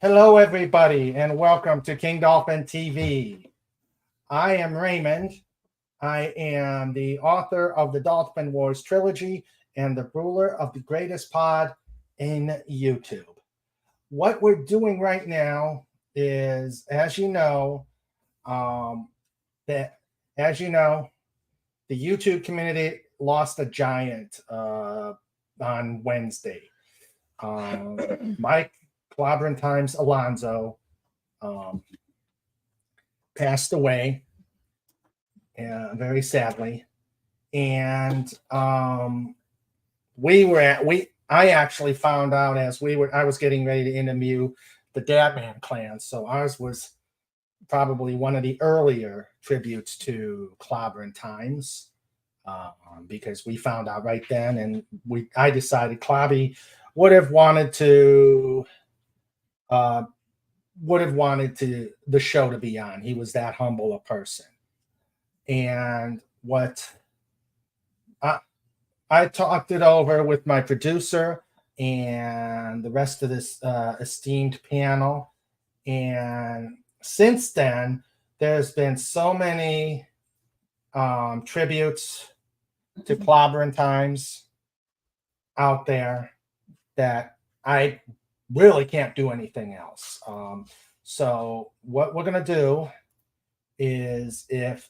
Hello, everybody, and welcome to King Dolphin TV. I am Raymond. I am the author of the Dolphin Wars trilogy and the ruler of the greatest pod in YouTube. What we're doing right now is, as you know, the YouTube community lost a giant on Wednesday. Mike Clobbering Times Alonzo passed away, very sadly, and I actually found out as I was getting ready to interview the Dadman clan, so ours was probably one of the earlier tributes to Clobbering Times, because we found out right then, and I decided Clobby would have wanted the show to be on. He was that humble a person. And I talked it over with my producer and the rest of this esteemed panel. And since then, there's been so many tributes to Clobbering Times out there that I really can't do anything else. So what we're going to do is, if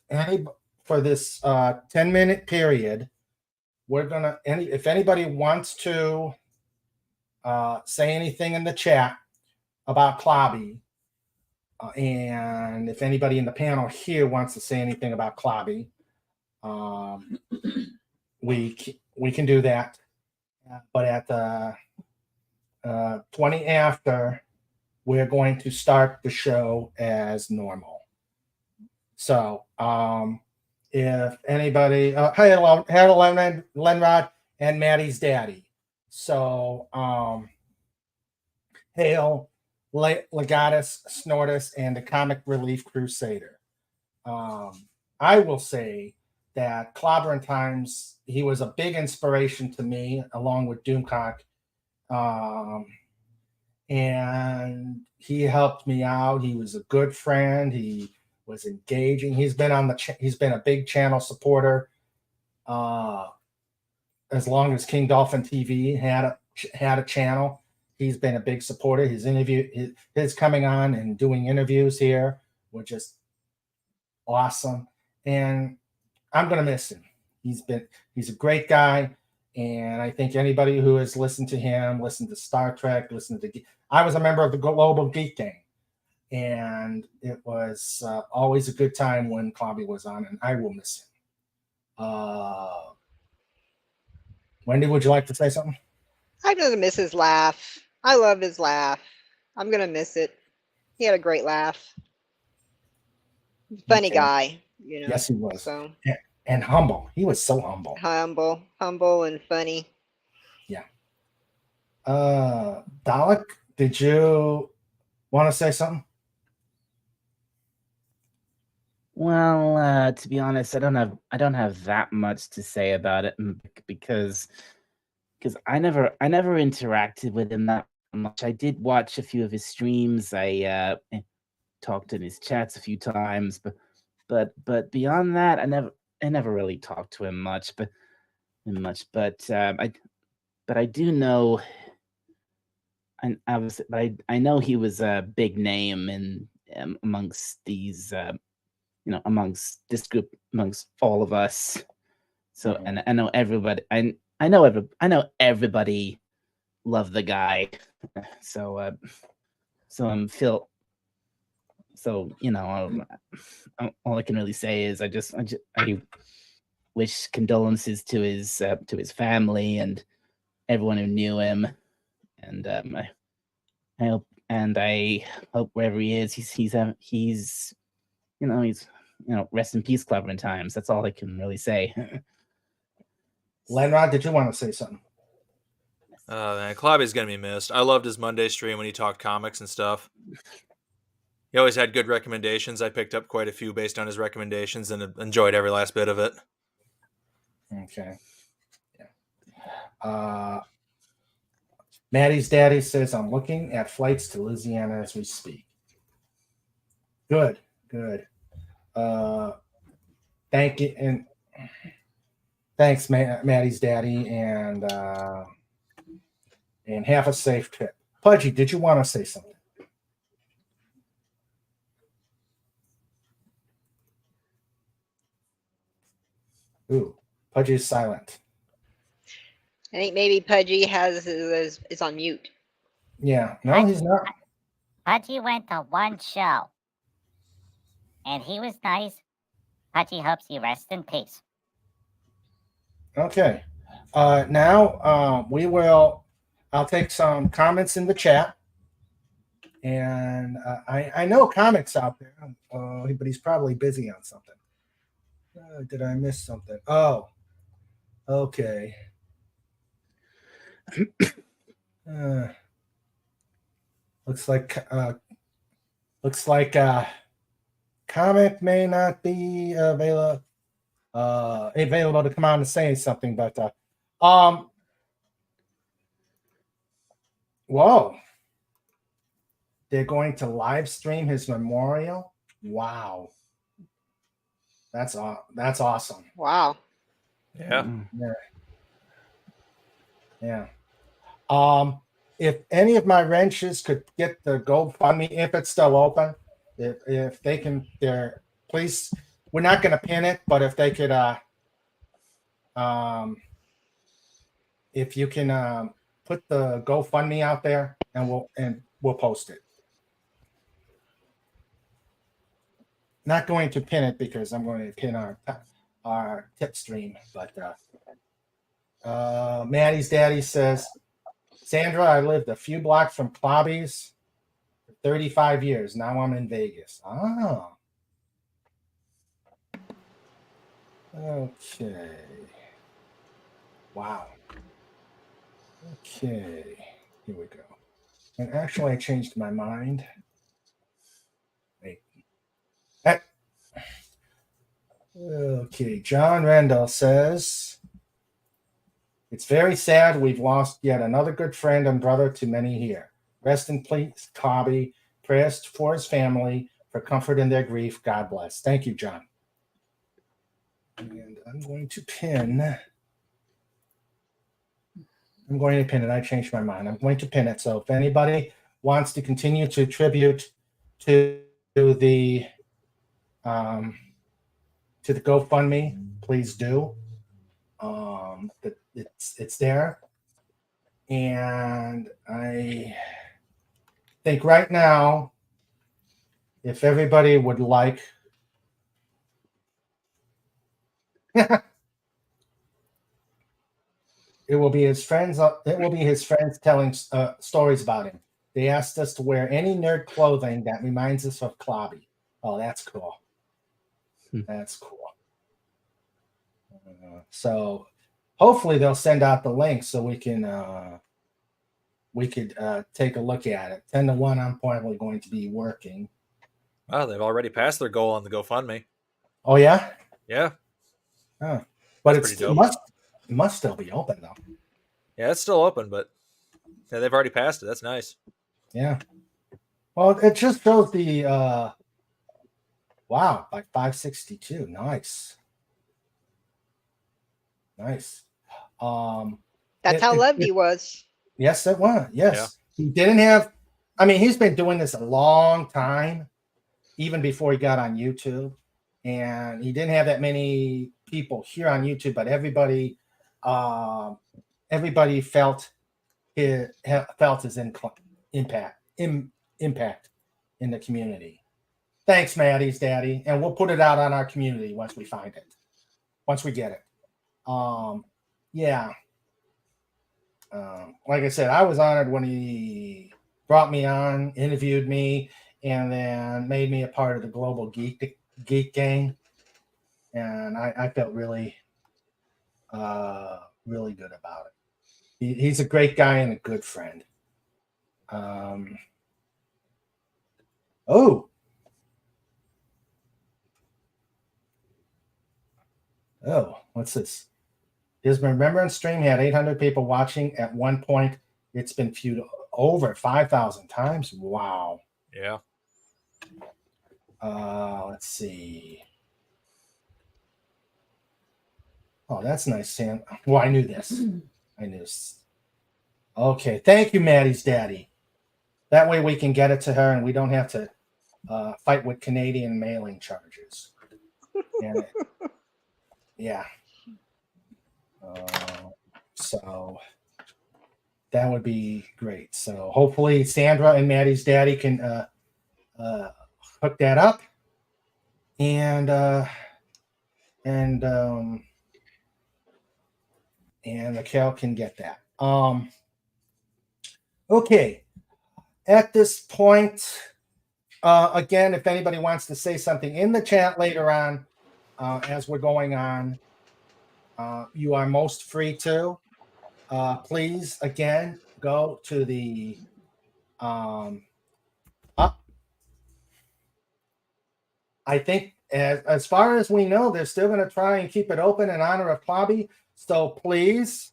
for this 10-minute period, if anybody wants to say anything in the chat about Clobby, and if anybody in the panel here wants to say anything about Clobby, we can do that. But at the 20 after, we're going to start the show as normal. So if anybody, hello, Lenrod and Maddie's daddy. So hail Legatus, Snortus, and the Comic Relief Crusader. I will say that Clobbering Times, he was a big inspiration to me, along with Doomcock. And he helped me out. He was a good friend. He was engaging. He's been a big channel supporter as long as King Dolphin TV had a channel. He's been a big supporter. His coming on and doing interviews here were just awesome. And I'm gonna miss him. He's a great guy. And I think anybody who has listened to him, listened to Star Trek, I was a member of the Global Geek Gang, and it was always a good time when Clobby was on, and I will miss him. Wendy, would you like to say something? I'm going to miss his laugh. I love his laugh. I'm going to miss it. He had a great laugh. Funny guy, you know. Yes, he was. So. And humble. He was so humble. Humble and funny. Yeah. Dalek, did you want to say something? Well, to be honest, I don't have that much to say about it because I never interacted with him that much. I did watch a few of his streams. I talked in his chats a few times, but beyond that, I never really talked to him much, but I do know, and I know he was a big name in amongst these, amongst this group, amongst all of us. So, and I know everybody. I know everybody loved the guy. So, I'm Phil. So, all I can really say is I wish condolences to his family and everyone who knew him, and I hope wherever he is, he's rest in peace, Clobbering Times. That's all I can really say. Lenrod, did you want to say something? Man, Clobby's gonna be missed. I loved his Monday stream when he talked comics and stuff. He always had good recommendations. I picked up quite a few based on his recommendations and enjoyed every last bit of it. Okay. Yeah. Maddie's daddy says, I'm looking at flights to Louisiana as we speak. Good. Thank you. And thanks, Maddie's daddy. And have a safe trip. Pudgy, did you want to say something? Ooh, Pudgy is silent. I think maybe Pudgy is on mute. Yeah, no, he's not. Pudgy went to one show, and he was nice. Pudgy hopes he rests in peace. Okay. Now I'll take some comments in the chat. And I know Comics out there, but he's probably busy on something. Did I miss something? Oh, okay. Looks like Comic may not be available to come on and say something, but whoa. They're going to live stream his memorial. Wow. That's awesome. Wow. Yeah. Yeah. If any of my wrenches could get the GoFundMe, if it's still open, if they can, please. We're not going to pin it, but if they could, if you can put the GoFundMe out there, and we'll post it. Not going to pin it because I'm going to pin our tip stream, but Maddie's daddy says, Sandra, I lived a few blocks from CLOBBY's for 35 years. Now I'm in Vegas. Oh. Okay. Wow. Okay. Here we go. And actually, I changed my mind. Wait. Okay. John Randall says, it's very sad we've lost yet another good friend and brother to many here. Rest in peace, CLOBBY. Prayers for his family, for comfort in their grief. God bless. Thank you, John. And I'm going to pin it. I changed my mind. I'm going to pin it. So if anybody wants to continue to tribute to the GoFundMe, please do. It's there. And I think right now, if everybody would like it will be his friends. It will be his friends telling stories about him. They asked us to wear any nerd clothing that reminds us of CLOBBY. Oh, that's cool. That's cool. So hopefully they'll send out the link so we could take a look at it. 10 to 1, I'm probably going to be working. Wow, they've already passed their goal on the GoFundMe. Oh yeah. Yeah. Oh, but That's it must still be open though. Yeah, it's still open, but yeah, they've already passed it. That's nice. Yeah. Well, it just shows the wow, like 562. Nice. Nice. That's how loved he was. Yes, it was. Yes. Yeah. He didn't have, I mean, he's been doing this a long time, even before he got on YouTube. And he didn't have that many people here on YouTube, but everybody felt his impact in the community. Thanks, Maddie's daddy, and we'll put it out on our community once we find it, once we get it. Yeah. Like I said, I was honored when he brought me on, interviewed me, and then made me a part of the Global Geek Gang, and I felt really really good about it. He's a great guy and a good friend. Oh, what's this? His remembrance stream had 800 people watching at one point. It's been viewed over 5,000 times. Wow. Yeah. Let's see. Oh, that's nice, Sam. Well, I knew this. I knew this. Okay. Thank you, Maddie's daddy. That way we can get it to her and we don't have to fight with Canadian mailing charges. And yeah. So that would be great. So hopefully Sandra and Maddie's daddy can hook that up. And Raquel can get that. Okay. At this point, again, if anybody wants to say something in the chat later on, as we're going on, you are most free to. Please, again, go to the up. I think as far as we know, they're still going to try and keep it open in honor of CLOBBY. So please,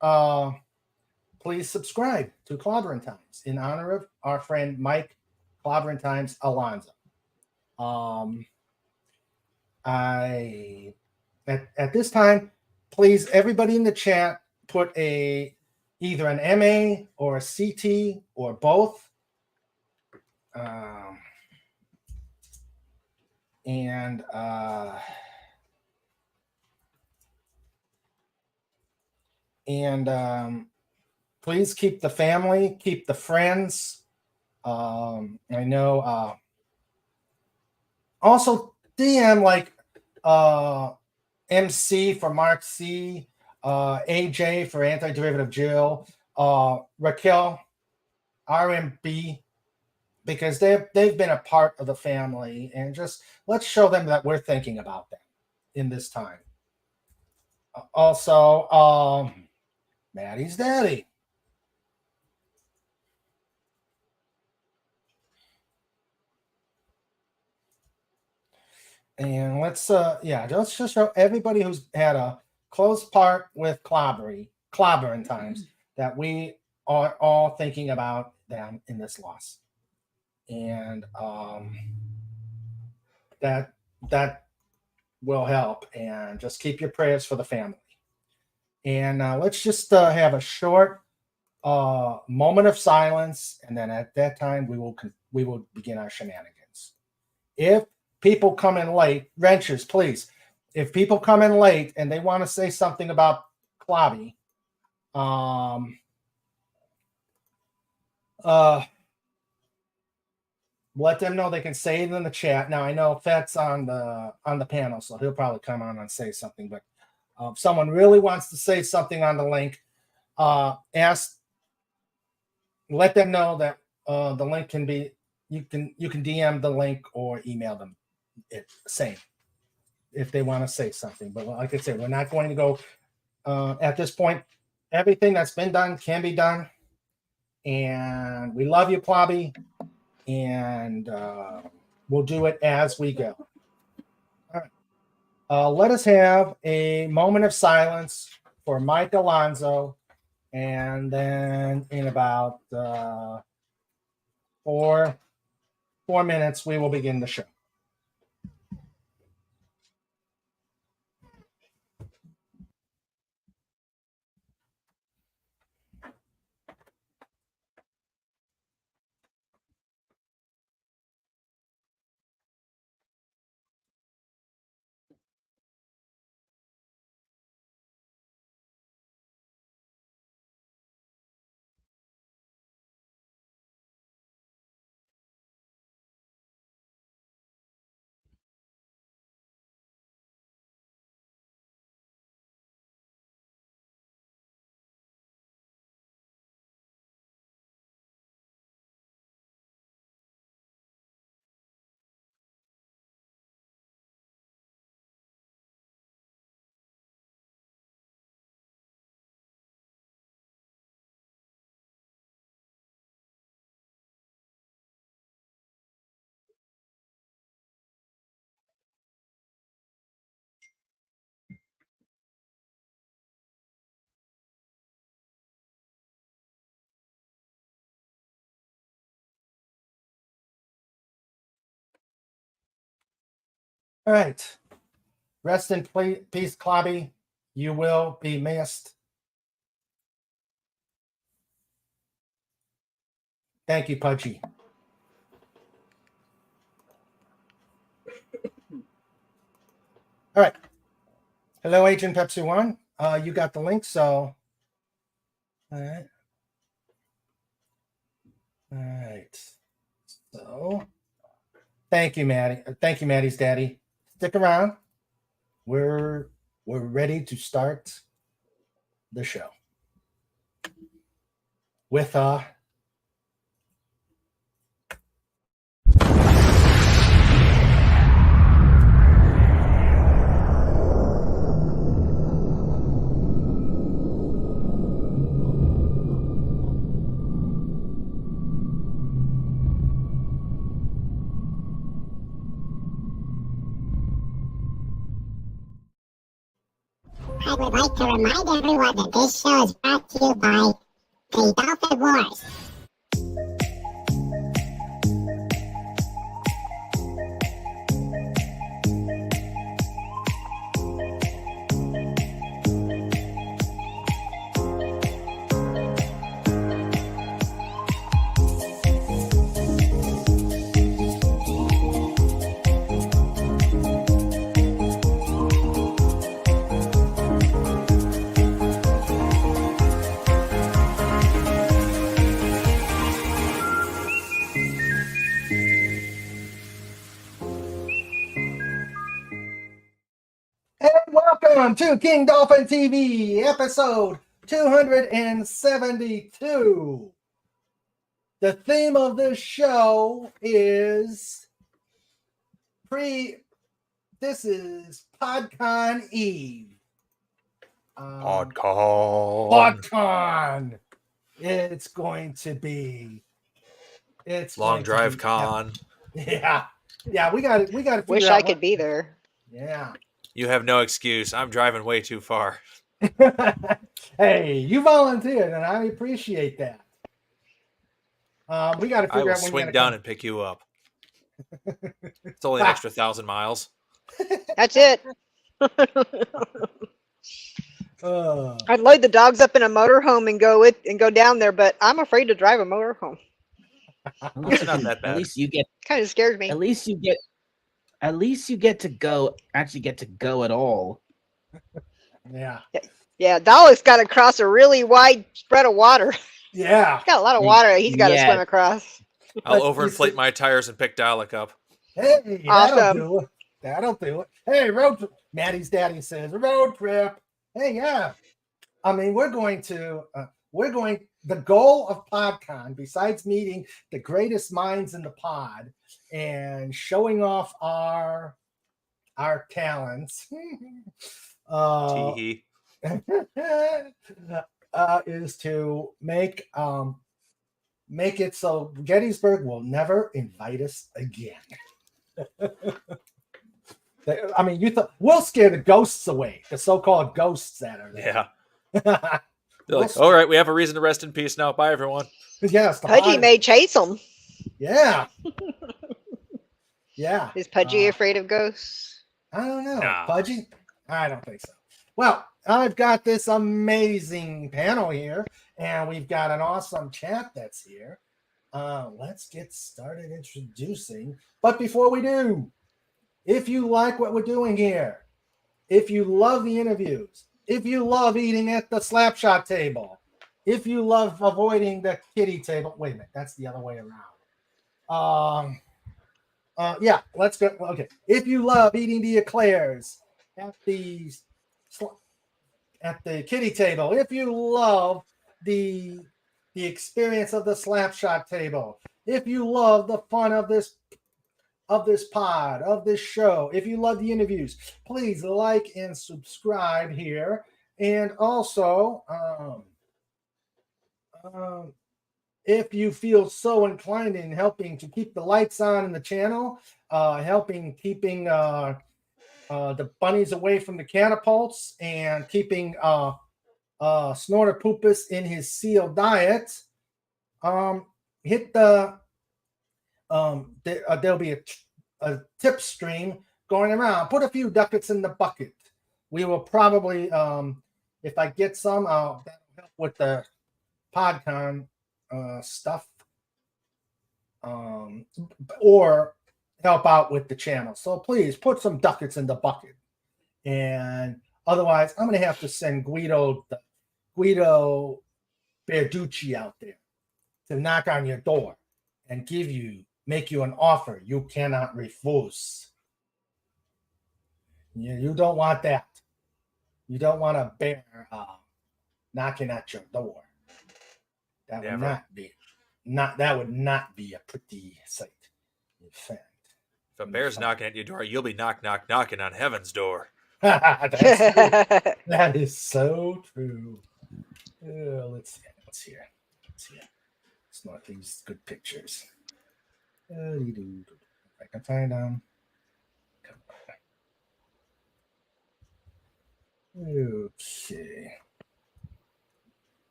please subscribe to Clobbering Times in honor of our friend Mike Clobbering Times Alonzo. At this time, please, everybody in the chat, put either an MA or a CT or both. Please keep the family, keep the friends. I know. Also, DM like MC for Mark C, AJ for Antiderivative Jill, Raquel, RMB, because they've been a part of the family, and just let's show them that we're thinking about them in this time. Also, Maddie's daddy. And let's just show everybody who's had a close part with Clobbering Times that we are all thinking about them in this loss. And that will help. And just keep your prayers for the family. And let's just have a short moment of silence, and then at that time we will begin our shenanigans. If people come in late, wrenchers, please. If people come in late and they want to say something about CLOBBY, let them know they can say it in the chat. Now I know Fet's on the panel, so he'll probably come on and say something. But if someone really wants to say something on the link, let them know that the link can be. You can DM the link or email them. Same if they want to say something. But like I said, we're not going to go at this point. Everything that's been done can be done. And we love you, CLOBBY. And we'll do it as we go. All right. Let us have a moment of silence for Mike Alonzo. And then in about 4 minutes, we will begin the show. All right. Rest in peace, Clobby. You will be missed. Thank you, Pudgy. All right. Hello, Agent Pepsi One. You got the link, so. All right. All right. So, thank you, Maddie. Thank you, Maddie's daddy. Stick around. We're ready to start the show with I would like to remind everyone that this show is brought to you by the Dolphin Wars. and welcome to King Dolphin TV, episode 272. The theme of this show is this is Podcon Eve. Podcon. It's going to be. It's Long going to drive be con. Yeah. We got to figure Wish out I what- could be there. Yeah. You have no excuse. I'm driving way too far. Hey, you volunteered, and I appreciate that. We got to I figure will out when swing you're down gonna and pick you up. It's only an extra 1,000 miles. That's it. come. I'd load the dogs up in a motorhome and go down there, but I'm afraid to drive a motorhome. It's not that bad. At least you get. Kind of scares me. At least you get. At least you get to go. Actually, get to go at all. Yeah. Yeah, Dalek's got to cross a really wide spread of water. Yeah. He's got a lot of water he's got to Yeah. swim across. I'll But you overinflate see- my tires and pick Dalek up. Hey, Awesome. That'll do it. Hey, road trip. Maddie's daddy says road trip. Hey, yeah. I mean, the goal of PodCon, besides meeting the greatest minds in the pod and showing off our talents, Teehee. is to make it so Gettysburg will never invite us again. I mean, you thought we'll scare the ghosts away, the so-called ghosts that are there. Yeah. They're like, all right, we have a reason to rest in peace now. Bye, everyone. Yes, the Pudgy pod- may chase them. Yeah. Yeah. Is Pudgy afraid of ghosts? I don't know. Nah. Pudgy? I don't think so. Well, I've got this amazing panel here, and we've got an awesome chat that's here. Let's get started introducing. But before we do, if you like what we're doing here, if you love the interviews, if you love eating at the slapshot table, if you love avoiding the kiddie table, wait a minute, that's the other way around. Yeah, let's go. Okay, if you love eating the eclairs at the kiddie table, if you love the experience of the slapshot table, if you love the fun of this pod, of this show, if you love the interviews, please like and subscribe here. And also, if you feel so inclined in helping to keep the lights on in the channel, keeping the bunnies away from the catapults, and keeping Snorter Poopus in his seal diet, hit the there'll be a tip stream going around. Put a few ducats in the bucket. We will probably, if I get some, that'll help with the Podcon stuff, or help out with the channel. So please put some ducats in the bucket. And otherwise, I'm going to have to send Guido Berducci out there to knock on your door and make you an offer you cannot refuse. You don't want that. You don't want a bear knocking at your door. That would not be a pretty sight. In fact, If a bear's knocking at your door, you'll be knocking on heaven's door. That's true. That is so true. Let's see. It's not these good pictures. If I can find them. Okay.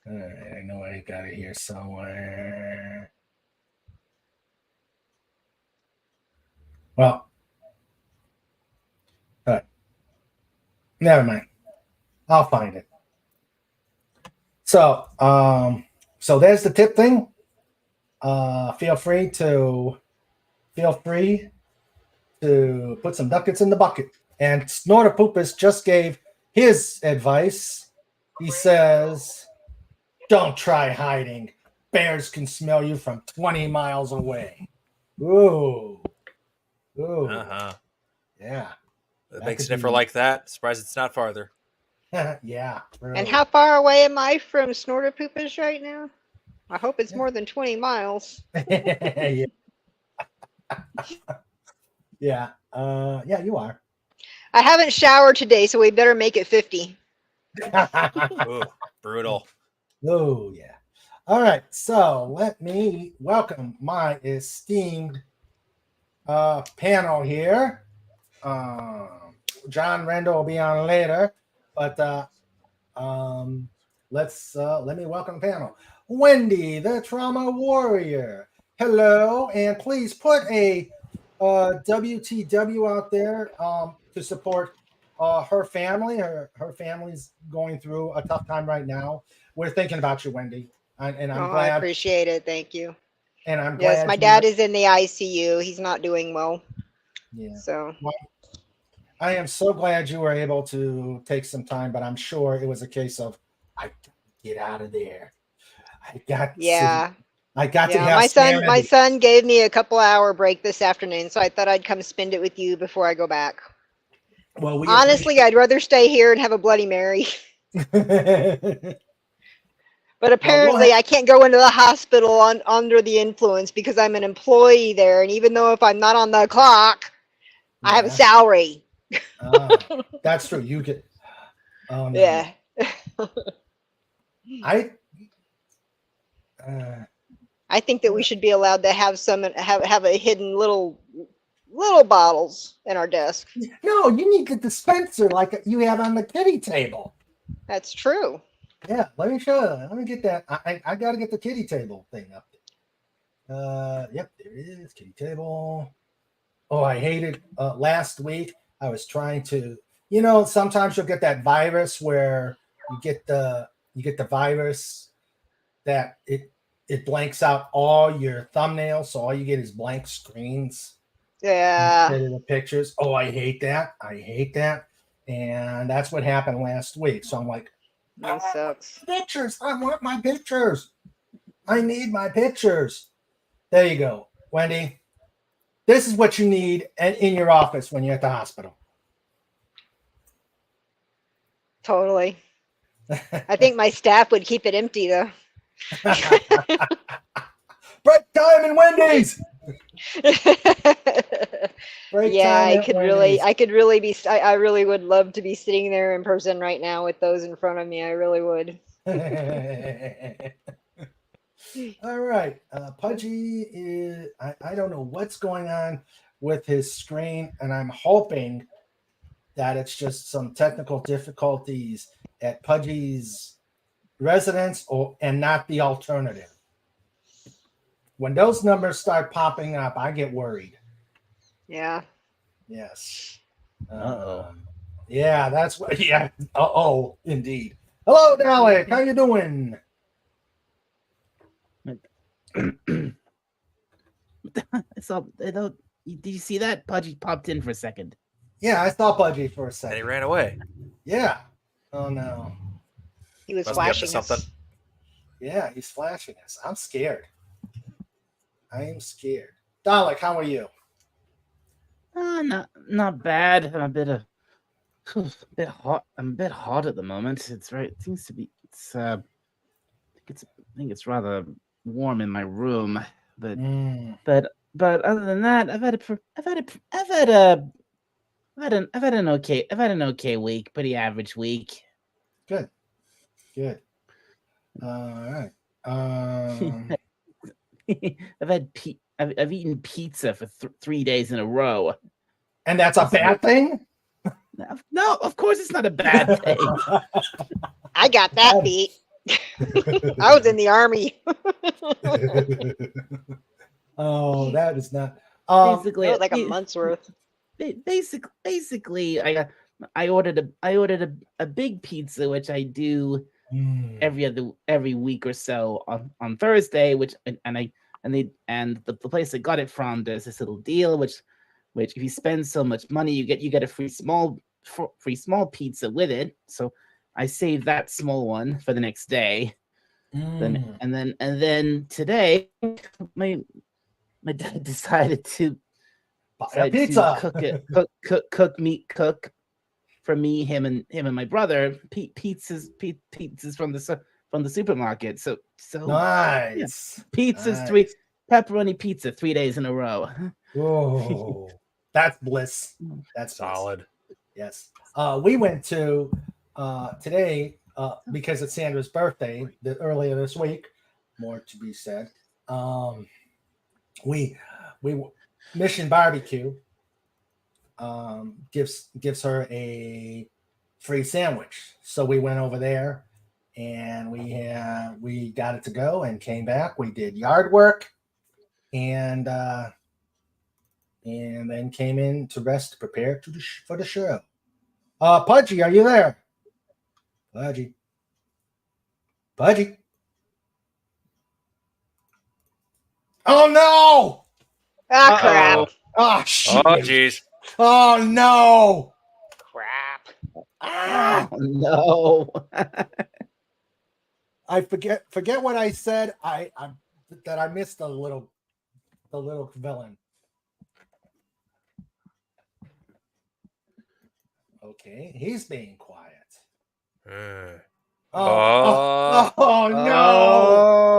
All right, I know I got it here somewhere. Well, all right. Never mind. I'll find it. So, so there's the tip thing. Feel free to put some ducats in the bucket. And Snorterpoopus just gave his advice. He says, don't try hiding. Bears can smell you from 20 miles away. Ooh. Uh-huh. Yeah. A big sniffer like that. Surprised it's not farther. Yeah. Really. And how far away am I from Snorterpoopus right now? I hope it's more than 20 miles. Yeah. Yeah. Yeah, you are. I haven't showered today, so we better make it 50. Ooh, brutal. Oh, yeah. All right. So let me welcome my esteemed panel here. John Randall will be on later, but let me welcome the panel. Wendy, the trauma warrior. Hello, and please put a WTW out there to support her family. Her family's going through a tough time right now. We're thinking about you, Wendy, and I'm glad. I appreciate it. Thank you. And I'm glad. Yes, my dad is in the ICU. He's not doing well. Yeah. So. Well, I am so glad you were able to take some time, but I'm sure it was a case of I got to get out of there. I got to have my son gave me a couple-hour break this afternoon, so I thought I'd come spend it with you before I go back. Well, honestly, I'd rather stay here and have a Bloody Mary. But apparently, I can't go into the hospital under the influence because I'm an employee there, and even though if I'm not on the clock, I have a salary. That's true. You get. Oh, no. Yeah. I think that we should be allowed to have have a hidden little bottles in our desk. No, you need the dispenser like you have on the kitty table. That's true. Yeah, let me show you. Let me get that. I got to get the kitty table thing up there. Yep, there it is. Kitty table. Oh, I hated last week. I was trying to, sometimes you'll get that virus where you get the virus that it blanks out all your thumbnails, so all you get is blank screens. Yeah. Instead of the pictures. Oh, I hate that. And that's what happened last week. So I'm like, that sucks. Pictures. I want my pictures. I need my pictures. There you go, Wendy. This is what you need in your office when you're at the hospital. Totally. I think my staff would keep it empty though. Break time in Wendy's. I really would love to be sitting there in person right now with those in front of me. I really would. All right. Pudgy is, I don't know what's going on with his screen, and I'm hoping that it's just some technical difficulties at Pudgy's residence and not the alternative. When those numbers start popping up, I get worried. Yeah. Yes. Uh-oh. Yeah, that's what. Yeah. Oh, indeed. Hello, Dalek. How you doing? I saw. Did you see that? Pudgy popped in for a second. Yeah, I saw Budgie for a And he second. ran away. Yeah. Oh no. He was Must be up to flashing us. something. Yeah, he's flashing us. I'm scared. I am scared. Dalek, how are you? Not bad. I'm a bit hot. I'm a bit hot at the moment. It's right. It seems to be. I think it's rather warm in my room. But other than that, I've had an okay week. Pretty average week. Good. All right. I've eaten pizza for 3 days in a row. And that's a bad thing? No, of course it's not a bad thing. I got that beat. I was in the army. Oh, that is not. Basically, That was like a month's worth. Basically, I ordered a big pizza, which I do every week or so on Thursday, which the place I got it from, there's this little deal which if you spend so much money, you get a free small pizza with it. So I saved that small one for the next day. Then today my dad decided to cook for me, him and my brother pizzas from the supermarket. So nice. Yeah. Pizzas, nice. Pepperoni pizza 3 days in a row. Whoa, that's bliss. That's solid. Bliss. Yes. We went to today because it's Sandra's birthday. Earlier this week, more to be said. We Mission Barbecue gives her a free sandwich, so we went over there and we got it to go and came back. We did yard work and then came in to rest, to prepare for the show. Pudgy, are you there? Pudgy. Oh no! Ah, crap. Oh shit! Oh jeez. Oh no! Crap. Ah! Oh, no. I forget what I said. I missed the little villain. Okay, he's being quiet. Oh no!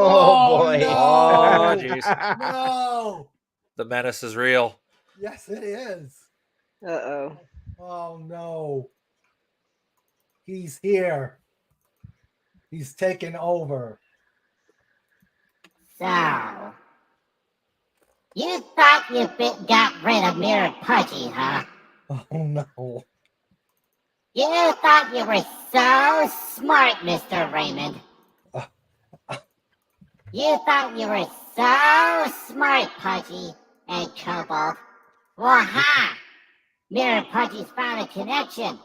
Oh boy! No! Oh jeez. No! The menace is real. Yes, it is. Uh-oh. Oh no! He's here. He's taken over. So, you thought you got rid of Mirror Pudgy, huh? Oh no! You thought you were so smart, Mr. Raymond. You thought you were so smart, Pudgy and Cobalt. Well, ha! Mirror Pudgy's found a connection.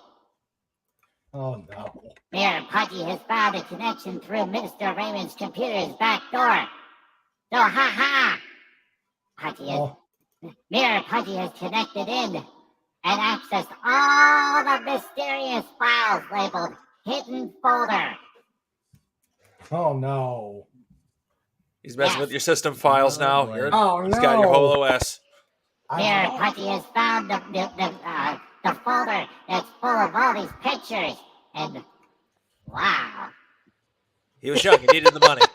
Oh no! Mirror Pudgy has found a connection through Mr. Raymond's computer's back door. So, ha! Mirror Pudgy has connected in and accessed all the mysterious files labeled Hidden Folder. Oh no! He's messing with your system files now. Boy. Oh He's got your whole OS. Mirror Pudgy has found the folder that's full of all these pictures. And wow. He was young. He needed the money.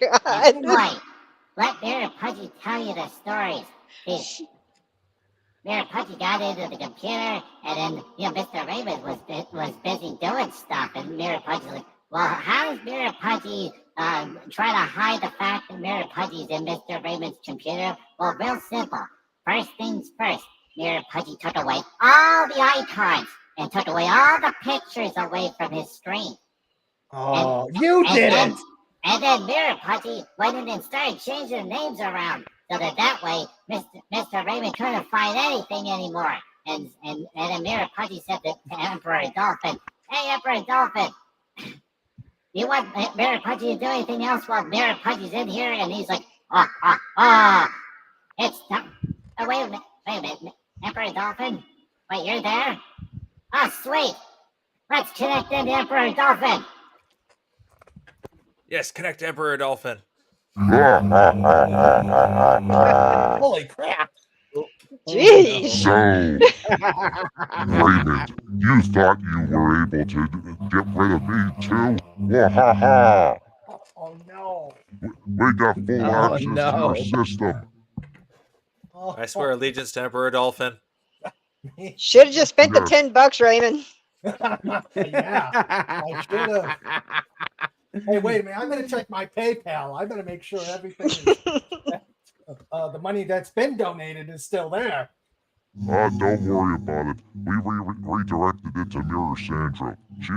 God. Right. Let Mirror Pudgy tell you the stories. Mirror Pudgy got into the computer, and then Mr. Raymond was busy doing stuff, and Mirror Pudgy's like, well, how does Mirror Pudgy try to hide the fact that Mirror Pudgy's in Mr. Raymond's computer? Well, real simple. First things first, Mirror Pudgy took away all the iCards and took away all the pictures away from his screen. Oh, you did it! And then Mirror Pudgy went in and started changing the names around so that way Mr. Raymond couldn't find anything anymore. And then Mirror Pudgy said to Emperor Dolphin, "Hey, Emperor Dolphin, you want Mirror Pudgy to do anything else while Mirror Pudgy's in here?" And he's like, it's time. Oh, wait a minute, Emperor Dolphin? Wait, you're there? Oh, sweet. Let's connect into Emperor Dolphin. Yes, connect to Emperor Dolphin. Holy crap! Jeez. So, Raymond, you thought you were able to get rid of me too? Wahaha! Oh no! We got full access to your system. Oh, I swear allegiance to Emperor Dolphin. Should have just spent the Yes. $10, Raymond. Yeah, I should have. Hey, wait a minute! I'm gonna check my PayPal. I better make sure everything is, the money that's been donated is still there. Don't worry about it. We redirected it to Mirror Sandra. She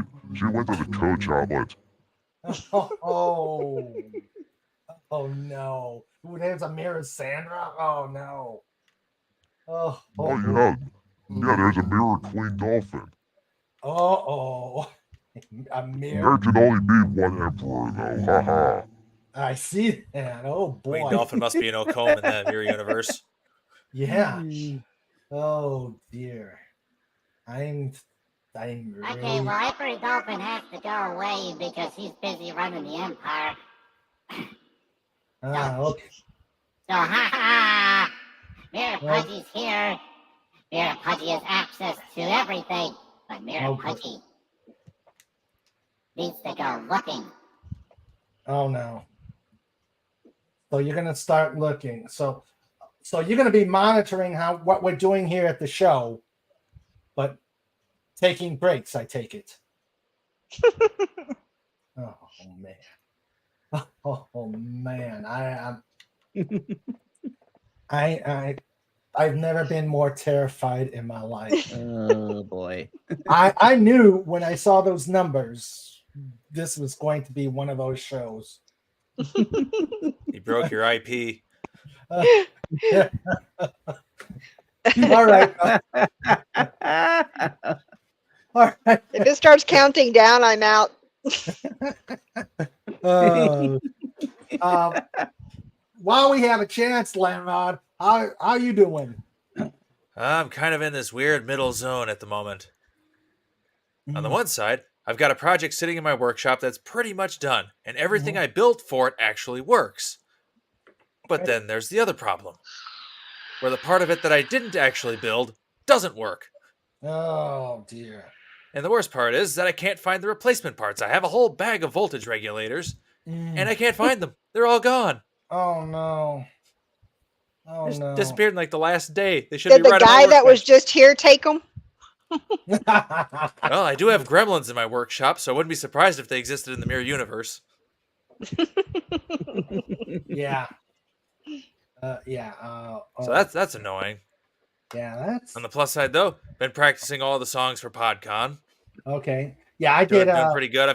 went to the coach outlet. Oh no! Who there's a mirror, Sandra? Oh no! Oh yeah, there's a Mirror Queen Dolphin. A mirror. There can only be one emperor though. Haha. I see that. Oh boy. Queen Dolphin must be an Ocombe in the Mirror Universe. Yeah. Oh dear. I'm really. Okay, well, Emperor Dolphin has to go away because he's busy running the Empire. Okay. So, ha! Mirror Pudgy's here. Mirror Pudgy has access to everything. But Mirror Pudgy needs to go looking. Oh no. So you're gonna start looking. So you're gonna be monitoring what we're doing here at the show, but taking breaks, I take it. Oh man. Oh man. I've never been more terrified in my life. Oh boy. I knew when I saw those numbers, this was going to be one of those shows. He broke your IP. All right. All right. If it starts counting down, I'm out. While we have a chance, Leonard, how you doing? I'm kind of in this weird middle zone at the moment. On the one side, I've got a project sitting in my workshop that's pretty much done, and everything I built for it actually works. But then there's the other problem, where the part of it that I didn't actually build doesn't work. Oh dear. And the worst part is that I can't find the replacement parts. I have a whole bag of voltage regulators, and I can't find them. They're all gone. Oh no. Oh They no. disappeared in like the last day. They should Did be the right on my guy that was workbench. just here take them? Well, I do have gremlins in my workshop, so I wouldn't be surprised if they existed in the Mirror Universe. Yeah. So that's annoying. that's On the plus side, though, been practicing all the songs for Podcon. okay. Yeah, I Doing did. pretty good. I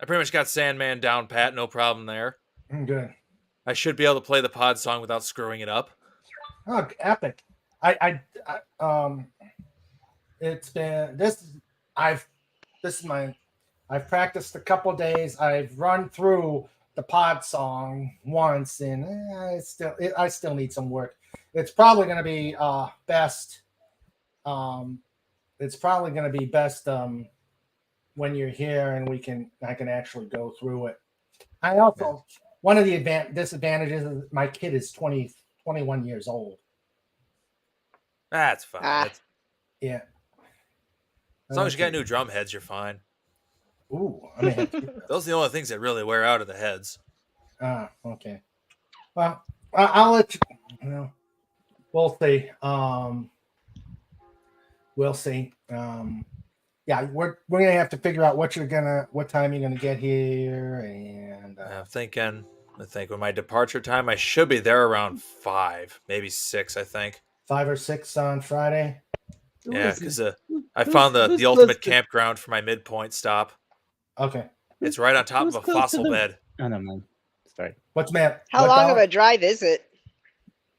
pretty much got Sandman down pat, no problem there. Good. I should be able to play the pod song without screwing it up. Oh, epic! It's been this. I've practiced a couple days. I've run through the pod song once, and I still need some work. It's probably going to be best. It's probably going to be best when you're here and I can actually go through it. I also one of the disadvantages is my kid is 21 years old. That's fine. Yeah. As long as you got new drum heads, you're fine. Ooh, I mean, Those are the only things that really wear out of the heads. okay. Well, I'll let you. We'll see. We'll see. Yeah, we're gonna have to figure out what time you're gonna get here, and I think with my departure time, I should be there around 5, maybe 6. I think 5 or 6 on Friday. Yeah, because I who's- found the who's ultimate close to- campground for my midpoint stop. Okay. It's right on top of who's a close to fossil the- bed. Oh, no, man. Sorry. What's Matt? How what long dog? of a drive is it?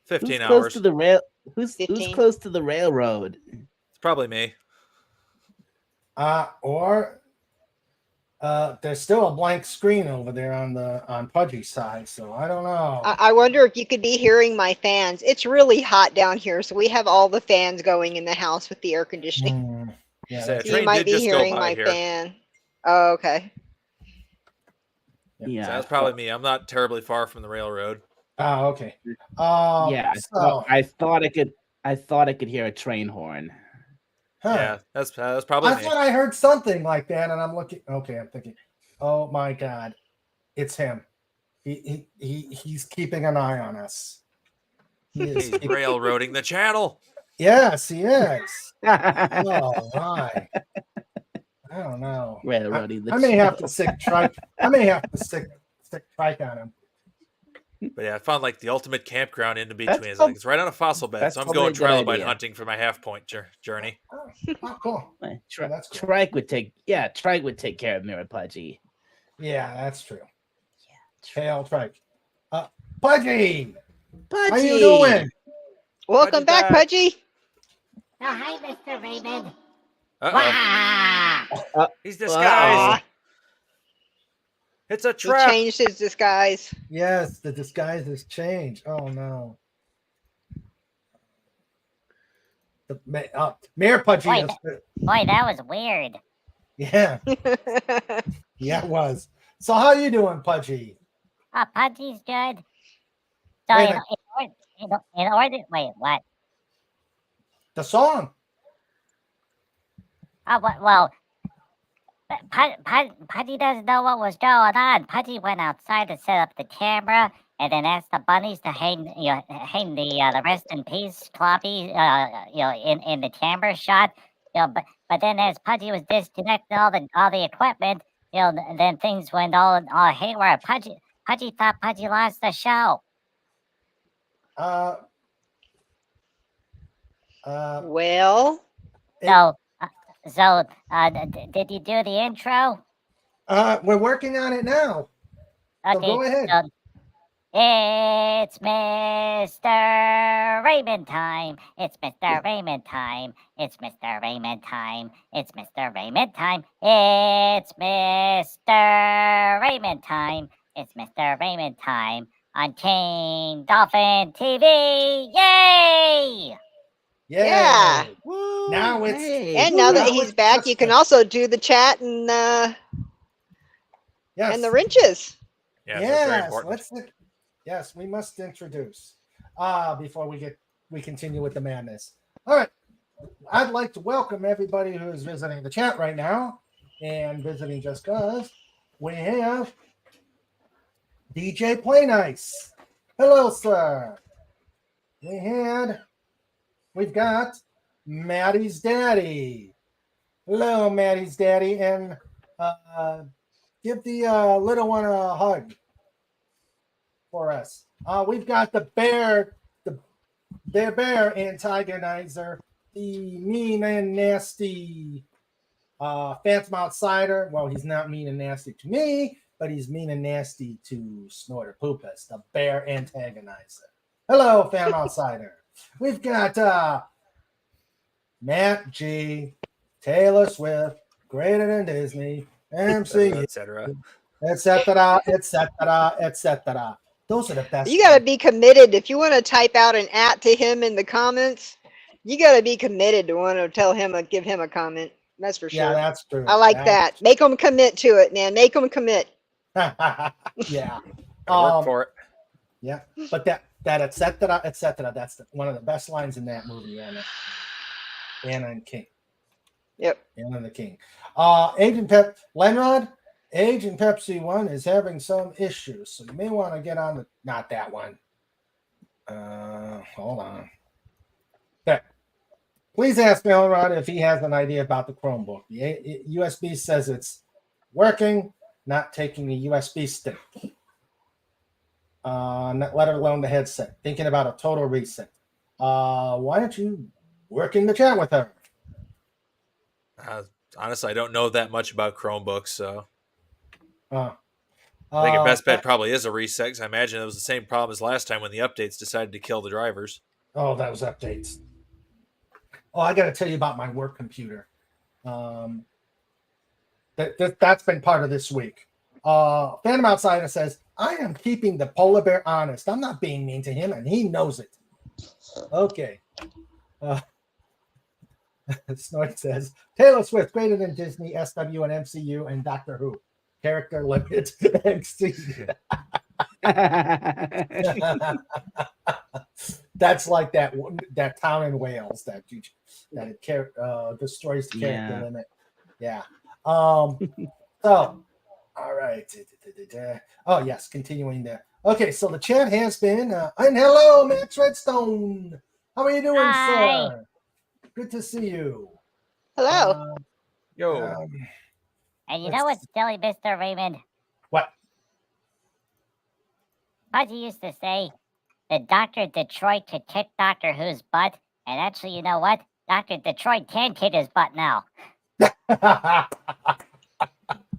15 Who's close hours. to the rail? Who's 15? close to the railroad? It's probably me. There's still a blank screen over there on Pudgy's side, so I don't know. I wonder if you could be hearing my fans. It's really hot down here, so we have all the fans going in the house with the air conditioning. Yeah, Say, that's- a You train might did be just go hearing by my here. fan. Oh, okay. Yeah, So that's probably me. I'm not terribly far from the railroad. Oh, okay. Yeah, So, I thought I could hear a train horn. huh. Yeah, that's probably I me. thought I heard something like that, and I'm looking. Okay, I'm thinking, oh my God, it's him. He's keeping an eye on us. He is. He's railroading the channel. Yes, he is. Oh my. I don't know. Railroading the I may have channel. to stick trike. I may have to stick trike on him. But yeah, I found like the ultimate campground in between. That's It's right on a fossil bed, that's so I'm probably going a good trilobite idea. hunting for my half point journey. Oh, cool. That's cool. Trike would take care of Mirror Pudgy. Yeah, that's true. Hail trike. Pudgy, Pudgy, how you doing? Welcome back, back. Pudgy. Oh, hi, Mr. Raymond. Uh-oh. Wah! He's disguised. It's a He trap. changed his disguise. Yes, the disguise has changed. Oh no. Mayor Pudgy. Wait. Boy, that was weird. Yeah, yeah, it was. So how you doing, Pudgy? Oh, Pudgy's good. So Wait, in order, wait, what? The song. Oh, well, Pudgy doesn't know what was going on. Pudgy went outside to set up the camera and then asked the bunnies to hang the rest in peace CLOBBY, in the camera shot. But then as Pudgy was disconnecting all the equipment, then things went all haywire. Pudgy thought Pudgy lost the show. Well, So, did you do the intro? We're working on it now. So go ahead. so it's Mr. Raymond time. It's Mr. Raymond time. It's Mr. Raymond time. It's Mr. Raymond time. It's Mr. Raymond time. It's Mr. Raymond time on King Dolphin TV. Yay! Yeah. Now it's Hey, And now that Now he's it's back, you can custom. also do the chat and yes. the wrenches. Yeah, so it's very Yes, important. yes, we must introduce before we continue with the madness. All right. I'd like to welcome everybody who is visiting the chat right now and visiting just cause. We have DJ Play Nice. Hello, sir. We've got Maddie's daddy. Hello, Maddie's daddy, and give the little one a hug for us. We've got the bear antagonizer, the mean and nasty Phantom Outsider. Well, he's not mean and nasty to me, but he's mean and nasty to Snorter Poopus, the bear antagonizer. Hello, Phantom Outsider. We've got Matt G, Taylor Swift, Greater Than Disney, MCU, etc. etc., etc., etc. Those are the best. You got to be committed. If you want to type out an @ to him in the comments, you got to be committed to want to tell him or give him a comment. That's for Yeah, sure. that's true. I like that. Make them commit to it, man. Make them commit. Yeah. Work for it. Yeah, but that etc. etc. That's one of the best lines in that movie, Anna and King. Yep. Anna and the King. Agent Lenrod, Agent Pepsi 1 is having some issues, so you may want to get on the not that one. Hold on. There. Please ask Lenrod if he has an idea about the Chromebook. The USB says it's working, not taking the USB stick. Not let alone the headset. Thinking about a total reset. Why don't you work in the chat with her? Honestly, I don't know that much about Chromebooks, so Uh, I think your best bet probably is a reset. 'Cause I imagine it was the same problem as last time when the updates decided to kill the drivers. Oh, that was updates. Oh, I got to tell you about my work computer. That's been part of this week. Phantom Outsider says, I am keeping the polar bear honest. I'm not being mean to him, and he knows it. Okay. Snort says, Taylor Swift, greater than Disney, SW, and MCU, and Doctor Who. Character limit exceeded. That's like that town in Wales that destroys the character limit. Yeah. So, all right. Oh yes, continuing there. Okay, so the chat has been and hello, Max Redstone. How are you doing, Hi. sir? Good to see you. Hello. Yo. And you know what's silly, Mr. Raymond? What? Pudgy used to say that Dr. Detroit could kick Doctor Who's butt, and actually, you know what? Dr. Detroit can kick his butt now.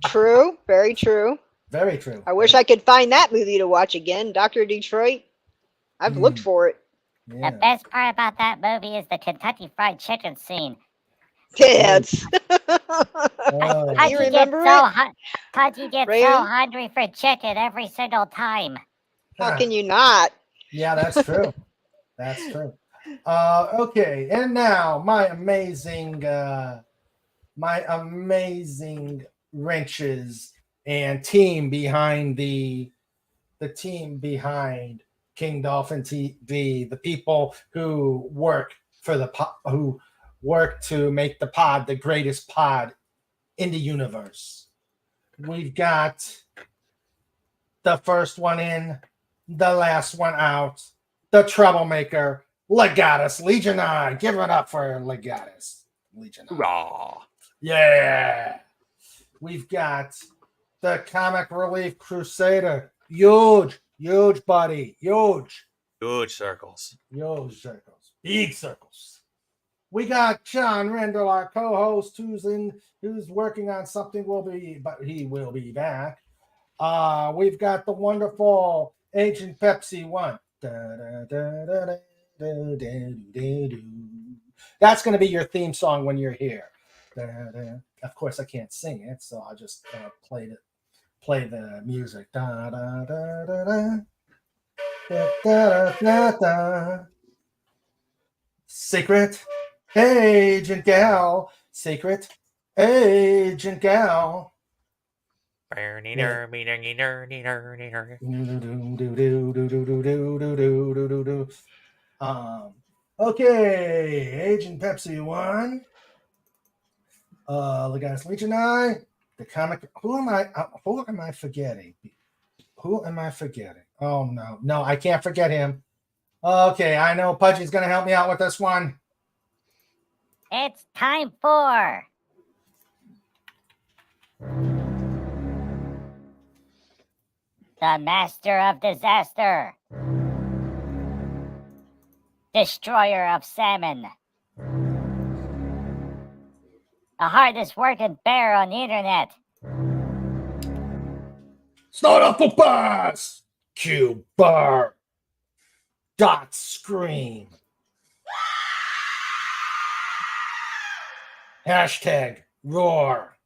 True. Very true. Very true. I wish I could find that movie to watch again. Dr. Detroit. I've looked for it. Yeah. The best part about that movie is the Kentucky Fried Chicken scene. Yeah, it's Oh, you remember it? Pudgy gets so Raymond? hungry for chicken every single time. How can you not? Yeah, that's true. That's true. Okay, and now my amazing wrenches and team behind the team behind King Dolphin TV, the people who work for who work to make the pod the greatest pod in the universe. We've got the first one in, the last one out, the troublemaker, Legatus Legion I. Give it up for Legatus Legion I. Raw. Yeah. We've got the comic relief crusader. Huge, buddy. Huge circles. circles. Big circles. We got John Rendell, our co-host, who's working on something. But he will be back. We've got the wonderful Agent Pepsi 1. That's going to be your theme song when you're here. Of course, I can't sing it, so I'll just play the music. Secret Agent Gal. Secret Agent Gal. Okay, Agent Pepsi 1. Legatus Legion I. The comic. Who am I forgetting? Oh no, I can't forget him. Okay, I know Pudgy's gonna help me out with this one. It's time for the Master of Disaster, Destroyer of Salmon, the hardest working bear on the internet. Start up for Buzz! Q bar. Dot scream. Hashtag roar.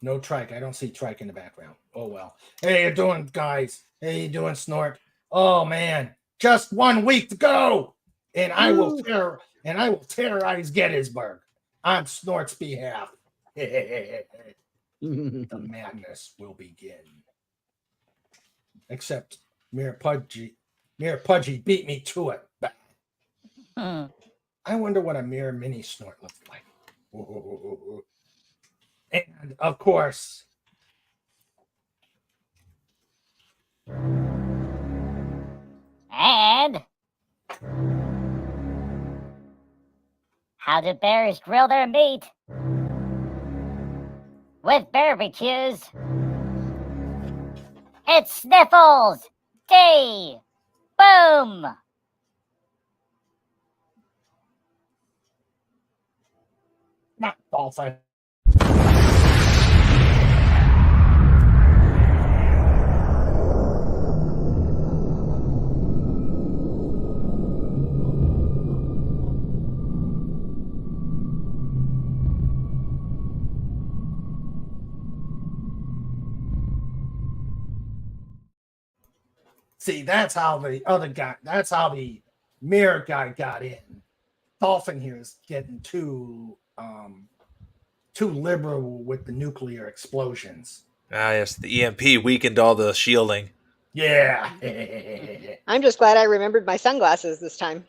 No trike. I don't see trike in the background. Oh well. Hey, you doing, guys? Hey, you doing, Snort? Oh man, just 1 week to go, and I will terrorize Gettysburg on Snort's behalf. The madness will begin. Except Mayor Pudgy beat me to it. I wonder what a Mirror Mini Snort looks like. And of course, And how do bears grill their meat? With barbecues. It's Sniffles Day. Boom! Dolphin. See, that's how the other guy, that's how the mirror guy got in. Dolphin here is getting too liberal with the nuclear explosions. Ah, yes, the EMP weakened all the shielding. Yeah. I'm just glad I remembered my sunglasses this time.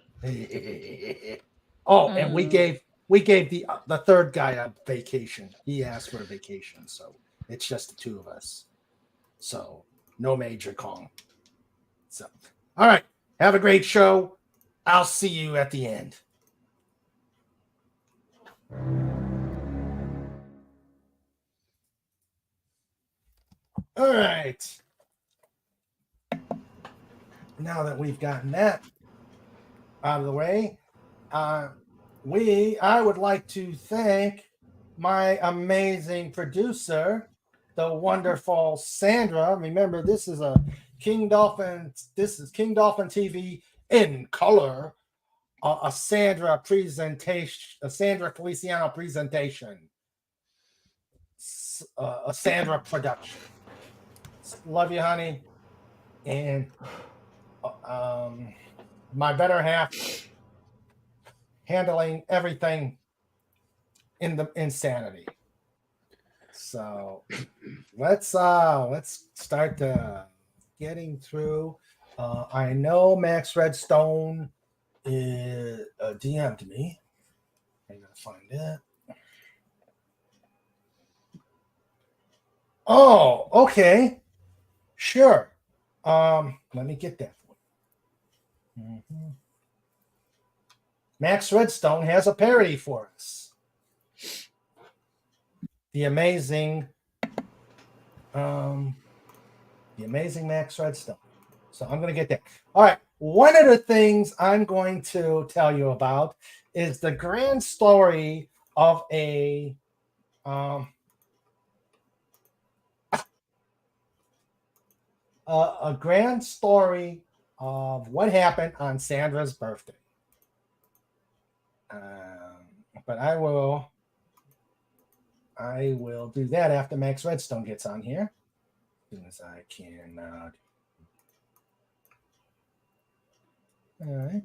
Oh, and we gave the third guy a vacation. He asked for a vacation, so it's just the two of us. So no Major Kong. So, all right. Have a great show. I'll see you at the end. All right. Now that we've gotten that out of the way, I would like to thank my amazing producer, the wonderful Sandra. Remember, this is King Dolphin TV in color. A Sandra presentation, a Sandra Feliciano presentation, a Sandra production. Love you, honey, and my better half handling everything in the insanity. So let's start getting through. I know Max Redstone DM'd me. I'm gonna find it. Oh, okay, sure. Let me get that for you. Mm-hmm. Max Redstone has a parody for us. The amazing Max Redstone. So I'm going to get that. All right. One of the things I'm going to tell you about is the grand story of a grand story of what happened on Sandra's birthday. But I will do that after Max Redstone gets on here. As soon as I can. All right.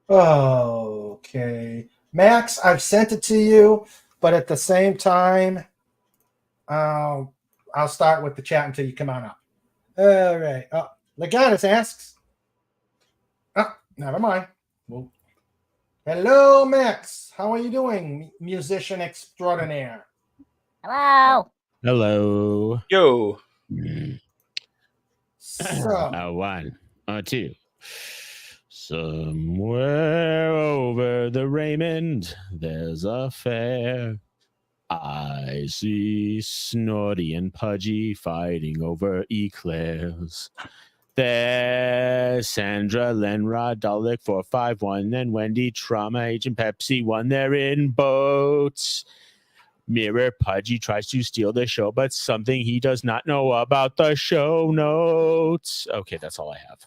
Okay. Max, I've sent it to you, but at the same time, I'll start with the chat until you come on up. All right. Legatus asks. Oh, never mind. Well, hello, Max. How are you doing, musician extraordinaire? Hello. Hello. Yo. So, One, two. Somewhere over the Raymond, there's a fair. I see Snorty and Pudgy fighting over eclairs. There's Sandra, Lenrod, Dalek 451, and Wendy, Trauma, Agent Pepsi 1. They're in boats. Mirror Pudgy tries to steal the show, but something he does not know about the show notes. Okay, that's all I have.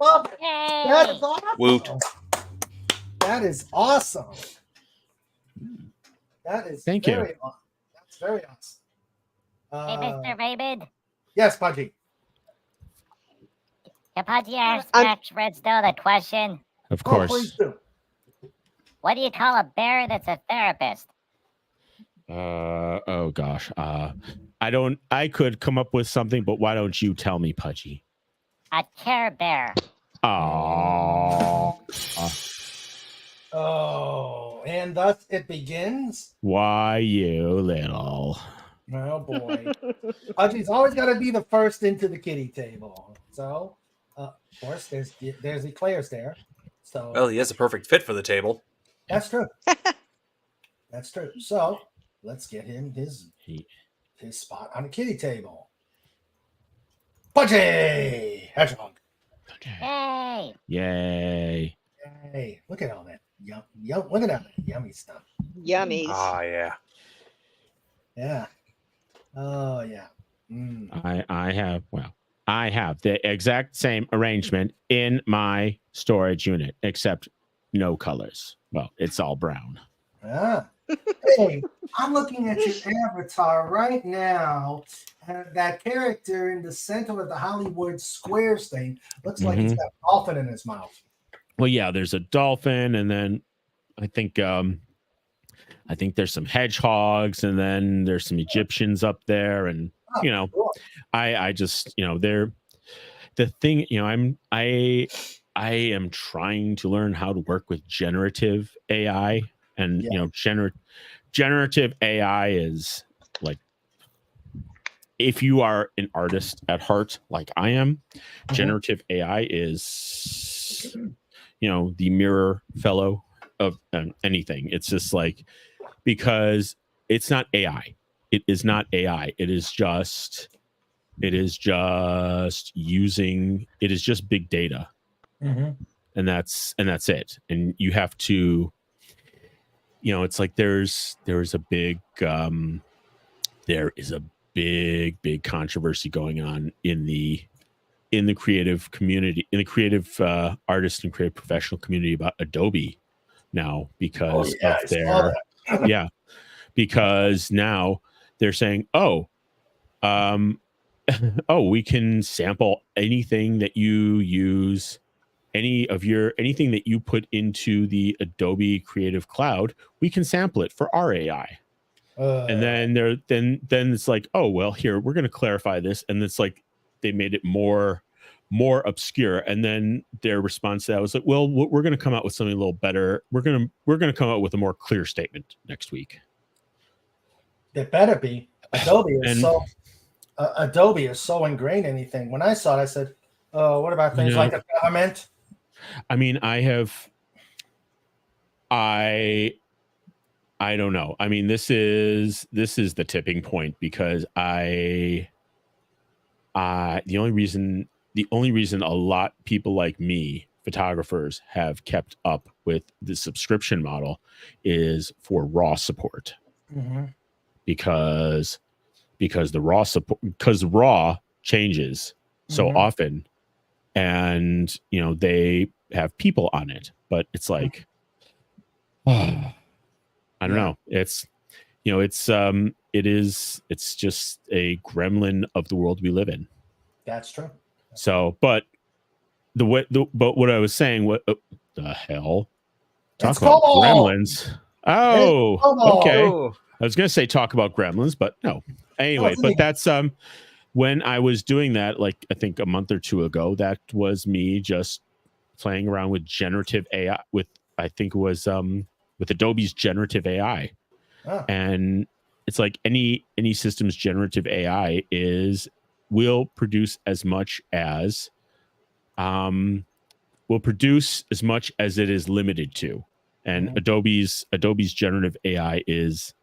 love it. Yay. That is awesome. Woot. That is awesome. That is Thank you. awesome. That's very awesome. Hey, Mr. Raymond. Yes, Pudgy. Can Pudgy ask Max Redstone a question? Of Oh, course. please do. What do you call a bear that's a therapist? Oh gosh. I could come up with something, but why don't you tell me, Pudgy? A Care Bear. Oh. Oh, and thus it begins. Why, you little. Oh boy. Pudgy's always got to be the first into the kitty table. So, of course, there's eclairs there. So Well, he is a perfect fit for the table. that's true. That's true. So let's get him his spot on the kitty table. Pudgy Hedgehog. Yay! Yay. Hey, look at all that look at all that yummy stuff. Yummies. Ah, yeah. Yeah. Oh yeah. Mm. I have the exact same arrangement in my storage unit, except no colors. Well, it's all brown. Ah. Hey, I'm looking at your avatar right now. That character in the center of the Hollywood Squares thing looks like he's got a dolphin in his mouth. Well, yeah, there's a dolphin, and then I think there's some hedgehogs, and then there's some Egyptians up there, and Cool. I just they're the thing. I am trying to learn how to work with generative AI, and generative AI is like, if you are an artist at heart, like I am, generative AI is the mirror fellow of anything. It's just like, because it's not AI. It is not AI. It is just big data. And that's it. And you have to, it's like there is a big controversy going on in the creative community, in the creative artist and creative professional community about Adobe now, because of their because now they're saying, we can sample anything that you use, anything that you put into the Adobe Creative Cloud, we can sample it for our AI. And then then it's like, oh, well, here, we're going to clarify this. And it's like, they made it more obscure. And then their response to that was like, well, we're going to come out with something a little better. We're going to come out with a more clear statement next week. It better be. Adobe is so ingrained in anything. When I saw it, I said, oh, what about things like the government? I mean, I don't know. I mean, this is the tipping point, because the only reason a lot of people like me, photographers, have kept up with the subscription model is for raw support. Because the raw changes so often, and they have people on it, but it's like, I don't know. It's it's just a gremlin of the world we live in. That's true. So, but what I was saying, what the hell? Talk about gremlins. Oh, okay. I was going to say talk about gremlins, but no. Anyway, but that's when I was doing that, like I think a month or two ago, that was me just playing around with generative AI with Adobe's generative AI. And it's like any system's generative AI will produce as much as it is limited to. And Adobe's generative AI is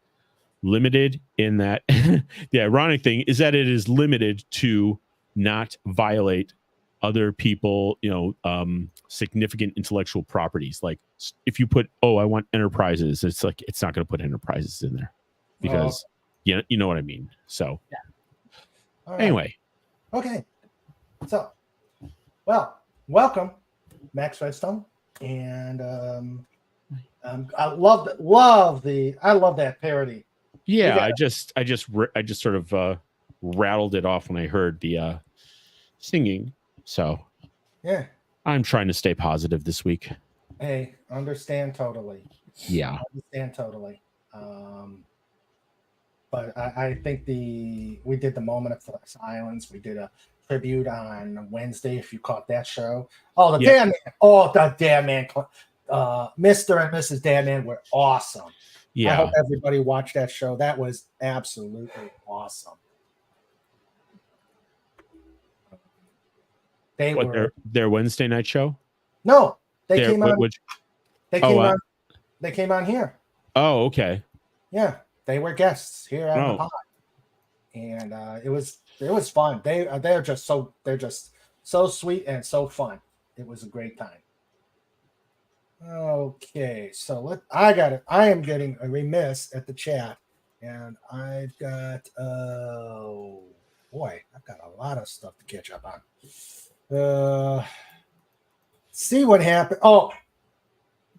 limited in that the ironic thing is that it is limited to not violate other people, significant intellectual properties. Like if you put, I want enterprises, it's like, it's not going to put enterprises in there because you know what I mean? So anyway. Okay. So, well, welcome, Max Redstone. And I love that parody. Yeah, I just sort of rattled it off when I heard the singing. So yeah, I'm trying to stay positive this week. Hey, understand totally. Yeah, understand totally. But I think we did the moment of silence. We did a tribute on Wednesday. If you caught that show, the damn man, Mr. and Mrs. Damn Man were awesome. Yeah, I hope everybody watched that show. That was absolutely awesome. Their Wednesday night show? No, They There, came on. which, They Oh, came wow. on. They came on here. oh, okay. Yeah, they were guests here at the Oh. pod, and it was fun. They're just so sweet and so fun. It was a great time. Okay, so I am getting a remiss at the chat, and I've got boy, I've got a lot of stuff to catch up on. See what happened. Oh,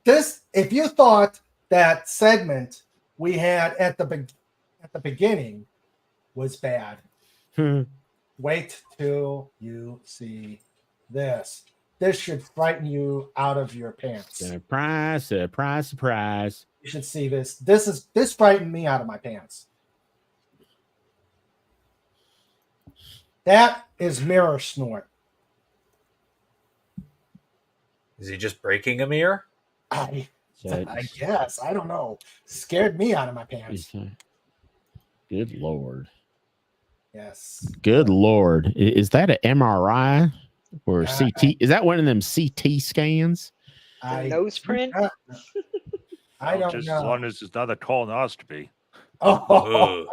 if you thought that segment we had at the beginning was bad, wait till you see this. This should frighten you out of your pants. Surprise, surprise, surprise. You should see this. This frightened me out of my pants. That is mirror snort. Is he just breaking a mirror? I guess. I don't know. Scared me out of my pants. Good Lord. Yes. Good Lord. Is that an MRI or CT? Is that one of them CT scans? Nose print? I don't just know. as long as it's not a colonoscopy. Oh.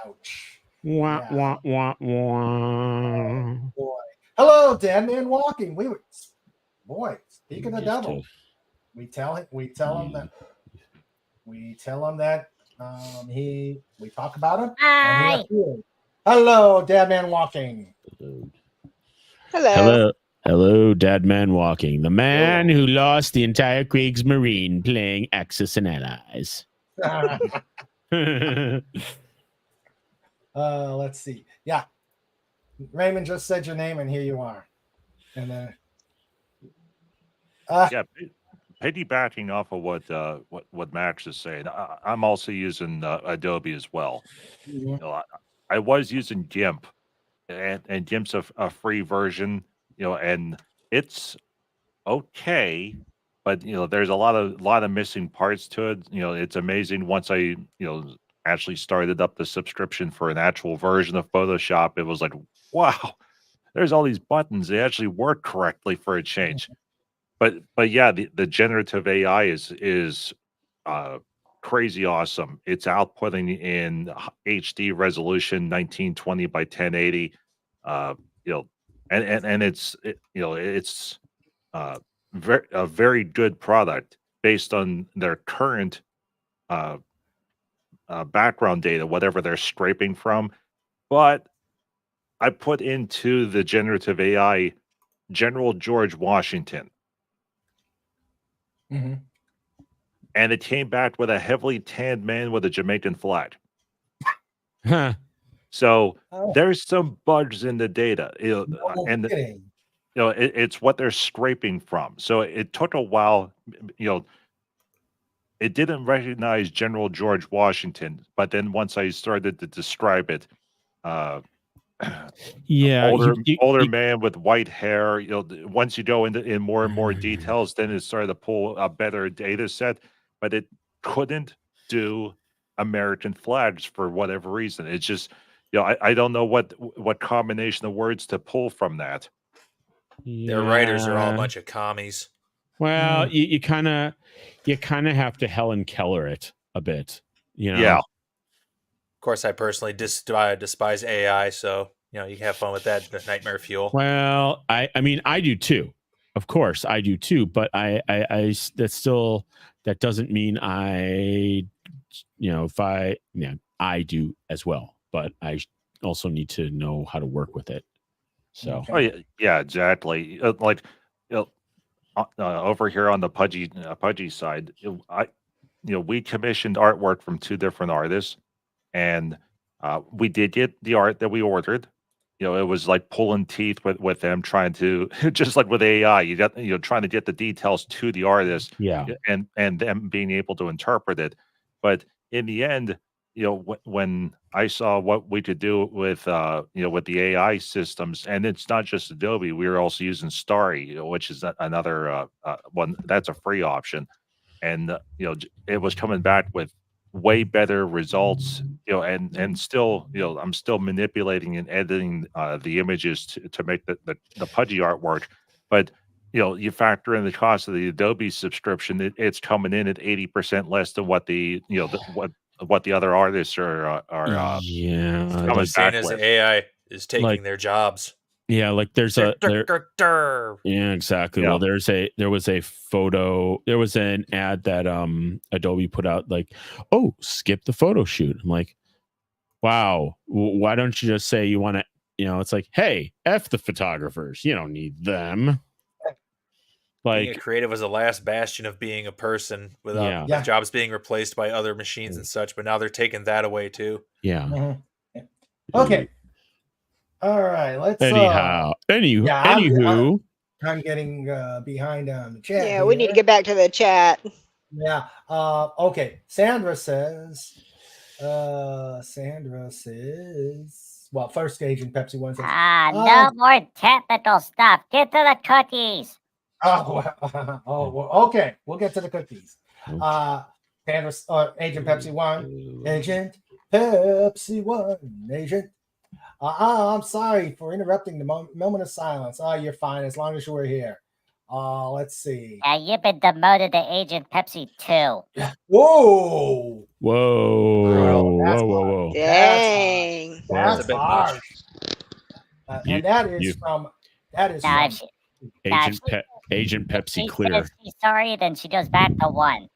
Ouch. Wah, Yeah. wah, wah, wah. Boy. Hello, Dead Man Walking. Speaking of devil, we tell him that we talk about him. Hi. And he appeared. Hello, Dead Man Walking. Hello. Hello, Dead Man Walking. The man who lost the entire Kriegsmarine playing Axis and Allies. Let's see. Yeah. Raymond just said your name, and here you are. And then Yeah, piggybacking off of what Max is saying, I'm also using Adobe as well. You know, I was using GIMP, and GIMP's a free version, you know, and it's okay, but you know, there's a lot of missing parts to it. You know, it's amazing once I actually started up the subscription for an actual version of Photoshop. It was like, wow, there's all these buttons. They actually work correctly for a change. But yeah, the generative AI is crazy awesome. It's outputting in HD resolution, 1920 by 1080. And it's it's a very good product based on their current background data, whatever they're scraping from. But I put into the generative AI General George Washington. Mm-hmm. And it came back with a heavily tanned man with a Jamaican flag. Huh. So there's some bugs in the data, kidding. It's what they're scraping from. So it took a while, it didn't recognize General George Washington, but then once I started to describe it, Yeah, older man with white hair. Once you go in more and more details, then it started to pull a better data set, but it couldn't do American flags for whatever reason. It's just, I don't know what combination of words to pull from that. Their writers are all a bunch of commies. Well, you kind of have to Helen Keller it a bit, Yeah. Of course, I personally despise AI, so you can have fun with that. The nightmare fuel. Well, I mean, I do too. Of course, I do too. But that doesn't mean I do as well. But I also need to know how to work with it. So. Oh yeah, exactly. Over here on the Pudgy side, we commissioned artwork from 2 different artists, and we did get the art that we ordered. It was like pulling teeth with them trying to, just like with AI, you got trying to get the details to the artist, and them being able to interpret it. But in the end, when I saw what we could do with with the AI systems, and it's not just Adobe, we were also using Starry, which is another one that's a free option, and it was coming back with way better results, and still, I'm still manipulating and editing the images to make the pudgy artwork. But, you factor in the cost of the Adobe subscription, it's coming in at 80% less than what the, what the other artists are yeah, coming Saying back as with. the AI is taking Like- their jobs. yeah, like there's a there, Durr. yeah, exactly. Yeah. Well, there was an ad that Adobe put out, like, oh, skip the photo shoot. I'm like, wow, why don't you just say you want to, it's like, hey, F the photographers, you don't need them. Being a Like, creative was the last bastion of being a person without Yeah. Yeah. jobs being replaced by other machines and such, but now they're taking that away too. yeah. Mhm. Okay. All right. Let's. Anyhow, anywho, I'm getting behind on the chat. Yeah, we need to here. get back to the chat. Yeah. Okay. Sandra says. Well, first Agent Pepsi One says. No more technical stuff. Get to the cookies. Okay. We'll get to the cookies. Sandra, Agent Pepsi One, Agent Pepsi One, Agent. I'm sorry for interrupting the moment of silence. You're fine as long as you were here. Let's see. You've been demoted to Agent Pepsi 2. Whoa. whoa, That's whoa. Dang. That's a That's bit harsh. And that is you- from Now, if she, Agent Pepsi she Clear. says she's sorry, then she goes back to 1.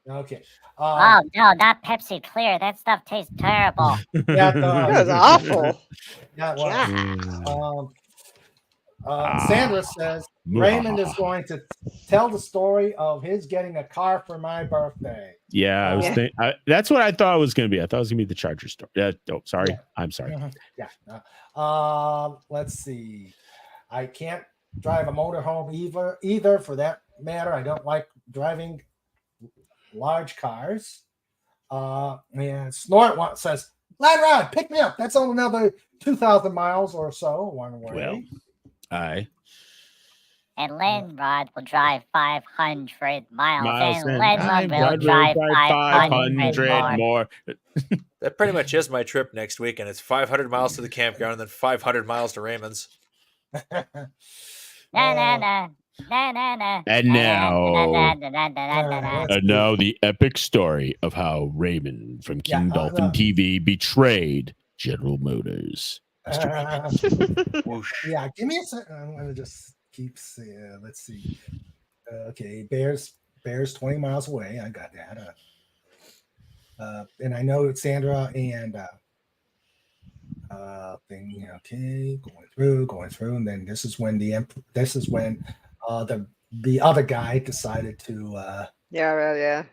okay. Oh, no, not Pepsi Clear. That stuff tastes terrible. Yeah, That was awful. Yeah, it was. God. Sandra says Raymond is going to tell the story of his getting a car for my birthday. Yeah, I was Yeah. that's what I thought it was going to be. I thought it was going to be the Charger story. Sorry. Yeah. I'm sorry. Yeah. Let's see. I can't drive a motorhome either for that matter. I don't like driving large cars. And Snort says, Line Rod, pick me up. That's on another 2,000 miles or so one way. Well, aye. And Lenrod will drive 500 miles. And and Lenrod I will drive 500 500 more. more. That pretty much is my trip next week, and it's 500 miles to the campground and then 500 miles to Raymond's. Na, na, na. Na, na, na. And now- Na, na, na, na, na, na, na. And now the epic story of how Raymond from King Yeah, Dolphin TV betrayed General Motors. Whoosh. Yeah, give me a second. I'm gonna just keep let's see. Okay, Bears 20 miles away. I got that. And I know it's Sandra and thing. Okay, going through, and then this is when the other guy decided to Yeah.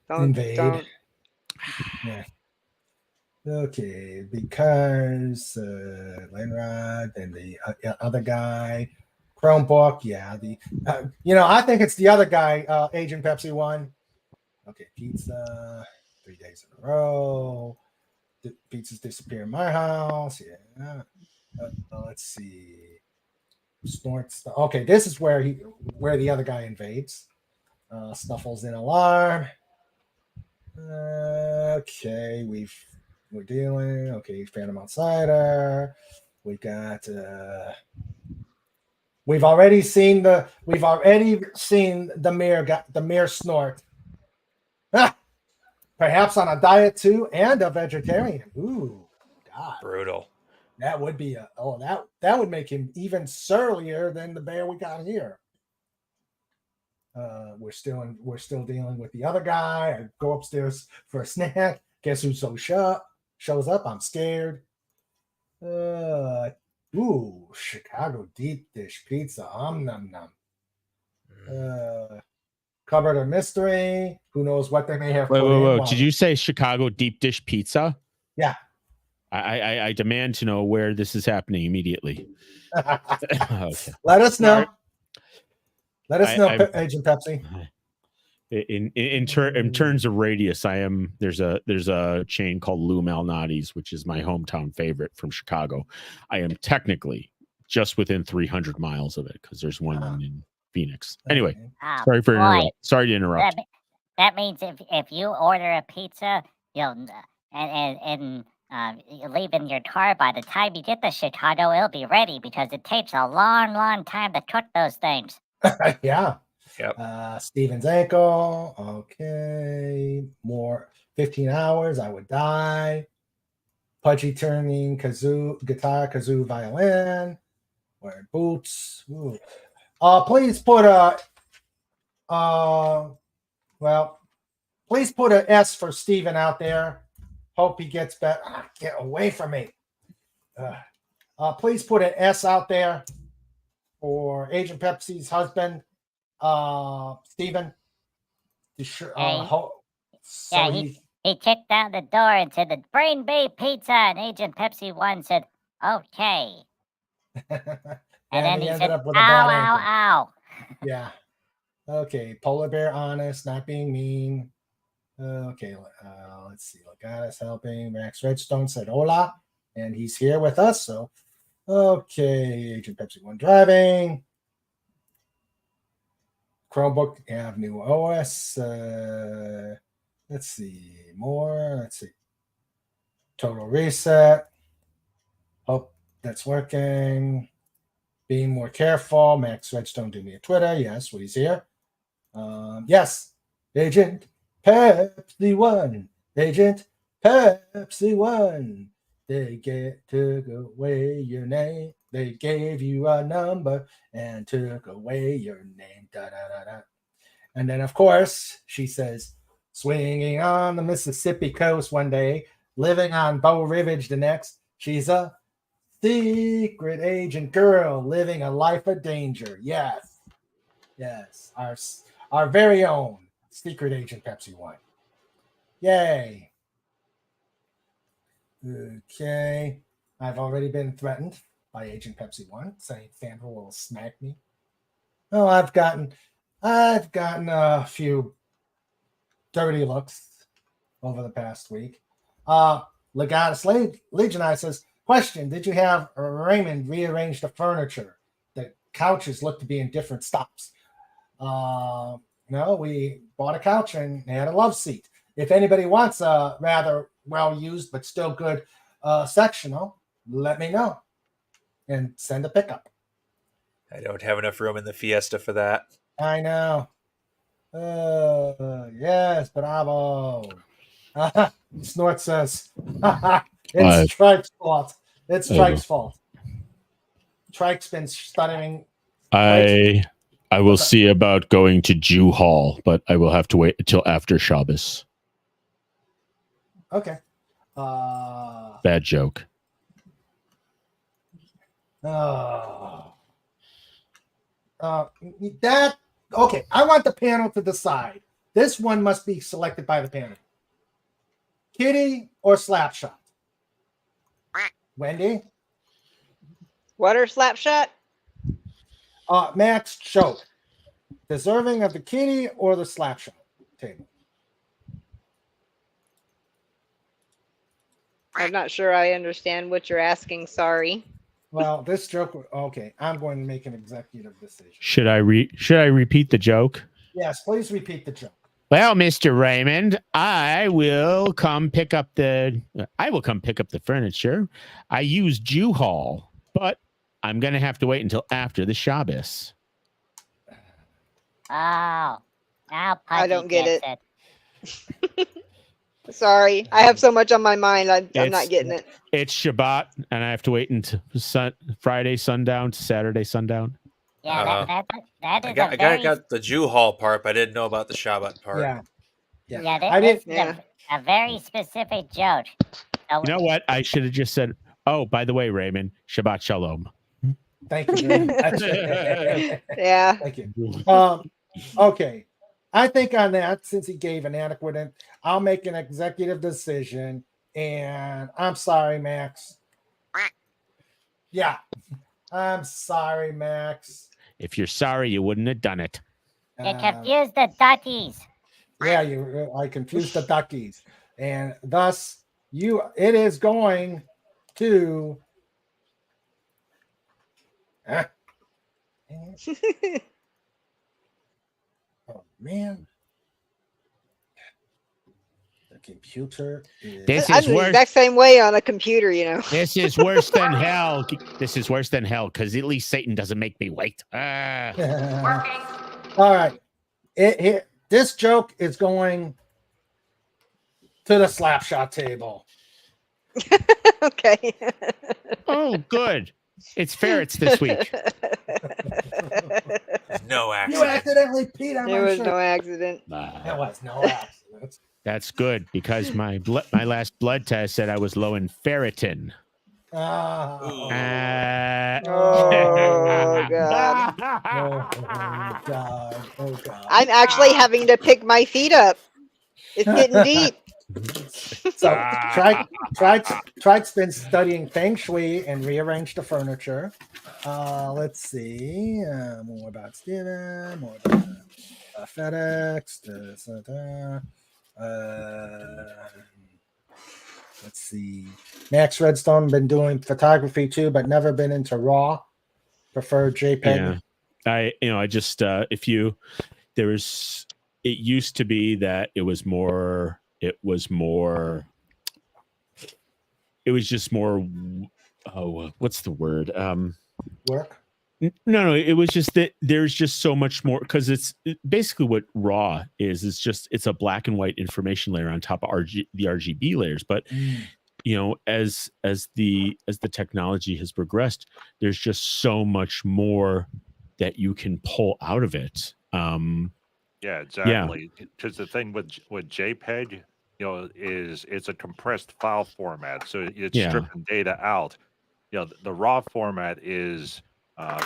Don't, invade. don't. Yeah. Okay, because Lenrod and the other guy, Chromebook, yeah. I think it's the other guy, Agent Pepsi One. Okay, pizza, 3 days in a row. Pizzas disappear in my house. Yeah. Let's see. Snorts. Okay, this is where the other guy invades. Snuffles in alarm. Okay, we're dealing. Okay, Phantom Outsider. We got. We've already seen the mirror snort. Perhaps on a diet too, and a vegetarian. Ooh, God, Brutal. that would be that would make him even surlier than the bear we got here. We're still dealing with the other guy. I go upstairs for a snack. Guess who shows up? I'm scared. Chicago deep dish pizza. Nom nom. Covered a mystery. Who knows what they may have put in. Wait. Did you say Chicago deep dish pizza? Yeah. I demand to know where this is happening immediately. Okay. Let us know. Sorry. Let us know, I- Agent Pepsi. In terms of radius, there's a chain called Lou Malnati's, which is my hometown favorite from Chicago. I am technically just within 300 miles of it because there's one in Phoenix. Anyway, Oh, sorry boy. to interrupt. That means if you order a pizza, you'll and you leave in your car, by the time you get to Chicago, it'll be ready because it takes a long time to cook those things. Yeah. Yep. Steven's ankle. Okay. More 15 hours. I would die. Pudgy turning guitar, kazoo, violin. Wearing boots. Ooh. Please put please put an S for Steven out there. Hope he gets better. Get away from me. Please put an S out there for Agent Pepsi's husband, Steven. He kicked down the door and said, "The Brain Bay Pizza," and Agent Pepsi 1 said, "Okay." And then he said, ended up with a "Ow, bad ow, ankle. ow." Yeah. Okay. Polar Bear honest, not being mean. Okay. Let's see. Legatus helping. Max Redstone said hola, and he's here with us. So, okay. Agent Pepsi 1 driving. Chromebook have new OS. Let's see. More. Let's see. Total reset. Hope that's working. Being more careful. Max Redstone do me a Twitter. Yes, well, he's here. Yes. Agent Pepsi 1. Agent Pepsi 1. They took away your name. They gave you a number and took away your name. Da, da, da, da. And then, of course, she says, swinging on the Mississippi coast one day, living on Bow Rivage the next. She's a secret agent girl living a life of danger. Yes. Yes. Our very own secret agent Pepsi 1. Yay. Okay. I've already been threatened by Agent Pepsi 1, saying Sandra will smack me. Oh, I've gotten a few dirty looks over the past week. Legatus Legionite says, question, did you have Raymond rearrange the furniture? The couches look to be in different stops. No, we bought a couch and had a love seat. If anybody wants a rather well-used but still good sectional, let me know and send a pickup. I don't have enough room in the Fiesta for that. I know. Yes, bravo. Snort says, it's Trike's fault. It's Trike's fault. Trike's been stuttering. I will see about going to Jew Hall, but I will have to wait until after Shabbos. Okay. Bad joke. Okay. I want the panel to decide. This one must be selected by the panel. Kitty or Slapshot? Wendy? What are Slapshot? Max Choke. Deserving of the kitty or the Slapshot table? I'm not sure I understand what you're asking. Sorry. Well, this joke. Okay, I'm going to make an executive decision. Should I repeat the joke? Yes, please repeat the joke. Well, Mr. Raymond, I will come pick up the furniture. I use Jew Hall, but I'm going to have to wait until after the Shabbos. Oh, now Pudgy I don't get it. Sorry, I have so much on my mind. I'm not getting it. It's Shabbat, and I have to wait until Friday sundown to Saturday sundown. Yeah, that is I got the Jew Hall part, but I didn't know about the Shabbat part. Yeah, a very specific joke. So, you know what? I should have just said, oh, by the way, Raymond, Shabbat Shalom. Thank you very much. Yeah. Thank you. Okay. I think on that, since he gave an adequate, I'll make an executive decision. And I'm sorry, Max. Yeah. I'm sorry, Max. If you're sorry, you wouldn't have done it. You confused the duckies. Yeah, I confused the duckies. And thus, it is going to... Oh, man. computer is. This I'm is the worse. exact same way on a computer, you know. This is worse than hell. This is worse than hell because at least Satan doesn't make me wait. All right. This joke is going to the slapshot table. Okay. Oh, good. It's ferrets this week. No You accident. accidentally peed on There my was shirt. no accident. There was no accident. That's good because my last blood test said I was low in ferritin. Ooh. Oh, God. Oh, God. Oh, God. I'm actually having to pick my feet up. It's getting deep. So Trite's been studying feng shui and rearranged the furniture. Let's see. More about Steven. More about FedEx. Let's see. Max Redstone been doing photography too, but never been into RAW. Preferred JPEG. Yeah. I just it used to be that it was just more what's the word? Work. No, it was just that there's just so much more because basically what RAW is it's a black and white information layer on top of the RGB layers. But as the technology has progressed, there's just so much more that you can pull out of it. Yeah, exactly. Because the thing with JPEG, is it's a compressed file format, so it's stripping data out. The RAW format is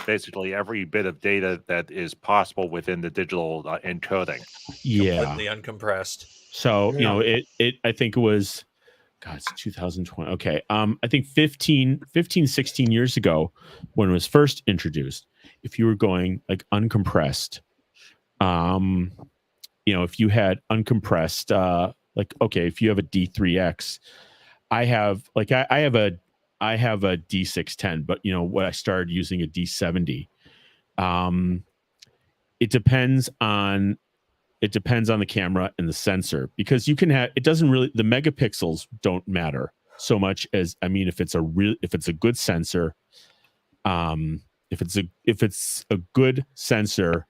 basically every bit of data that is possible within the digital encoding. Completely uncompressed. So I think it was, God, it's 2020. Okay, I think 15, 16 years ago when it was first introduced, if you were going like uncompressed, if you had uncompressed, if you have a D3X, I have a D610, but what I started using a D70. It depends on the camera and the sensor because the megapixels don't matter so much as, if it's a good sensor, if it's a good sensor,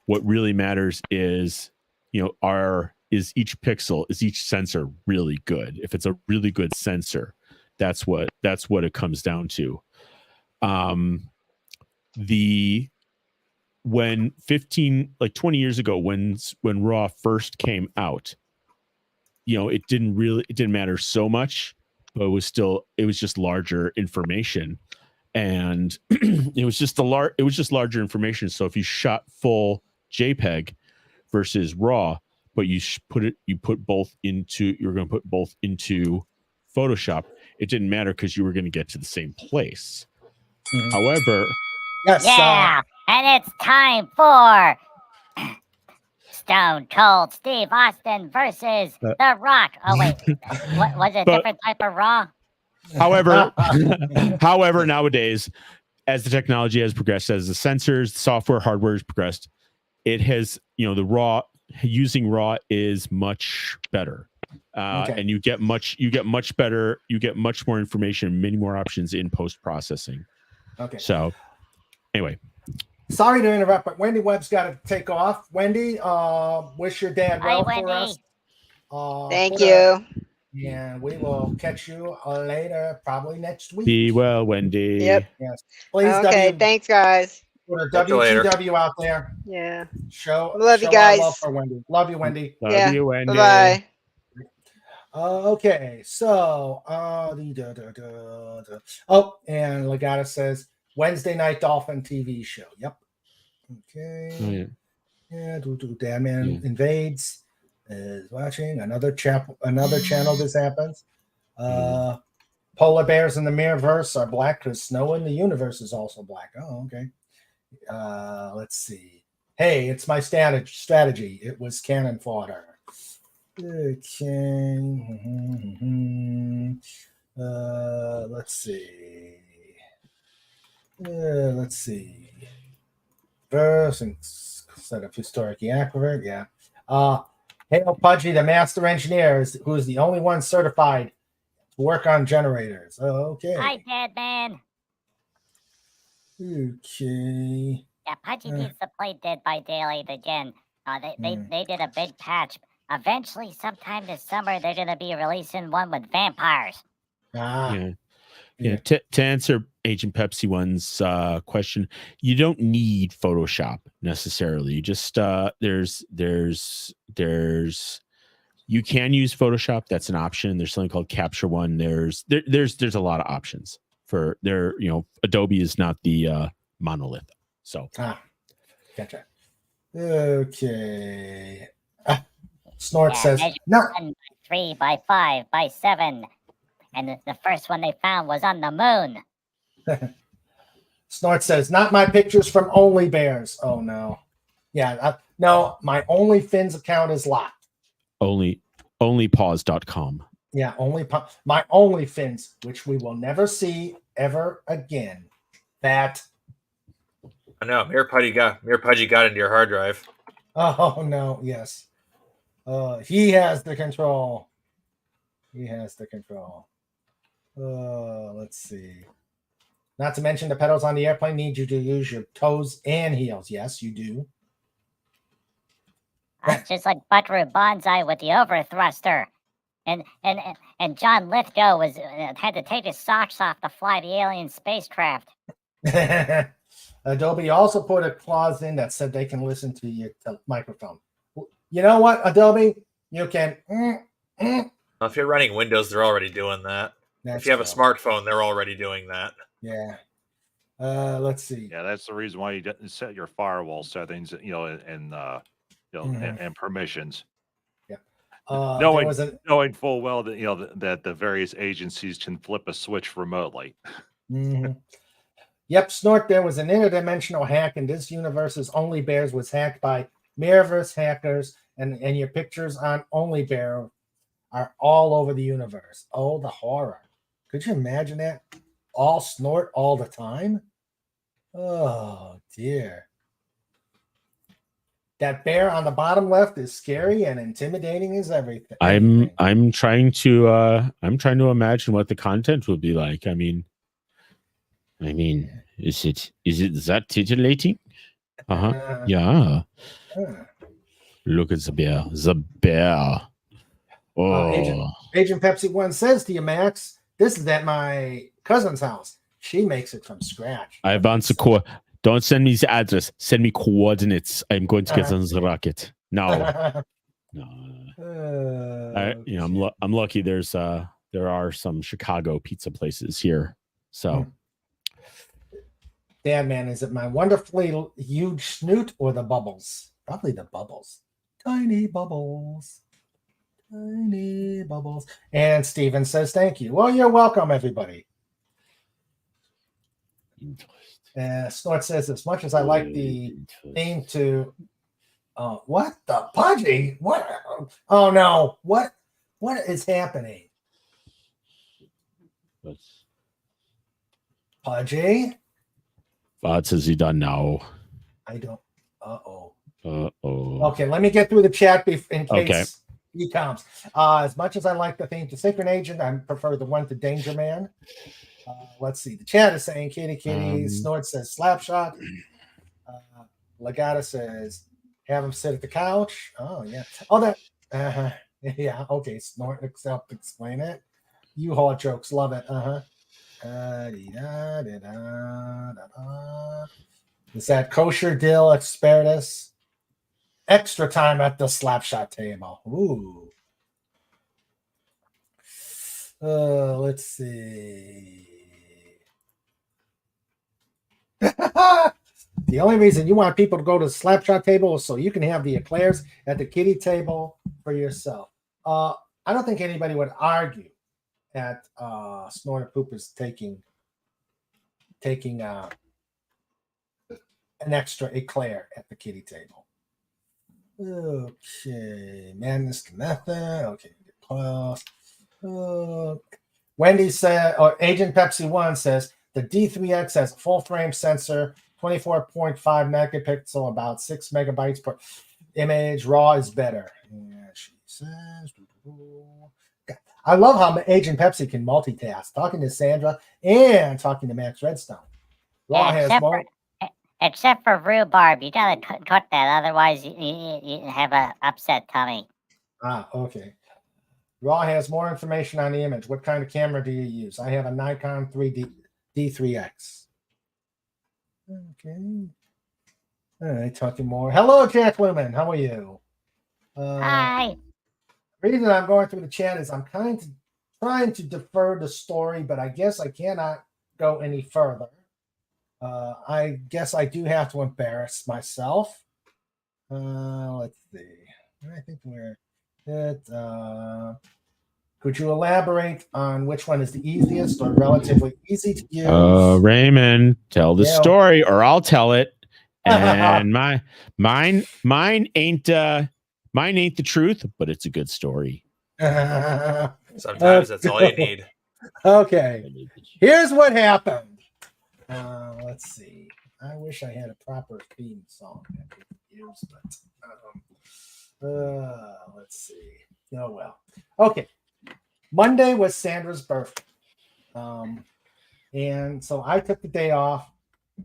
what really matters is, is each sensor really good? If it's a really good sensor, that's what it comes down to. When 20 years ago, when RAW first came out, it didn't matter so much, but it was just larger information, and it was just larger information. So if you shot full JPEG versus RAW, but you're going to put both into Photoshop, it didn't matter because you were going to get to the same place. Mm-hmm. However, yes, and it's time for Stone Cold Steve Austin versus The Rock. Oh wait, what was it? Different type of Raw? However, nowadays, as the technology has progressed, as the sensors, the software, hardware has progressed, it has, using RAW is much better. And you get much more information, many more options in post-processing. Okay. So anyway. Sorry to interrupt, but Wendy Webb's got to take off. Wendy, wish your dad well for us. Thank you. And we will catch you later, probably next week. Be well, Wendy. Yep. Yes. Please. Okay. Thanks, guys. Put a WTW out there. Yeah. Love you guys. Love for Wendy. Love you, Wendy. Love you, Wendy. Bye. Okay. So, and Legata says Wednesday night Dolphin TV show. Yep. Okay. Yeah. Dadman invades. Is watching another channel. This happens. Polar bears in the Mirrorverse are black because snow in the universe is also black. Oh, okay. Let's see. Hey, it's my strategy. It was cannon fodder. Okay. Let's see. Let's see. Verse instead of historically accurate. Yeah. Hail Pudgy, the master engineer, who is the only one certified to work on generators. Okay. Hi, Dead Man. Okay. Yeah, Pudgy needs to play Dead by Daylight again. They did a big patch. Eventually, sometime this summer, they're going to be releasing one with vampires. Yeah. To answer Agent Pepsi One's question, you don't need Photoshop necessarily. You just there's you can use Photoshop. That's an option. There's something called Capture One. There's a lot of options for there. Adobe is not the monolith. So Gotcha. Okay. Snort says no. 3 by 5 by 7. And the first one they found was on the moon. Snort says, not my pictures from Only Bears. Oh, no. Yeah, no, my OnlyFins account is locked. Onlypause.com. Yeah, my OnlyFins, which we will never see ever again. That. I know. Mayor Pudgy got into your hard drive. Oh, no, yes. He has the control. Let's see. Not to mention the pedals on the airplane need you to use your toes and heels. Yes, you do. Just like Butteru Banzai with the overthruster. And John Lithgow had to take his socks off to fly the alien spacecraft. Adobe also put a clause in that said they can listen to your microphone. You know what, Adobe? You can. Well, if you're running Windows, they're already doing that. If you have a smartphone, they're already doing that. Yeah. Let's see. Yeah, that's the reason why you didn't set your firewall settings, and permissions. Yeah. Knowing full well that that the various agencies can flip a switch remotely. Mm-hmm. Yep, Snort. There was an interdimensional hack in this universe's Only Bears was hacked by Mirrorverse hackers, and your pictures on Only Bear are all over the universe. Oh, the horror. Could you imagine that? All Snort all the time? Oh, dear. That bear on the bottom left is scary and intimidating as everything. I'm trying to imagine what the content would be like. I mean, is it that titillating? Yeah. Look at the bear. The bear. Oh. Agent Pepsi One says to you, Max, this is at my cousin's house. She makes it from scratch. I've answered Don't send me the address. Send me coordinates. I'm going to get on the rocket. No. I'm lucky. There are some Chicago pizza places here. So, Dad, man, is it my wonderfully huge snoot or the bubbles? Probably the bubbles. Tiny bubbles. Tiny bubbles. And Steven says, thank you. Well, you're welcome, everybody. Snort says, as much as I like the theme to what the Pudgy? What? Oh no! What is happening? Pudgy? What has he done now? I don't. Uh-oh. Uh-oh. Okay, let me get through the chat in case he comes. As much as I like the theme to Synchron Agent, I prefer the one to Danger Man. Let's see. The chat is saying kitty kitty. Snort says Slapshot. Legata says have him sit at the couch. Oh yeah. Oh that. Yeah. Okay. Snort. Explain it. You hard jokes. Love it. Is that kosher dill asparagus? Extra time at the Slapshot table. Ooh. Let's see. The only reason you want people to go to the Slapshot table is so you can have the eclairs at the kiddie table for yourself. I don't think anybody would argue that Snorter Poop is taking an extra eclair at the kiddie table. Okay, Madness to Method. Okay, close. Wendy said, or Agent Pepsi One says, the D3X has a full frame sensor, 24.5 megapixel, about 6 megabytes per image. RAW is better. Yeah, says. I love how Agent Pepsi can multitask, talking to Sandra and talking to Max Redstone. Raw has more. Except for rhubarb, you gotta cut that, otherwise you have a upset tummy. Ah, okay. Raw has more information on the image. What kind of camera do you use? I have a Nikon 3D D3X. Okay. All right, talking more. Hello, Jack Lumen. How are you? Hi. The reason I'm going through the chat is I'm kind of trying to defer the story, but I guess I cannot go any further. I guess I do have to embarrass myself. Let's see. I think we're at. Could you elaborate on which one is the easiest or relatively easy to use? Raymond, tell the Yeah. story, or I'll tell it. And mine ain't the truth, but it's a good story. Sometimes that's all you need. Okay. Here's what happened. Let's see. I wish I had a proper theme song that we could use, but let's see. Oh well. Okay. Monday was Sandra's birthday. And so I took the day off,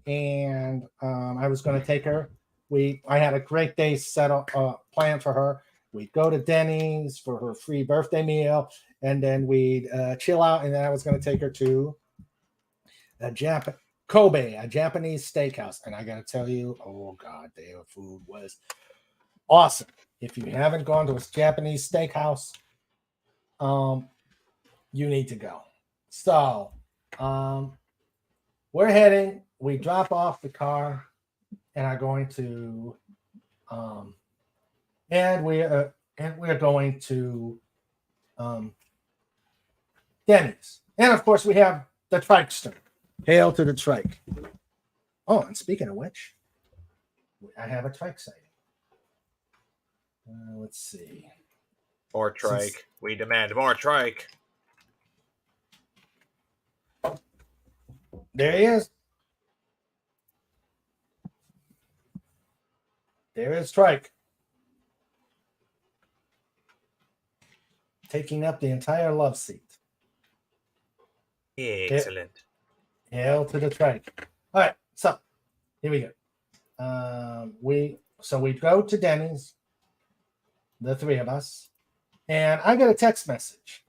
and I was going to take her. I had a great day set up planned for her. We'd go to Denny's for her free birthday meal, and then we'd chill out, and then I was going to take her to CLOBBY, a Japanese steakhouse. And I got to tell you, oh God, their food was awesome. If you haven't gone to a Japanese steakhouse, you need to go. So we're heading. We drop off the car and are going to, and we're going to Denny's. And of course, we have the Trikester. Hail to the trike. Oh, and speaking of which, I have a trike sighting. Let's see. More trike. We demand more trike. There he is. There is trike. Taking up the entire love seat. Excellent. Hail to the trike. All right, so here we go. We go to Denny's, the three of us, and I get a text message,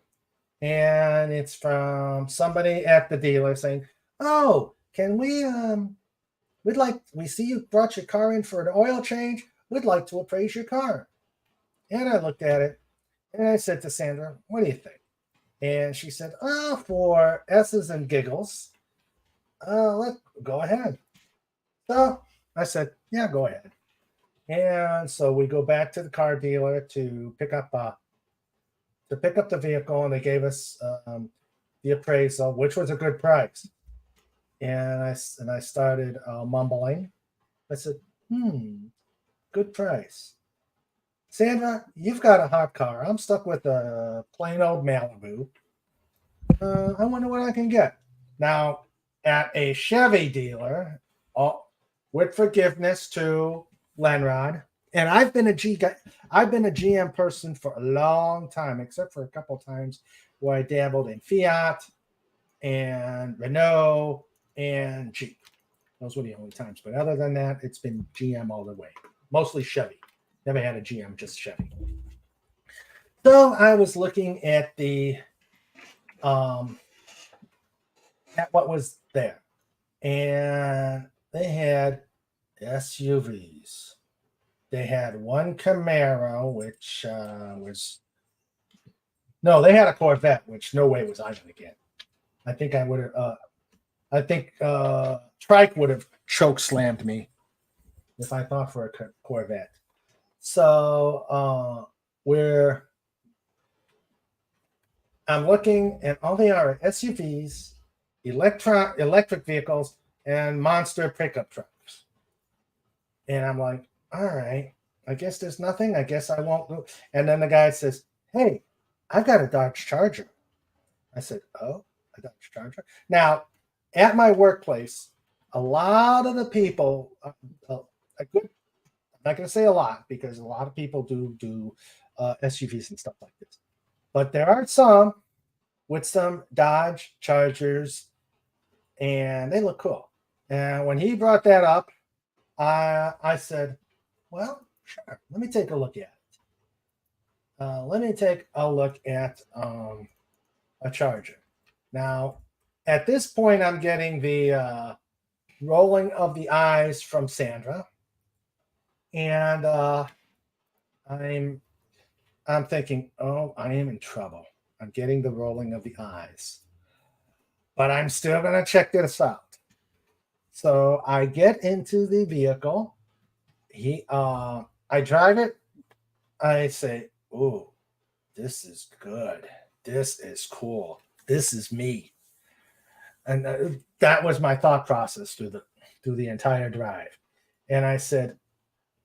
and it's from somebody at the dealer saying, "Oh, can we we see you brought your car in for an oil change. We'd like to appraise your car." And I looked at it, and I said to Sandra, "What do you think?" And she said, "Oh, for S's and giggles, let's go ahead." So I said, "Yeah, go ahead." And so we go back to the car dealer to pick up the vehicle, and they gave us the appraisal, which was a good price. And I started mumbling. I said, good price. Sandra, you've got a hot car. I'm stuck with a plain old Malibu. I wonder what I can get. Now, at a Chevy dealer, with forgiveness to Lenrod, and I've been a GM person for a long time, except for a couple times where I dabbled in Fiat and Renault and Jeep. Those were the only times. But other than that, it's been GM all the way. Mostly Chevy. Never had a GM, just Chevy. So I was looking at at what was there. And they had SUVs. They had one Camaro, which they had a Corvette, which no way was I going to get. I think I would have, Trike would have choke slammed me if I thought for a Corvette. So I'm looking, and all they are SUVs, electric vehicles, and monster pickup trucks. And I'm like, all right, I guess there's nothing. I guess I won't go. And then the guy says, "Hey, I've got a Dodge Charger." I said, "Oh, a Dodge Charger?" Now, at my workplace, a lot of the people, I'm not going to say a lot because a lot of people do SUVs and stuff like this. But there are some with some Dodge Chargers, and they look cool. And when he brought that up, I said, well, sure, let me take a look at it. Let me take a look at a Charger. Now, at this point, I'm getting the rolling of the eyes from Sandra, and I'm thinking, oh, I am in trouble. I'm getting the rolling of the eyes, but I'm still going to check this out. So I get into the vehicle. I drive it. I say, "Ooh, this is good. This is cool. This is me." And that was my thought process through the entire drive. And I said,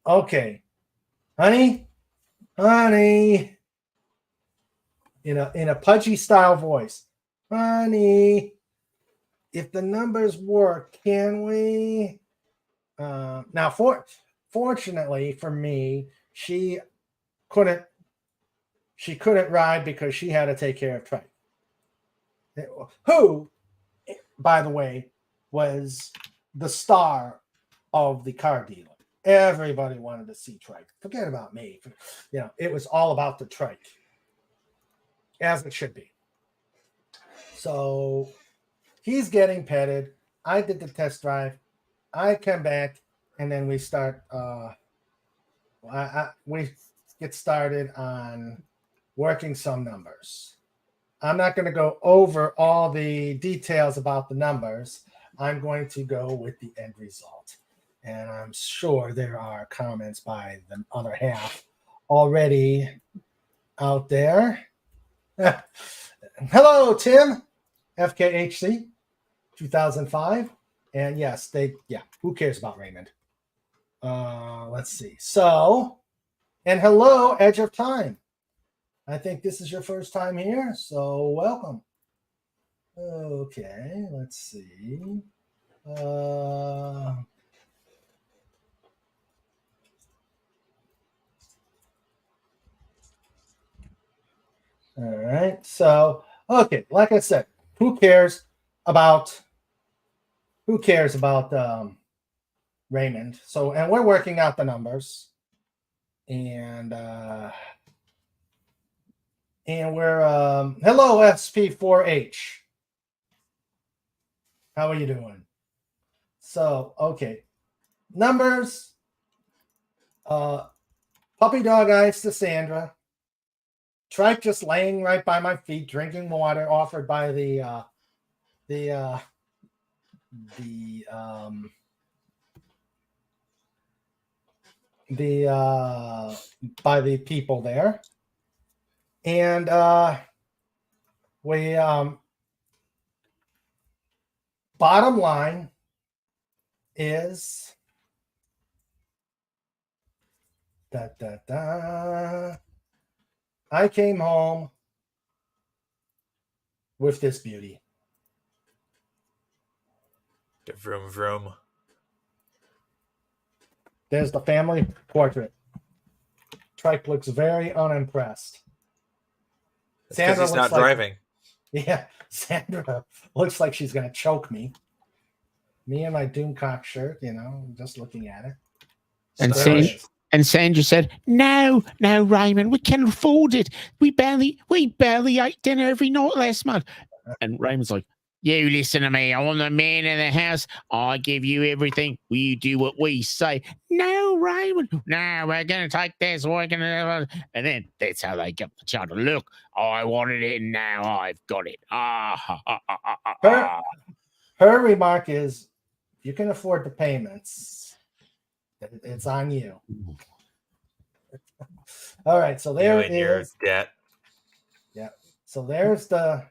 "Okay, honey, in a pudgy style voice, honey, if the numbers work, can we?" Now, fortunately for me, she couldn't ride because she had to take care of Trike, who, by the way, was the star of the car dealer. Everybody wanted to see Trike. Forget about me. It was all about the Trike, as it should be. So he's getting petted. I did the test drive. I come back, and then we start. We get started on working some numbers. I'm not going to go over all the details about the numbers. I'm going to go with the end result. And I'm sure there are comments by the other half already out there. Hello, Tim, FKHC 2005. And yes, who cares about Raymond? Let's see. So, and hello, Edge of Time. I think this is your first time here, so welcome. Okay, let's see. All right, so okay, like I said, who cares about Raymond? So, and we're working out the numbers, and we're hello SP4H. How are you doing? So, okay, numbers. Puppy dog eyes to Sandra. Trike just laying right by my feet, drinking water offered by by the people there. And we bottom line is I came home with this beauty. Vroom vroom. There's the family portrait. Trike looks very unimpressed. Because he's not driving. Yeah, Sandra looks like she's going to choke me. Me and my Doomcock shirt, just looking at it. And Sandra said, "No, Raymond, we can't afford it. We barely ate dinner every night last month." And Raymond's like, "You listen to me. I'm the man in the house. I give you everything. We do what we say." "No, Raymond. No, we're going to take this. We're going to..." And then that's how they get the child. "Look, I wanted it, and now I've got it." Her remark is, "You can afford the payments. It's on you." All right, so there it is. Debt. Yeah. So there's the.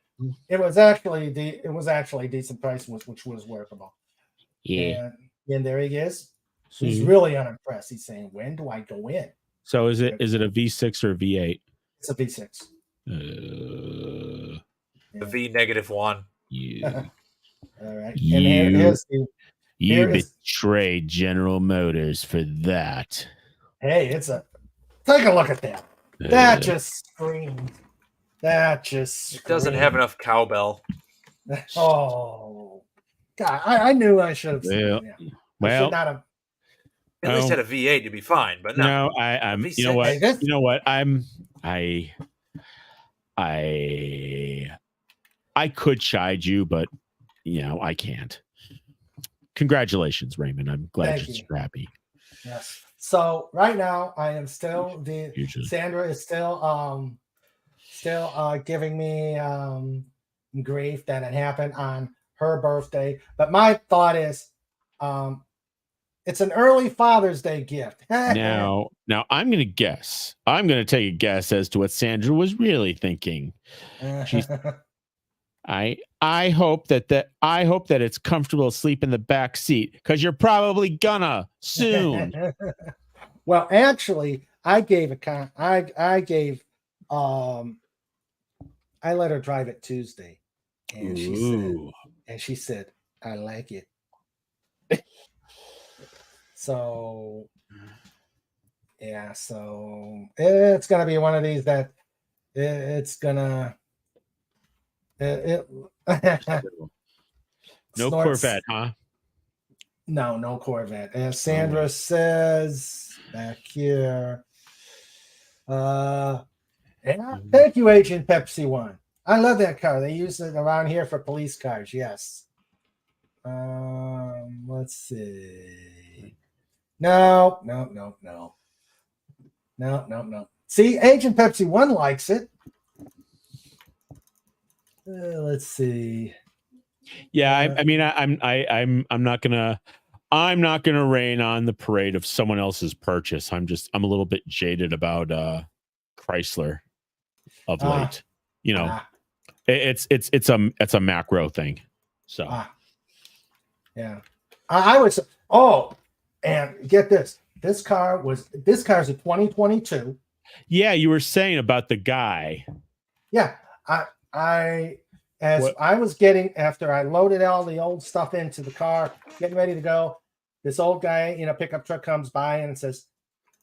It was actually a decent price, which was workable. Yeah. And there he is. He's really unimpressed. He's saying, "When do I go in?" So is it a V6 or a V8? It's a V6. The V-1. Yeah. All right. And you betrayed General Motors for that. Hey, take a look at that. That just screams. That just It doesn't have enough cowbell. Oh, God! I knew I should have. Well, Yeah. I well, should not have. At least had a V8 to be fine, but no. No, I'm. You know what? You know what? I could chide you, but I can't. Congratulations, Raymond. I'm glad you're scrappy. Yes. So right now I am still Sandra is still giving me grief that it happened on her birthday. But my thought is it's an early Father's Day gift. now I'm gonna guess. I'm gonna take a guess as to what Sandra was really thinking. I hope that it's comfortable to sleep in the back seat because you're probably gonna soon. Well, actually, I let her drive it Tuesday, and she said I like it. So yeah, so it's gonna be one of these that it's gonna. No Corvette, huh? No Corvette. As Sandra says back here. Yeah, thank you, Agent Pepsi One. I love that car. They use it around here for police cars. Yes. Let's see. No. See, Agent Pepsi One likes it. Let's see. Yeah, I'm not gonna rain on the parade of someone else's purchase. I'm a little bit jaded about Chrysler of late. It's a macro thing. So yeah, I was. Oh, and get this. This car's a 2022. Yeah, you were saying about the guy. Yeah, I was getting, after I loaded all the old stuff into the car, getting ready to go, this old guy in a pickup truck comes by and says,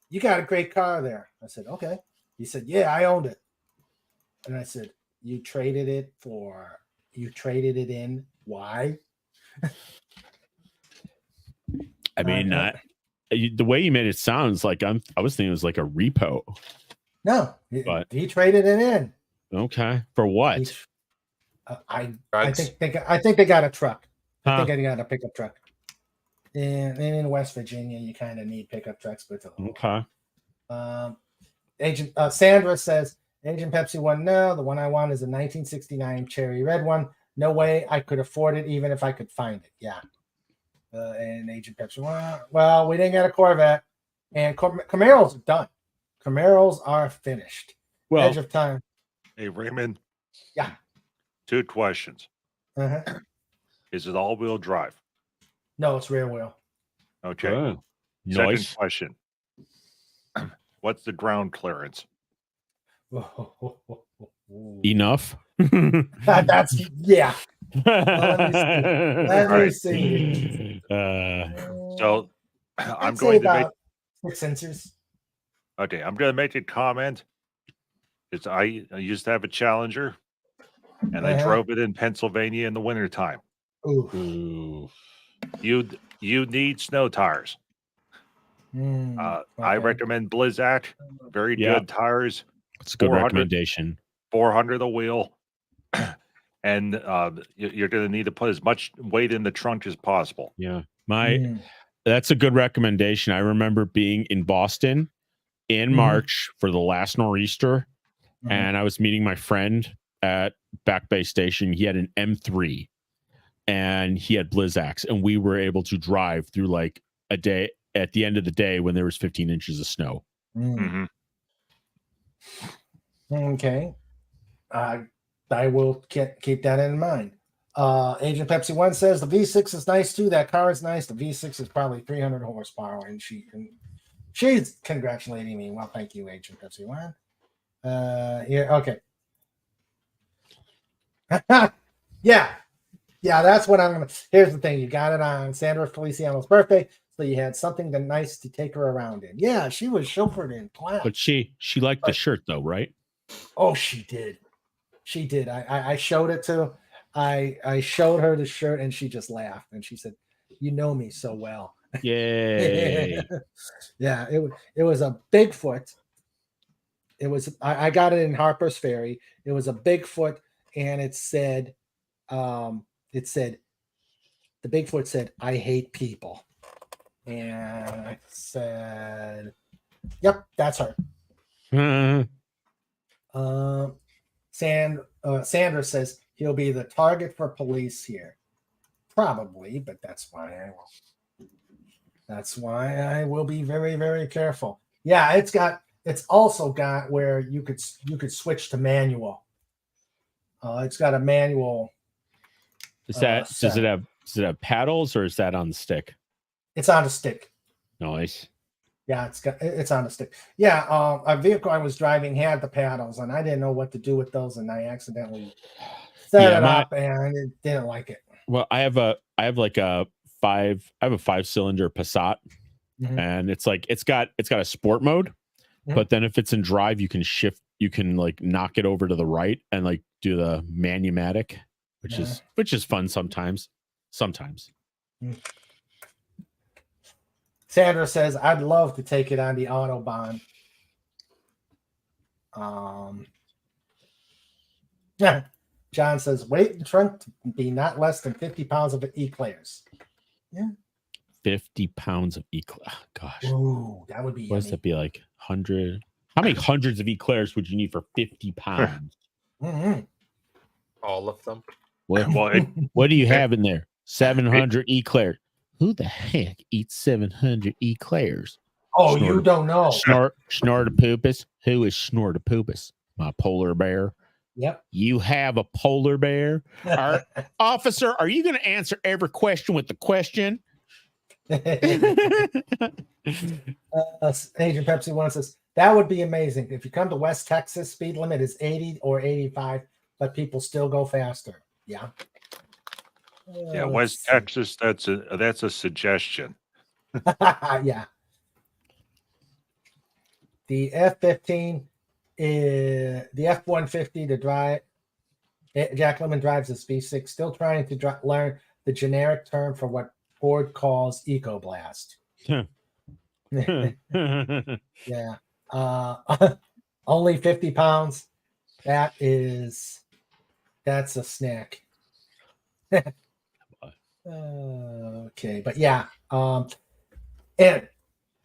"You got a great car there." I said, "Okay." He said, "Yeah, I owned it." And I said, You traded it in. Why? I mean, the way you made it sounds like I was thinking it was like a repo. No, but he traded it in. Okay, for what? I think they got a truck. I think they got a pickup truck. And in West Virginia, you kind of need pickup trucks, but okay. Agent Sandra says, Agent Pepsi One, no, the one I want is a 1969 cherry red one. No way I could afford it, even if I could find it. Yeah. And Agent Pepsi One, well, we didn't get a Corvette, and Camaros are done. Camaros are finished. Well, Edge of time. Hey, Raymond. Yeah. 2 questions. Uh-huh. Is it all-wheel drive? No, it's rear wheel. Okay. Oh, Second nice. question. What's the ground clearance? Enough. That's yeah. Let me see. So I'm going to make 6 inches. Okay, I'm going to make a comment. It's I used to have a Challenger, and I drove it in Pennsylvania in the wintertime. Ooh. You need snow tires. I recommend Blizzak. Very good tires. It's a good recommendation. 400 a wheel. And you're going to need to put as much weight in the trunk as possible. Yeah. That's a good recommendation. I remember being in Boston in March for the last nor'easter, and I was meeting my friend at Back Bay Station. He had an M3 and he had Blizzaks, and we were able to drive through like a day at the end of the day when there was 15 inches of snow. Okay. I will keep that in mind. Agent Pepsi One says the V6 is nice too. That car is nice. The V6 is probably 300 horsepower, and she's congratulating me. Well, thank you, Agent Pepsi One. Yeah, okay. Yeah. Yeah, that's what I'm gonna. Here's the thing: you got it on Sandra Feliciano's birthday, so you had something nice to take her around in. Yeah, she was chauffeured in class. But she liked the shirt though, right? Oh, she did. She did. I showed it to. I showed her the shirt, and she just laughed, and she said, "You know me so well." Yay! Yeah, it was a Bigfoot. It was. I got it in Harper's Ferry. It was a Bigfoot, and it said. The Bigfoot said, "I hate people," and I said, "Yep, that's her." Sandra says he'll be the target for police here, probably, but that's why I will. That's why I will be very, very careful. Yeah, it's also got where you could switch to manual. It's got a manual. Does it have paddles or is that on the stick? It's on the stick. Nice. Yeah, it's on the stick. Yeah, a vehicle I was driving had the paddles, and I didn't know what to do with those, and I accidentally set it up, and it didn't like it. Well, I have a 5-cylinder Passat, and it's got a sport mode, but then if it's in drive, you can like knock it over to the right and like do the manumatic, which is fun sometimes. Sandra says, "I'd love to take it on the Autobahn." John says, "Weight in trunk to be not less than 50 pounds of eclairs." Yeah. 50 pounds of eclairs. Gosh. Ooh, that would be What does that be like? 100? How many hundreds of eclairs would you need for 50 pounds? All of them. What do you have in there? 700 eclairs. Who the heck eats 700 eclairs? Oh, you don't know. Snortopupus. Who is Snortopupus? My polar bear. Yep. You have a polar bear? Officer, are you going to answer every question with the question? Agent Pepsi wants us. That would be amazing. If you come to West Texas, speed limit is 80 or 85, but people still go faster. Yeah. Yeah, West Texas. That's a suggestion. Yeah. The F-15 is the F-150 to drive. Jack Lemmon drives this V6. Still trying to learn the generic term for what Ford calls EcoBlast. Yeah. Only 50 pounds. That's a snack. Okay, but yeah, and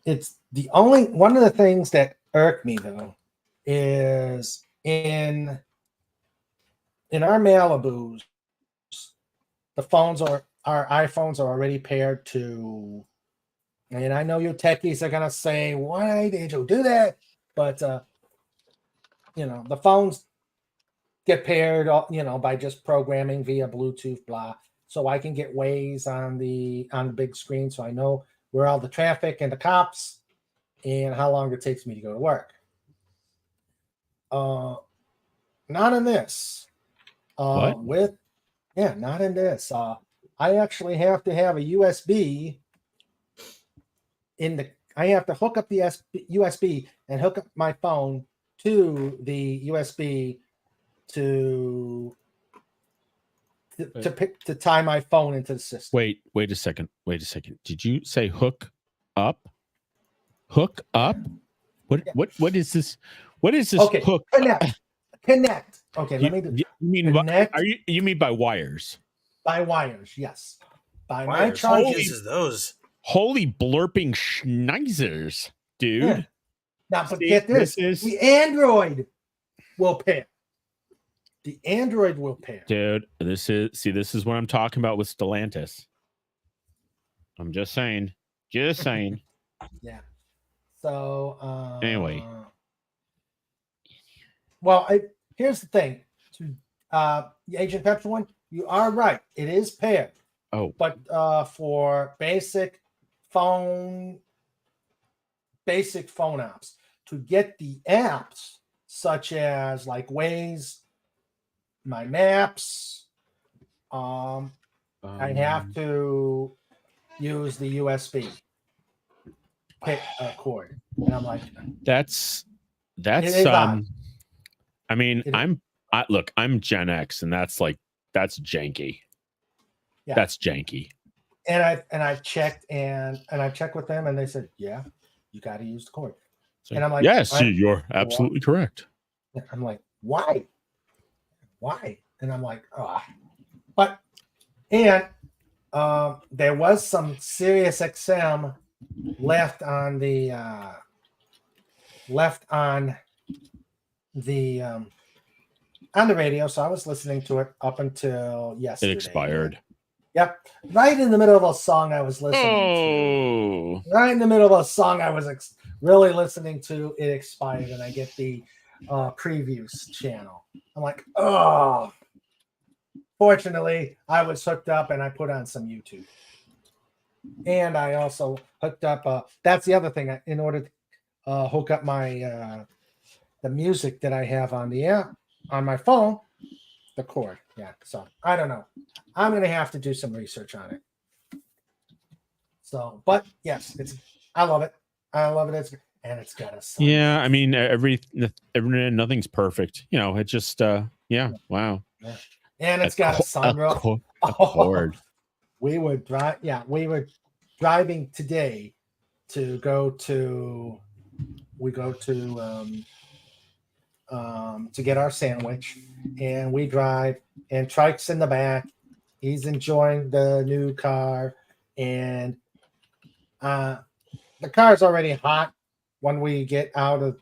it's the only one of the things that irk me though is in our Malibus, the phones our iPhones are already paired to, and I know you techies are gonna say, "Why did you do that?" But the phones get paired, by just programming via Bluetooth, blah. So I can get Waze on the big screen, so I know where all the traffic and the cops and how long it takes me to go to work. Not in this. What? Not in this. I actually have to have a USB I have to hook up the USB and hook up my phone to the USB to tie my phone into the system. Wait a second. Did you say hook up? What is this? What is this? Okay, hook? Connect. Okay, let me do. You mean by wires? By wires, yes. By my charges. Those. Holy blurping schneizers, dude. Yeah. Now, but get this. The Android will pair. The Android will pair. Dude, this is what I'm talking about with Stellantis. I'm just saying. Yeah. So anyway. Well, here's the thing. Agent Pepsi one, you are right. It is paired. Oh. But for basic phone apps, to get the apps such as like Waze, my maps, I have to use the USB cord, and I'm like, That's it is odd. I mean, It- I'm Gen X, and that's janky. Yeah. That's janky. And I checked and I checked with them, and they said, yeah, you got to use the cord. So, And I'm like, yes, you're absolutely correct. I'm like, why? And I'm like, but there was some Sirius XM left on the radio, so I was listening to it up until yesterday. It expired. Yep, right in the middle of a song I was listening to. Right in the middle of a song I was really listening to, it expired, and I get the previews channel. I'm like, oh. Fortunately, I was hooked up, and I put on some YouTube. And I also hooked up. That's the other thing. In order to hook up my the music that I have on the app on my phone, the cord. Yeah. So I don't know. I'm gonna have to do some research on it. So, but yes, I love it. It's got a sound. Yeah, I mean, nothing's perfect. It just wow. Yeah. And it's got a sunroof. A cord. We were driving today to go to get our sandwich, and we drive, and Trike's in the back. He's enjoying the new car, and the car's already hot when we get out of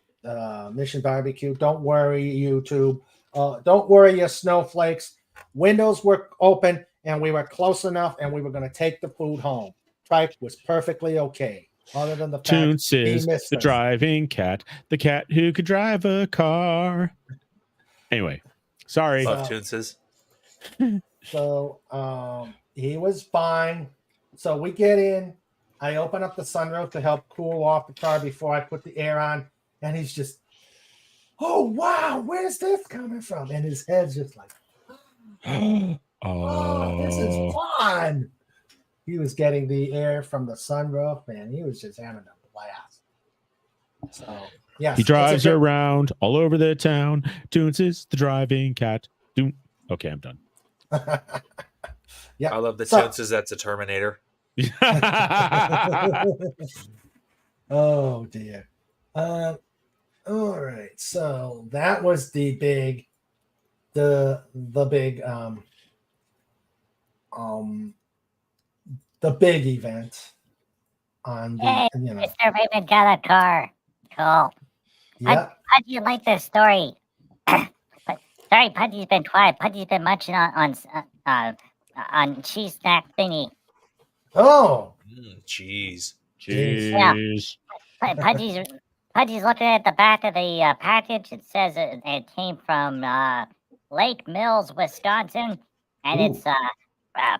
Mission Barbecue. Don't worry, YouTube. Don't worry, you snowflakes. Windows were open, and we were close enough, and we were going to take the food home. Trike was perfectly okay, other than the fact Toons he is missed the us. driving cat, the cat who could drive a car. Anyway, sorry. Love Toonses. So he was fine. So we get in. I open up the sunroof to help cool off the car before I put the air on, and he's just, oh wow, where's this coming from? And his head's just like, oh, this is fun. He was getting the air from the sunroof, and he was just having a blast. So yes, He drives around all over the town. Toons is the driving cat. Okay, I'm done. Yeah, I love the Toonses. That's a Terminator. Oh dear. All right. So that was the big event on the Hey, Mr. Raymond got a car. Cool. Yeah. How do you like this story? Sorry, Pudgy's been quiet. Pudgy's been munching on cheese snack thingy. Oh. Cheese. Yeah. Pudgy's looking at the back of the package. It says it came from Lake Mills, Wisconsin, and it's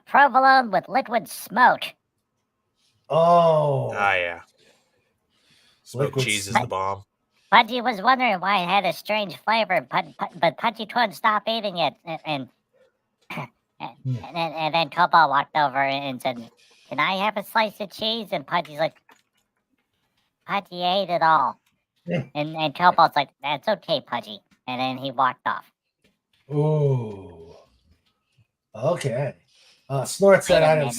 provolone with liquid smoke. Oh. Ah, yeah. Smoked cheese is the bomb. Pudgy was wondering why it had a strange flavor, but Pudgy couldn't stop eating it, and then Cobalt walked over and said, "Can I have a slice of cheese?" And Pudgy's like, "Pudgy ate it all." And Cobalt's like, "That's okay, Pudgy." And then he walked off. Oh. Okay. Snort said I have.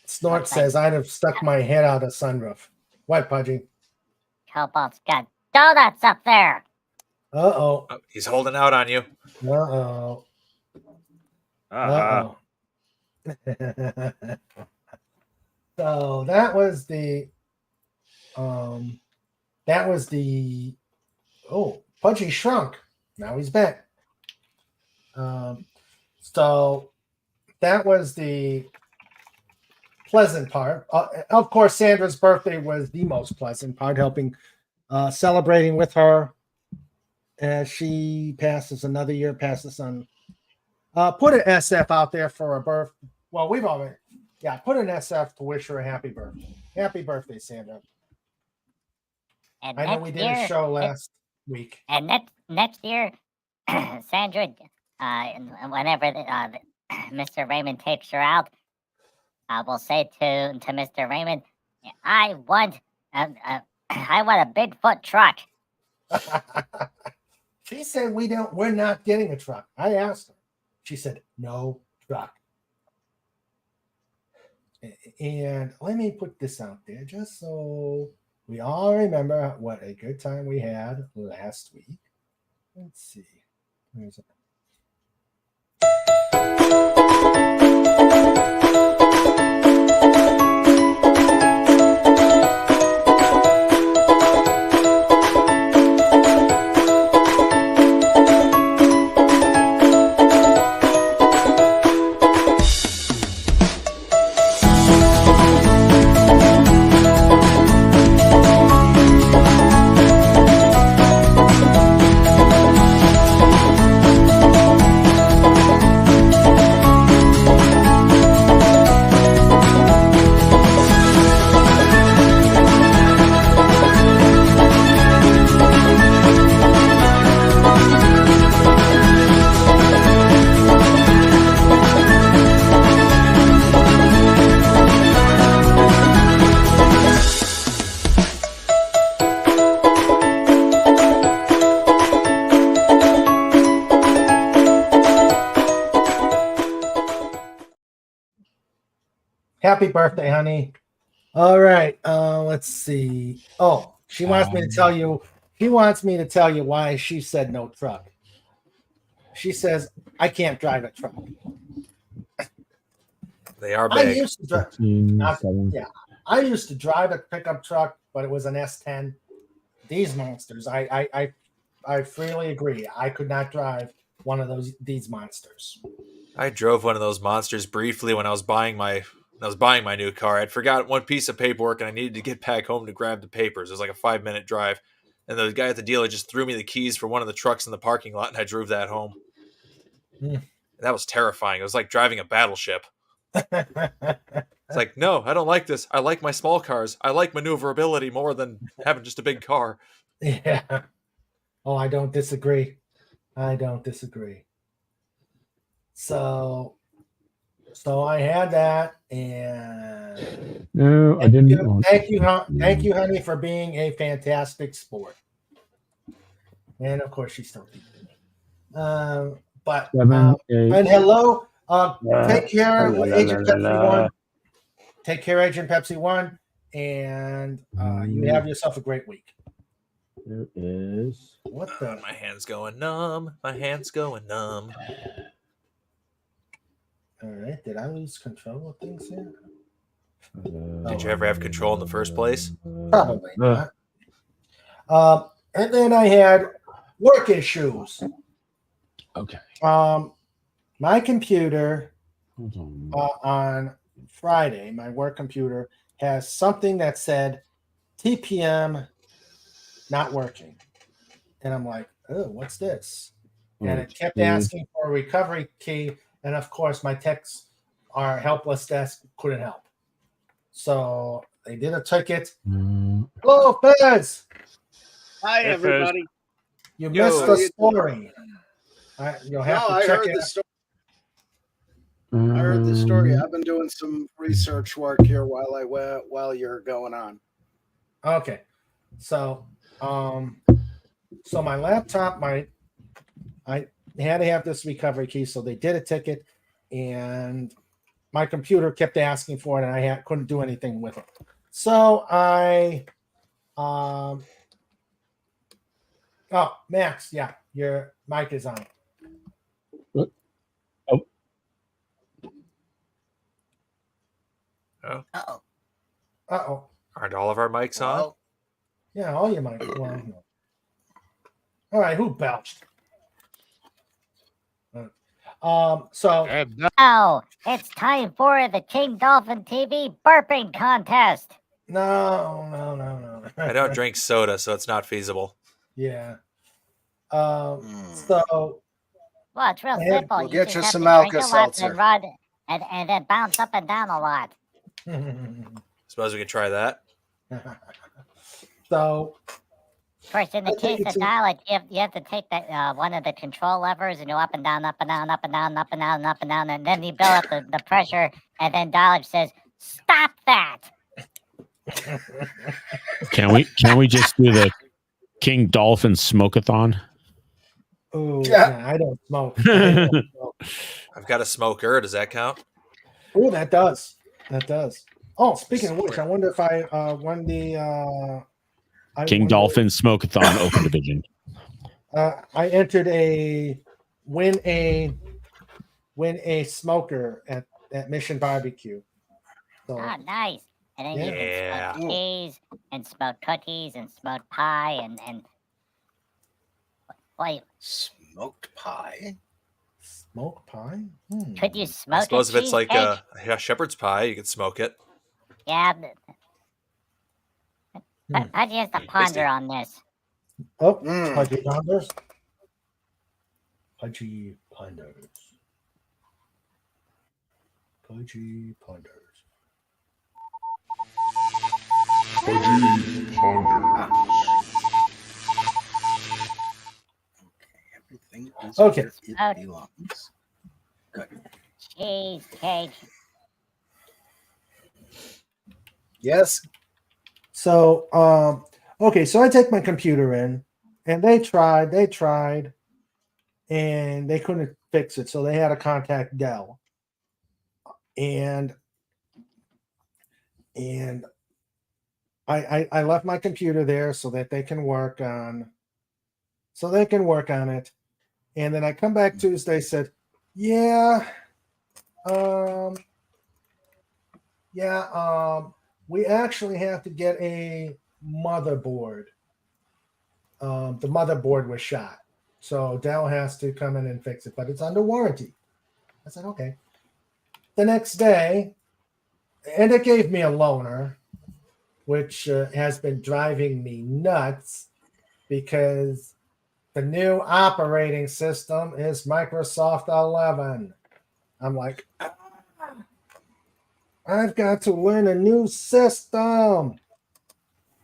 Snort says I'd have stuck my head out of sunroof. What, Pudgy? Cobalt's got donuts up there. Uh-oh. He's holding out on you. Uh-oh. Uh-huh. Uh-oh. So that was the Pudgy shrunk. Now he's back. So that was the pleasant part. Of course, Sandra's birthday was the most pleasant part, helping celebrating with her as she passes another year past the sun. Put an SF out there for a birth. Well, we've already, put an SF to wish her a happy birthday. Happy birthday, Sandra. And I know we did a show last week. And next year, Sandra, whenever Mr. Raymond takes her out, we'll say to Mr. Raymond, I want a Bigfoot truck. She said we're not getting a truck. I asked her. She said no truck. And let me put this out there just so we all remember what a good time we had last week. Let's see. Where's it? Happy birthday, honey. All right. Let's see. Oh, she wants me to tell you. She wants me to tell you why she said no truck. She says, I can't drive a truck. They are I big. used to drive. I used to drive a pickup truck, but it was an S10. These monsters, I freely agree. I could not drive one of these monsters. I drove one of those monsters briefly when I was buying my new car. I'd forgot one piece of paperwork and I needed to get back home to grab the papers. It was like a 5-minute drive. And the guy at the dealer just threw me the keys for one of the trucks in the parking lot and I drove that home. That was terrifying. It was like driving a battleship. It's like, no, I don't like this. I like my small cars. I like maneuverability more than having just a big car. Yeah. Oh, I don't disagree. I don't disagree. So I had that, and no, I didn't. Thank you, honey, for being a fantastic sport. And of course, she's still keeping me. But 7, 8. and hello, take care, Agent Pepsi One. Take care, Agent Pepsi One, and you have yourself a great week. There is. What the? My hand's going numb. My hand's going numb. All right. Did I lose control of things here? Did you ever have control in the first place? Probably not. And then I had work issues. Okay. My computer on Friday, my work computer has something that said TPM not working. And I'm like, oh, what's this? And it kept asking for a recovery key. And of course, my techs, our helpless desk, couldn't help. So they did a ticket. Hello, Fez. Hi, everybody. You missed the story. You'll have to check it out. I heard the story. I've been doing some research work here while you're going on. Okay. So my laptop, I had to have this recovery key, so they did a ticket, and my computer kept asking for it, and I couldn't do anything with it. So oh, Max, yeah, your mic is on. Uh-oh. Aren't all of our mics on? Yeah, all your mics are on. All right, who belched? So now it's time for the King Dolphin TV burping contest. No. I don't drink soda, so it's not feasible. Yeah. So Well, it's real simple. We'll You get just you have some to drink a lot Alka-Seltzer. and run and then bounce up and down a lot. Suppose we could try that. So First, in the I'll take case you of to- dial-it, you have to take that one of the control levers and go up and down, up and down, up and down, up and down, up and down, and then you build up the pressure, and then dial-it says, "Stop that!" Can we just do the King Dolphin Smokeathon? Oh, yeah, I don't smoke. I've got a smoker. Does that count? Oh, that does. That does. Oh, speaking of which, I wonder if I won the King Dolphin Smokeathon Open Division. I entered win a smoker at Mission Barbecue. So, Oh, nice. And then you Yeah. can smoke cheese and smoke cookies and smoke pie and wait, Smoked pie. smoked pie? could you I smoke suppose a if it's like cheesecake? a shepherd's pie, you could smoke it. Yeah. Pudgy has to ponder on this. Oh, Pudgy Ponders. Pudgy Ponders. Pudgy Ponders. Pudgy Ponders. Everything is Okay. where it belongs. Good. Cheesecake. Yes. So, okay, so I take my computer in, and they tried, and they couldn't fix it, so they had to contact Dell. And I left my computer there so that they can work on it. And then I come back Tuesday, said, we actually have to get a motherboard. The motherboard was shot. So Dell has to come in and fix it, but it's under warranty. I said, okay. The next day, and it gave me a loaner, which has been driving me nuts because the new operating system is Microsoft 11. I'm like, I've got to learn a new system.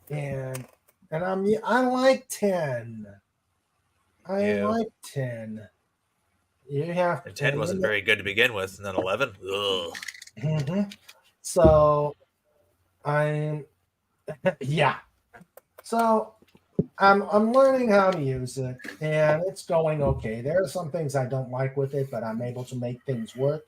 And I like 10. I like 10. You have And 10 wasn't very good to begin with, and then 11. Ugh. Mm-hmm. So So I'm learning how to use it, and it's going okay. There are some things I don't like with it, but I'm able to make things work.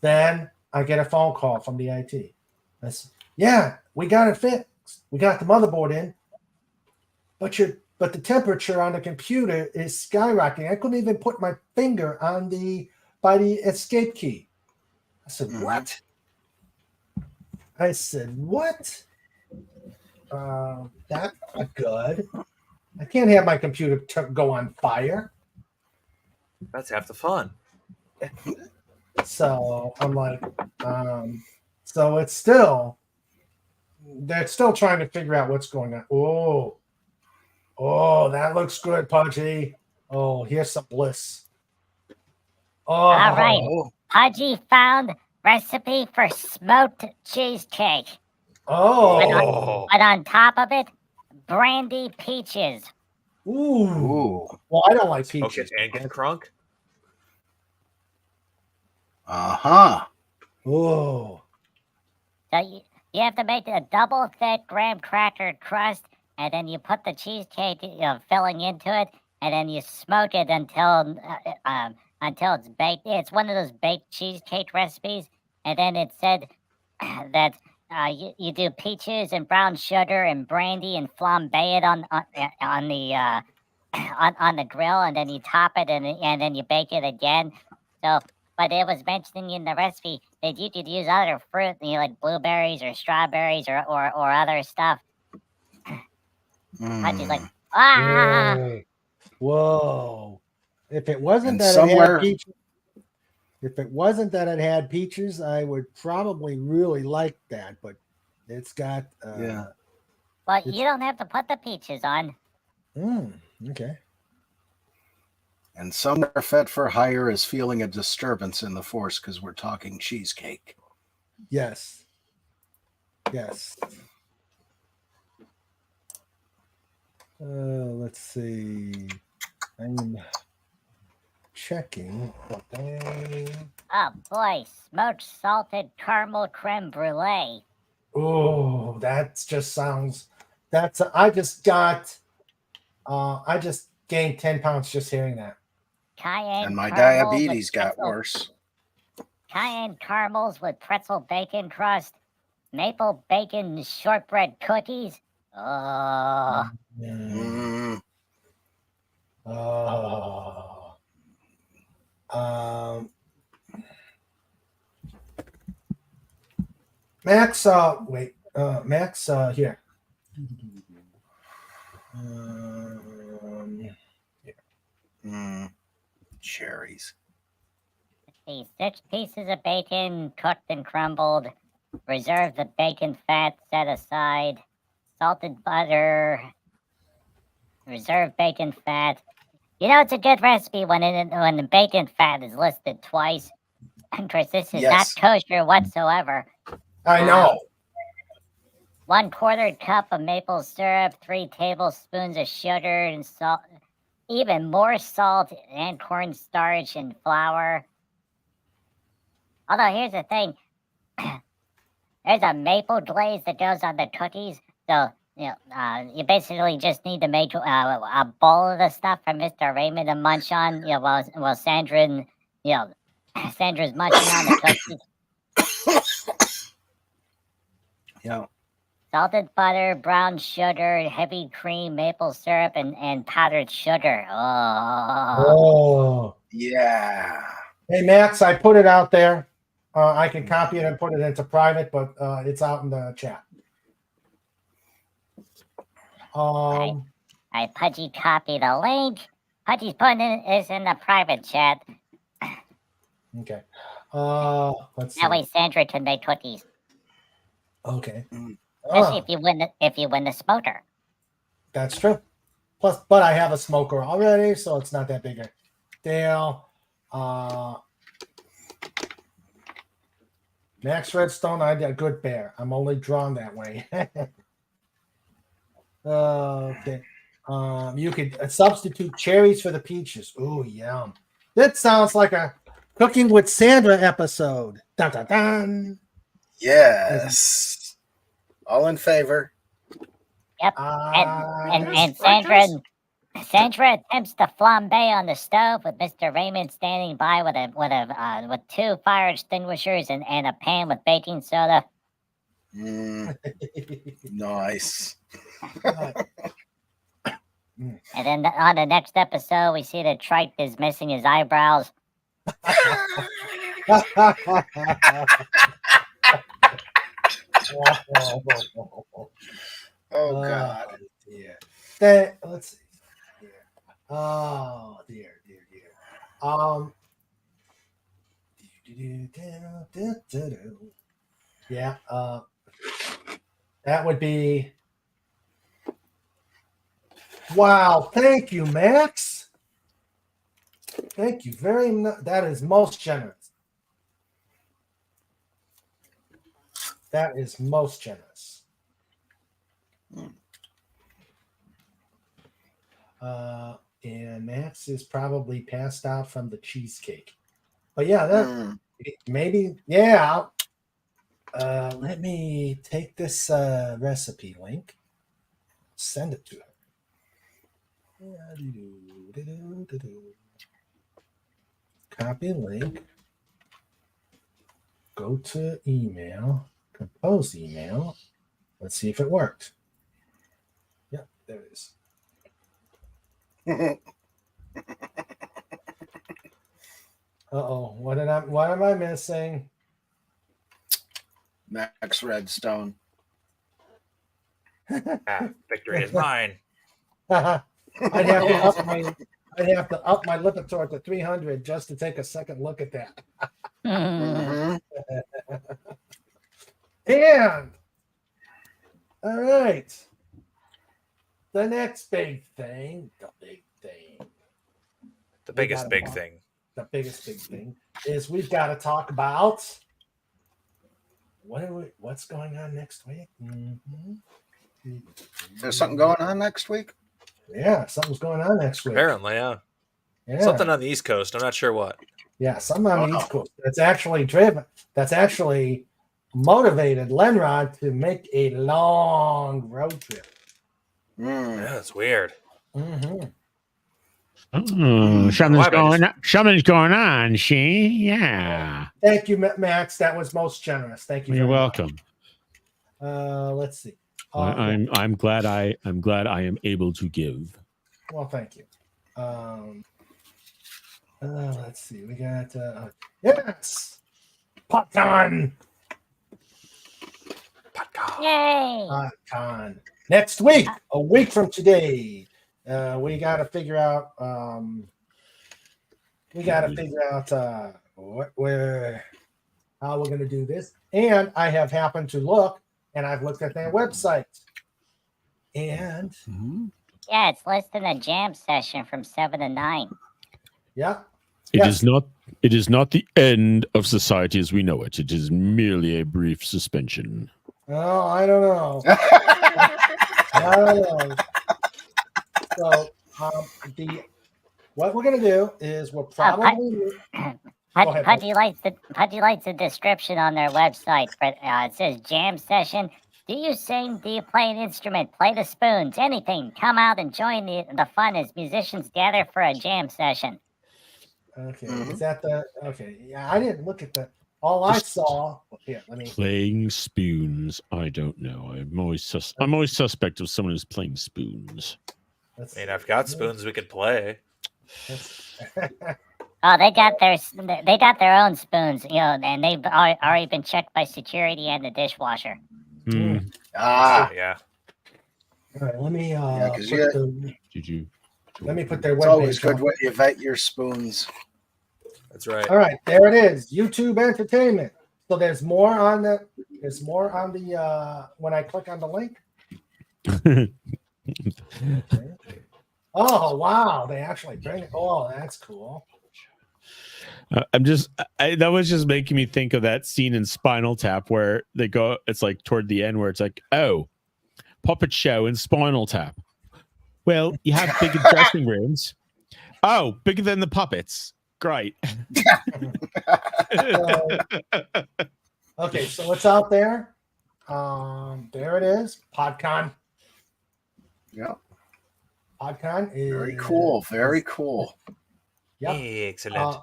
Then I get a phone call from the IT. I said, yeah, we got it fixed. We got the motherboard in, but the temperature on the computer is skyrocketing. I couldn't even put my finger by the escape key. I said, what? I said, what? That's not good. I can't have my computer go on fire. That's half the fun. So I'm like, so they're still trying to figure out what's going on. Oh, that looks good, Pudgy. Oh, here's some bliss. Oh, All right. Pudgy found recipe for smoked cheesecake. Oh. But on top of it, brandy peaches. Ooh. Well, I don't like peaches. Okay, and get crunk. Uh-huh. Oh. So you have to make a double thick graham cracker crust, and then you put the cheesecake filling into it, and then you smoke it until it's baked. It's one of those baked cheesecake recipes, and then it said that you do peaches and brown sugar and brandy and flambe it on the grill, and then you top it and then you bake it again. So, but it was mentioning in the recipe that you could use other fruit, like blueberries or strawberries or other stuff. I just like, Whoa. If it wasn't that it had peaches, I would probably really like that, but it's got Well, you don't have to put the peaches on. Okay. And somewhere Fet for Hire is feeling a disturbance in the force because we're talking cheesecake. Yes. Let's see. I'm checking what they. Oh boy, smoked salted caramel creme brulee. Oh, that just sounds. I just got. I just gained 10 pounds just hearing that. Cayenne And my caramel with diabetes got pretzel- worse. Cayenne caramels with pretzel bacon crust, maple bacon shortbread cookies. Oh, Mm. Oh. Max, wait. Max, here. Cherries. see, 6 pieces of bacon cooked and crumbled. Reserve the bacon fat set aside. Salted butter. Reserve bacon fat. You know, it's a good recipe when the bacon fat is listed twice. Chris, this is Yes. not kosher whatsoever. I know. 1/4 cup of maple syrup, 3 tablespoons of sugar and salt, even more salt and cornstarch and flour. Although here's the thing, there's a maple glaze that goes on the cookies, so you basically just need to make a bowl of the stuff for Mr. Raymond to munch on. While Sandra and Sandra's munching on the cookies. Yeah. Salted butter, brown sugar, heavy cream, maple syrup, and powdered sugar. Oh. Yeah. Hey, Max, I put it out there. I can copy it and put it into private, but it's out in the chat. I Pudgy copied the link. Pudgy's putting this in the private chat. Okay. Let's see. That way Sandra can make cookies. Okay. Especially if you win the smoker. That's true. Plus, but I have a smoker already, so it's not that big a deal. Max Redstone, I did a good bear. I'm only drawn that way. Okay. You could substitute cherries for the peaches. Ooh, yum. That sounds like a Cooking with Sandra episode. Dun, dun, dun. Yes. All in favor. Yep. And Sandra attempts to flambe on the stove with Mr. Raymond standing by with 2 fire extinguishers and a pan with baking soda. Nice. And then on the next episode, we see that Trike is missing his eyebrows. Oh God. Dear. Let's see. Oh dear. Yeah. That would be. Wow. Thank you, Max. Thank you very much. That is most generous. That is most generous. And Max is probably passed out from the cheesecake. But yeah, that maybe, yeah. Let me take this recipe link, send it to her. Copy link. Go to email. Compose email. Let's see if it worked. Yep, there it is. Uh-oh, what am I missing? Max Redstone. Victory is mine. I'd have to up my Lipitor to 300 just to take a second look at that. And all right, the next big thing, the biggest big thing is we've got to talk about what's going on next week. There's something going on next week? Yeah, something's going on next week. Apparently, yeah. Something on the East Coast. I'm not sure what. Yeah, something on the East Coast. That's actually motivated Lenrod to make a long road trip. Yeah, that's weird. Mm-hmm. Oh, something's going on, she? Yeah. Thank you, Max. That was most generous. Thank you. You're very welcome. Much. Let's see. I'm glad I am able to give. Well, thank you. Let's see. We got yes, Podcon. Yay! Podcon. Next week, a week from today, we got to figure out. How we're going to do this. And I have happened to look, and I've looked at their website, and Yeah, it's listed a jam session from 7 to 9. yeah. It is not the end of society as we know it. It is merely a brief suspension. Oh, I don't know. I don't know. So, what we're gonna do is we'll probably. Pudgy likes the description on their website. But it says jam session. Do you sing? Do you play an instrument? Play the spoons? Anything? Come out and join the fun as musicians gather for a jam session. Okay, is that the okay? Yeah, I didn't look at the. All I saw here. Let me playing spoons. I don't know. I'm always suspect of someone who's playing spoons. I mean, I've got spoons we could play. Oh, they got their own spoons, and they've already been checked by security and the dishwasher. Mm. Yeah. All right, let me. Let me put their webpage. It's always good on. when you vet your spoons. That's right. All right, there it is. YouTube Entertainment. So there's more on the. When I click on the link. Okay. Oh wow! They actually bring it. Oh, that's cool. That was just making me think of that scene in Spinal Tap where they go. It's like toward the end where it's like, oh, puppet show in Spinal Tap. Well, you have bigger dressing rooms. Oh, bigger than the puppets. Great. Okay, so what's out there? There it is. Podcon. Yeah. Podcon is very cool. Very cool. Yep. Excellent.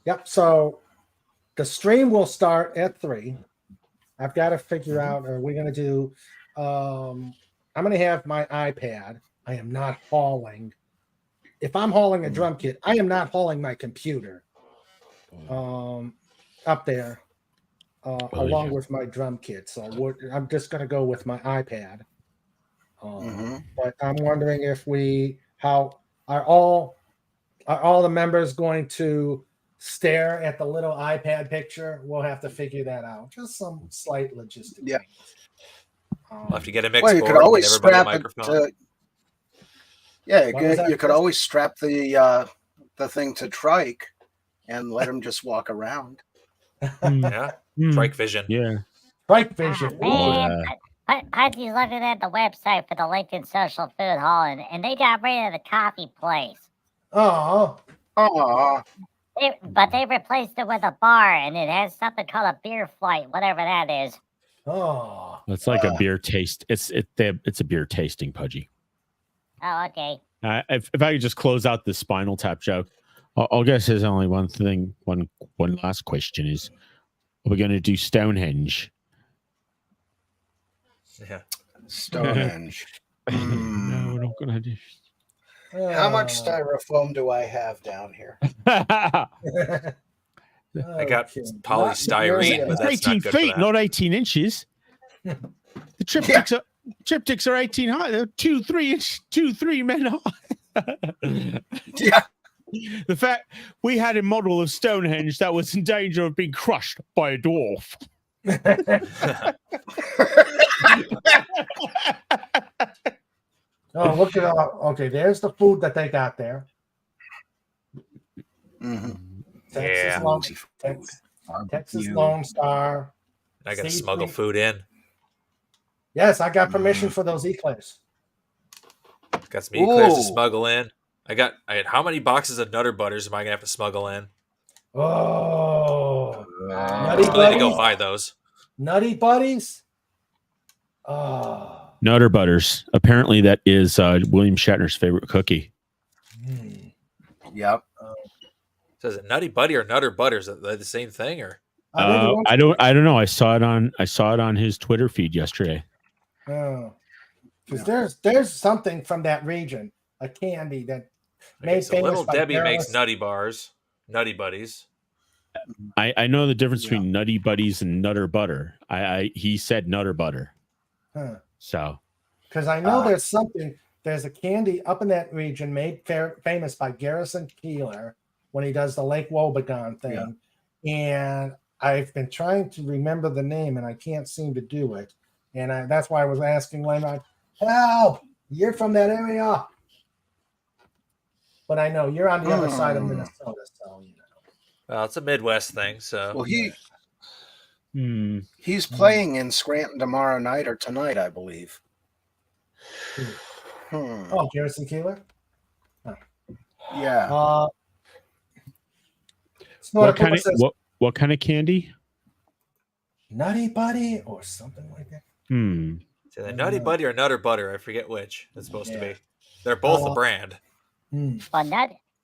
Yep. So the stream will start at 3. I've got to figure out. Are we going to do? I'm going to have my iPad. I am not hauling. If I'm hauling a drum kit, I am not hauling my computer up there along with my drum kit. So I'm just going to go with my iPad. But I'm wondering if how are all the members going to stare at the little iPad picture? We'll have to figure that out. Just some slight logistics. Yeah. We'll have to get a mix Well, you board. could always Get everybody a strap it microphone. you could always strap the thing to trike and let him just walk around. Yeah. Trike Vision. Yeah. Trike Vision. Man, Pudgy's looking at the website for the Lincoln Social Food Hall, and they got rid of the coffee place. Oh. But they replaced it with a bar, and it has something called a beer flight, whatever that is. Oh. It's like a beer taste. It's a beer tasting, Pudgy. Oh, okay. If I could just close out the Spinal Tap joke, I'll guess there's only one thing. One last question is: are we going to do Stonehenge? Yeah. Stonehenge. No, we're not going to do. How much styrofoam do I have down here? I got polystyrene, but that's 18 not good feet, for that. not 18 inches. The triptychs are 18 high. They're 2-3 men high. Yeah. The fact we had a model of Stonehenge that was in danger of being crushed by a dwarf. Oh, look at all. Okay, there's the food that they got there. Texas Lone Star. I got to smuggle food in. Yes, I got permission for those eclairs. Got some eclairs to Ooh. smuggle in. I had how many boxes of Nutter Butters am I gonna have to smuggle in? Oh, I Nutty still need to go Buddies? buy those. Nutty Buddies. Oh, Nutter Butters. Apparently, that is William Shatner's favorite cookie. Yep. So is it Nutty Buddy or Nutter Butters? Are they the same thing or? I don't know. I saw it on his Twitter feed yesterday. Oh, because there's something from that region, a candy that Okay, made so famous Little by Debbie makes Garrus. Nutty Bars, Nutty Buddies. I know the difference between Nutty Buddies and Nutter Butter. He said Nutter Butter. Huh. So, Because I know there's a candy up in that region made famous by Garrison Keeler when he does the Lake Wobegon thing. And I've been trying to remember the name and I can't seem to do it. And that's why I was asking Leonard, help, you're from that area. But I know you're on the other side of Minnesota, so you know. Well, it's a Midwest thing, so. Well, he's playing in Scranton tomorrow night or tonight, I believe. Oh, Garrison Keeler? Oh. Yeah. what kind of candy? Nutty Buddy or something like that. Is it a Nutty Buddy or Nutter Butter? I forget which it's supposed to be. They're both a brand. Well,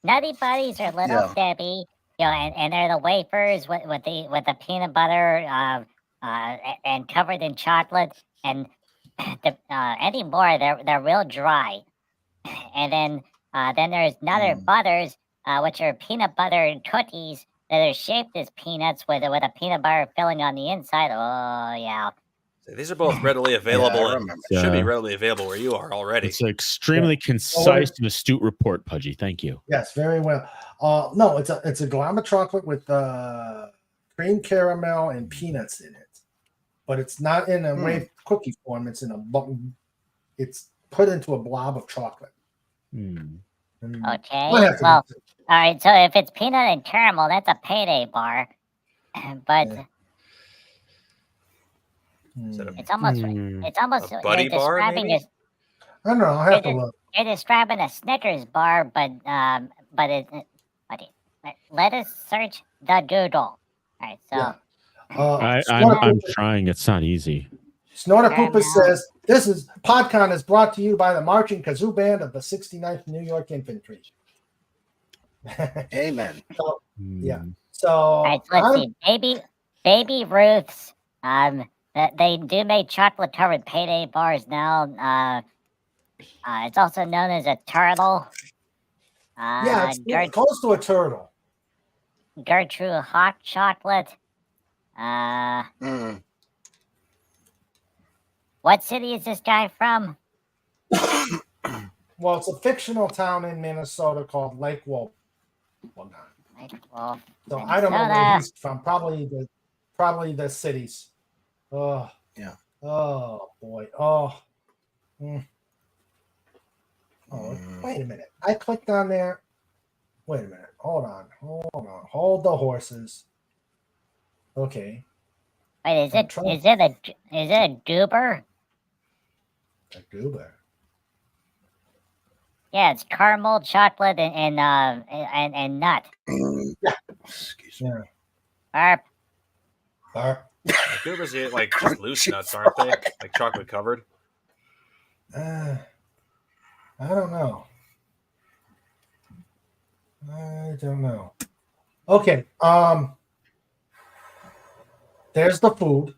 Nutty Buddies are Little Debbie, and they're the wafers with the peanut butter and covered in chocolate. And anymore, they're real dry. And then there's Nutter Butters, which are peanut butter cookies that are shaped as peanuts with a peanut butter filling on the inside. Oh yeah. So these are both readily available and should be Yeah. readily available where you are already. It's an extremely concise and astute report, Pudgy. Thank you. Yes, very well. No, it's a glama chocolate with cream caramel and peanuts in it, but it's not in a wave cookie form. It's it's put into a blob of chocolate. Okay. Well, all right. So if it's peanut and caramel, that's a payday bar. But it's almost a buddy bar, maybe? I don't know. I have to look. You're describing a Snickers bar, but let us search the Google. All right. So I'm trying. It's not easy. Snorter Poopa says this Podcon is brought to you by the Marching Kazoo Band of the 69th New York Infantry. Amen. So, yeah. So all right, so let's see. Baby Ruth's. They do make chocolate covered payday bars now. It's also known as a turtle. Yeah, it's close to a turtle. Gertrude hot chocolate. What city is this guy from? Well, it's a fictional town in Minnesota called Lake Wolf. So I don't know where he's from. Probably the cities. Oh yeah. Oh boy. Oh. Oh, wait a minute. I clicked on there. Wait a minute. Hold on. Hold the horses. Okay. Wait, is it a goober? A goober. Yeah, it's caramel, chocolate, and nut. Yeah. Excuse me. Barp. Goobers are like just loose nuts, aren't they? Like chocolate covered. I don't know. Okay. There's the food.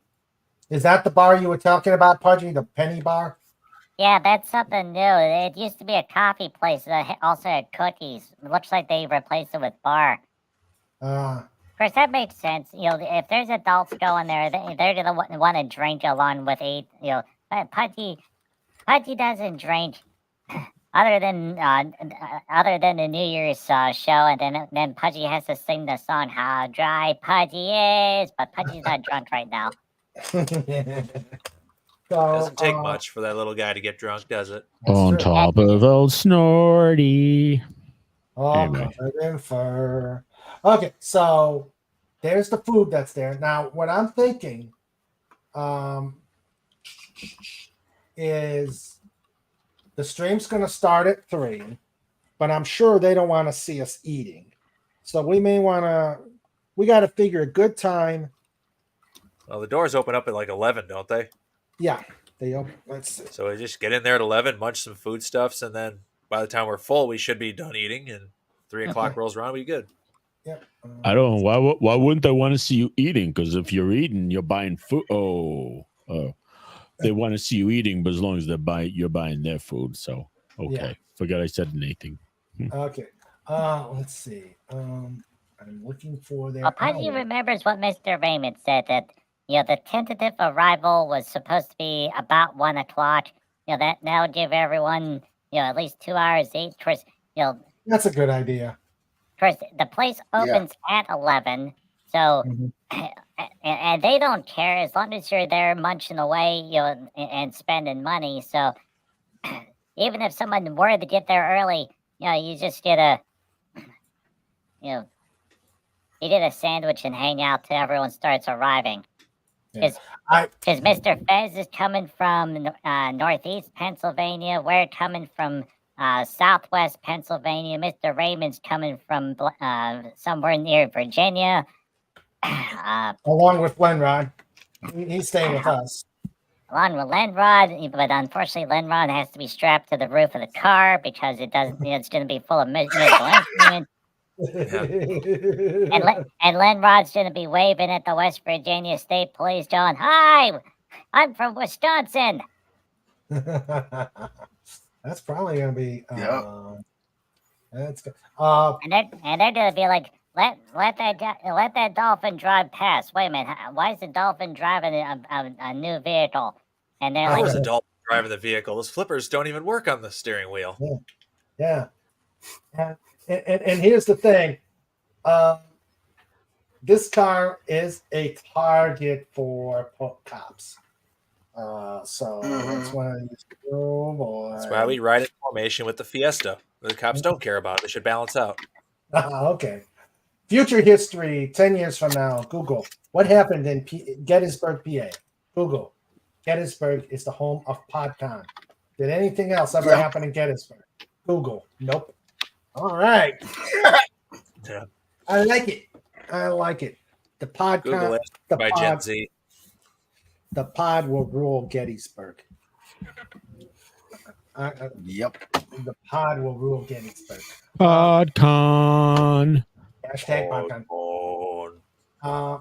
Is that the bar you were talking about, Pudgy? The penny bar? Yeah, that's something new. It used to be a coffee place that also had cookies. It looks like they replaced it with bar. Of course, that makes sense. If there's adults going there, they're gonna want to drink along with eat. Pudgy doesn't drink other than the New Year's show, and then Pudgy has to sing the song "How Dry Pudgy Is," but Pudgy's not drunk right now. Doesn't take much for that little guy to get drunk, does it? On top of old Snorty. Covered in fur. Okay, so there's the food that's there. Now, what I'm thinking is The stream's going to start at 3, but I'm sure they don't want to see us eating. So we got to figure a good time. Well, the doors open up at like 11, don't they? Yeah, they open. Let's see. So we just get in there at 11, munch some foodstuffs, and then by the time we're full, we should be done eating. And 3 o'clock rolls around, we good. Yep. I don't know why wouldn't they want to see you eating? Because if you're eating, you're buying food. Oh, they want to see you eating, but as long as you're buying their food. So okay, forget I said anything. Okay. Let's see. I'm looking for their. Well, Pudgy remembers what Mr. Raymond said, that the tentative arrival was supposed to be about 1 o'clock. That would give everyone at least 2 hours each. Of course, That's a good idea. Of course, the place opens at 11, so and they don't care as long as you're there munching away, and spending money. So even if someone were to get there early, you just get you get a sandwich and hang out till everyone starts arriving. Because Mr. Fez is coming from northeast Pennsylvania. We're coming from southwest Pennsylvania. Mr. Raymond's coming from somewhere near Virginia. Along with Lenrod. He's staying with us. Along with Lenrod, but unfortunately Lenrod has to be strapped to the roof of the car because it doesn't. It's going to be full of missile instruments. And Lenrod's going to be waving at the West Virginia State Police, going, "Hi, I'm from Wisconsin." That's probably going to be. That's good. And they're going to be like, let that dolphin drive past. Wait a minute, why is the dolphin driving a new vehicle? And they're How is a dolphin driving the vehicle? Those flippers don't even work on the steering wheel. Yeah. And here's the thing. This car is a target for cops. So it's one of these. Oh boy. That's why we ride in formation with the Fiesta. The cops don't care about it. They should balance out. Okay. Future history, 10 years from now. Google. What happened in Gettysburg, PA? Google. Gettysburg is the home of Podcon. Did anything else ever happen in Gettysburg? Google. Nope. All right. I like it. The Podcon. By Gen Z. The pod will rule Gettysburg. Yep. The pod will rule Gettysburg. Podcon. Hashtag Podcon.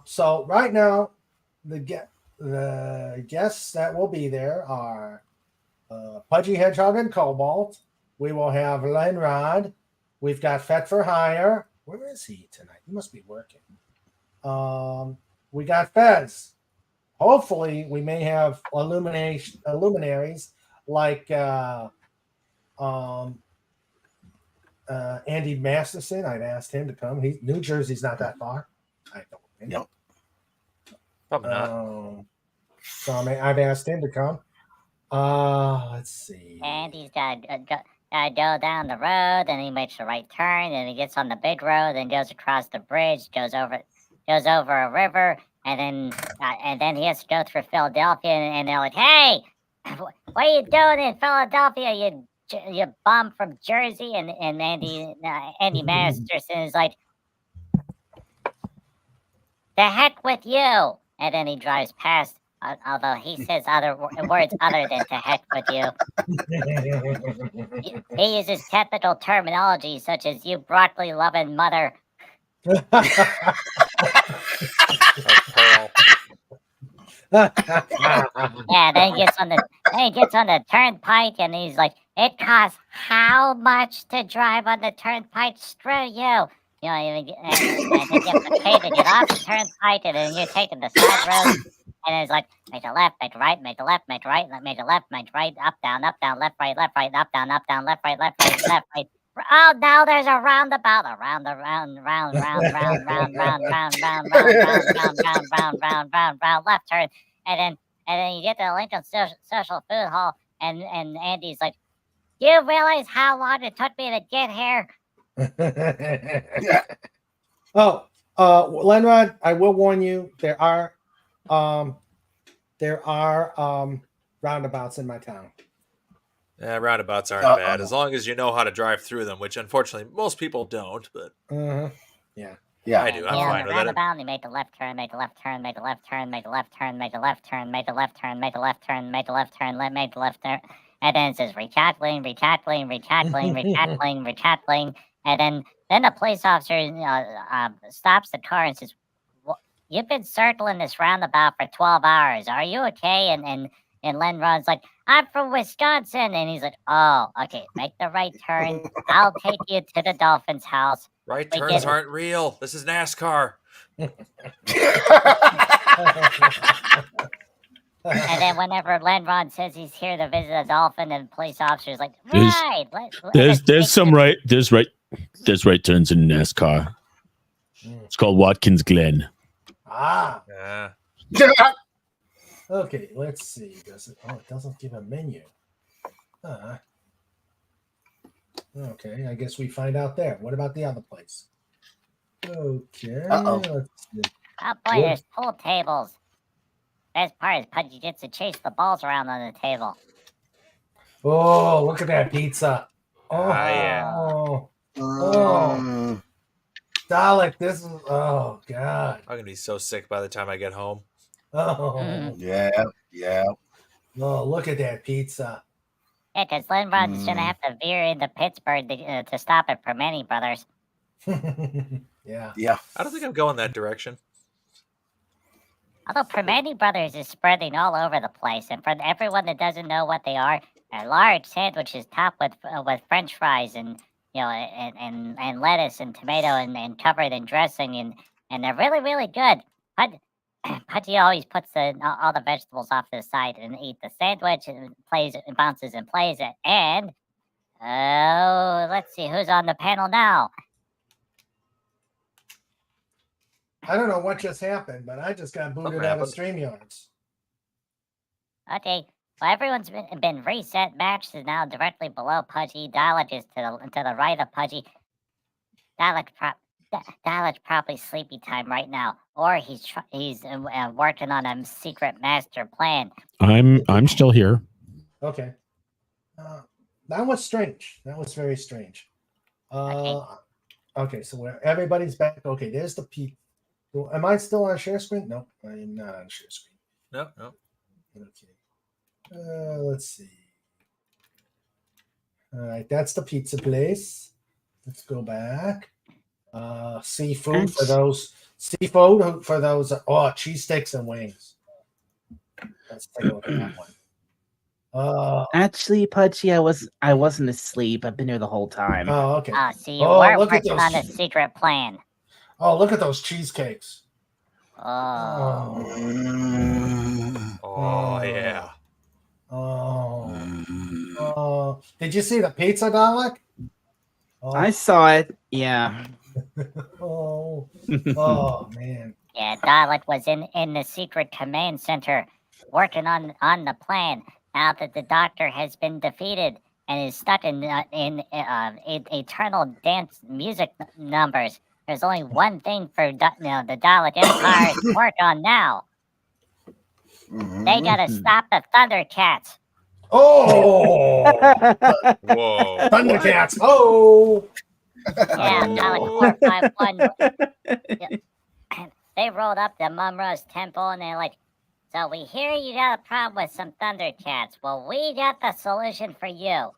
So right now, the guests that will be there are Pudgy Hedgehog and Cobalt. We will have Lenrod. We've got Fet for Hire. Where is he tonight? He must be working. We got Fez. Hopefully, we may have luminaries like Andy Masterson. I've asked him to come. New Jersey's not that far. I don't think. Yep. Probably not. So I've asked him to come. Let's see. Andy's got to go down the road, and he makes a right turn, and he gets on the big road, and goes across the bridge, goes over a river, and then he has to go through Philadelphia, and they're like, "Hey, what are you doing in Philadelphia, you bum from Jersey?" And Andy Masterson is like, "The heck with you!" And then he drives past. Although he says other words other than "to heck with you," he uses technical terminology such as "you broccoli loving mother." Yeah, then he gets on the turnpike, and he's like, "It costs how much to drive on the turnpike? Screw you!" And you get to pay to get off the turnpike, and then you're taking the side road. And it's like, make a left, make a right, make a left, make a right, make a left, make a right, up, down, left, right, up, down, left, right, left, right. Oh, now there's a roundabout, round, left turn. And then you get to the Lincoln Social Food Hall, and Andy's like, "Do you realize how long it took me to get here?" Lenrod, I will warn you, there are roundabouts in my town. Yeah, roundabouts aren't bad as long as you know how to drive through them, which unfortunately most people don't. But Yeah. I do. I'm Yeah, fine the with it. roundabout, and you make the left turn, make the left turn, make the left turn, make the left turn, make the left turn, make the left turn, make the left turn, make the left turn, make the left turn, and then it says recycling, and then the police officer stops the car and says, "You've been circling this roundabout for 12 hours. Are you okay?" And Len Ron's like, "I'm from Wisconsin," and he's like, "Oh, okay, make the right turn. I'll take you to the Dolphins' house." Right turns aren't real. This is NASCAR. And then whenever Lenron says he's here to visit a dolphin, and police officer's like, There's- right. There's right turns in NASCAR. It's called Watkins Glen. Ah. Yeah. Okay, let's see. It doesn't give a menu. Okay, I guess we find out there. What about the other place? Okay. Let's see. Oh boy, there's pool tables. Best part is Pudgy gets to chase the balls around on the table. Oh, look at that pizza. Oh, yeah. Oh. Dalek, this is, oh, God. I'm going to be so sick by the time I get home. Oh. Yeah. Oh, look at that pizza. Yeah, because Lenron's gonna have to veer into Pittsburgh to stop at Permane Brothers. Yeah. I don't think I'm going that direction. Although Permane Brothers is spreading all over the place, and for everyone that doesn't know what they are large sandwiches topped with French fries and and lettuce and tomato and covered in dressing, and they're really, really good. Pudgy always puts all the vegetables off to the side and eat the sandwich and bounces and plays it. And let's see who's on the panel now. I don't know what just happened, but I just got booted out of StreamYards. Okay, well everyone's been reset. Max is now directly below Pudgy. Dalek is to the right of Pudgy. Dalek's probably sleepy time right now, or he's working on a secret master plan. I'm still here. Okay. That was strange. That was very strange. Okay, so everybody's back. Okay, there's the peak. Am I still on share screen? No, I am not on share screen. No. Okay. Let's see. All right, that's the pizza place. Let's go back. Seafood for those. Cheese sticks and wings. Let's take a look at that one. Actually, Pudgy, I wasn't asleep. I've been here the whole time. Oh, okay. So you were look at working on a secret plan. Oh, look at those cheesecakes. Oh. Oh, yeah. Oh. Did you see the pizza, Dalek? Oh. I saw it. Yeah. Oh, man. Yeah, Dalek was in the secret command center working on the plan. Now that the doctor has been defeated and is stuck in eternal dance music numbers, there's only one thing for the Dalek Empire to work on now. They gotta stop the Thundercats. Oh! Whoa. Thundercats! Oh! Yeah, Dalek 451. They rolled up to Mumra's temple and they're like, "So we hear you got a problem with some Thundercats. Well, we got the solution for you."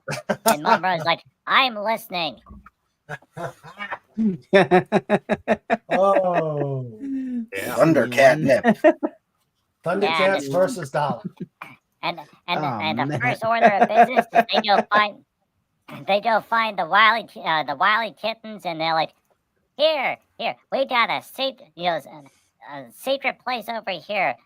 And Mumra's like, "I'm listening." Oh. Yeah. Thundercat nip. Thundercats versus Dalek. And the first order of business is they go find the wily kittens, and they're like, here, we got a secret place over here.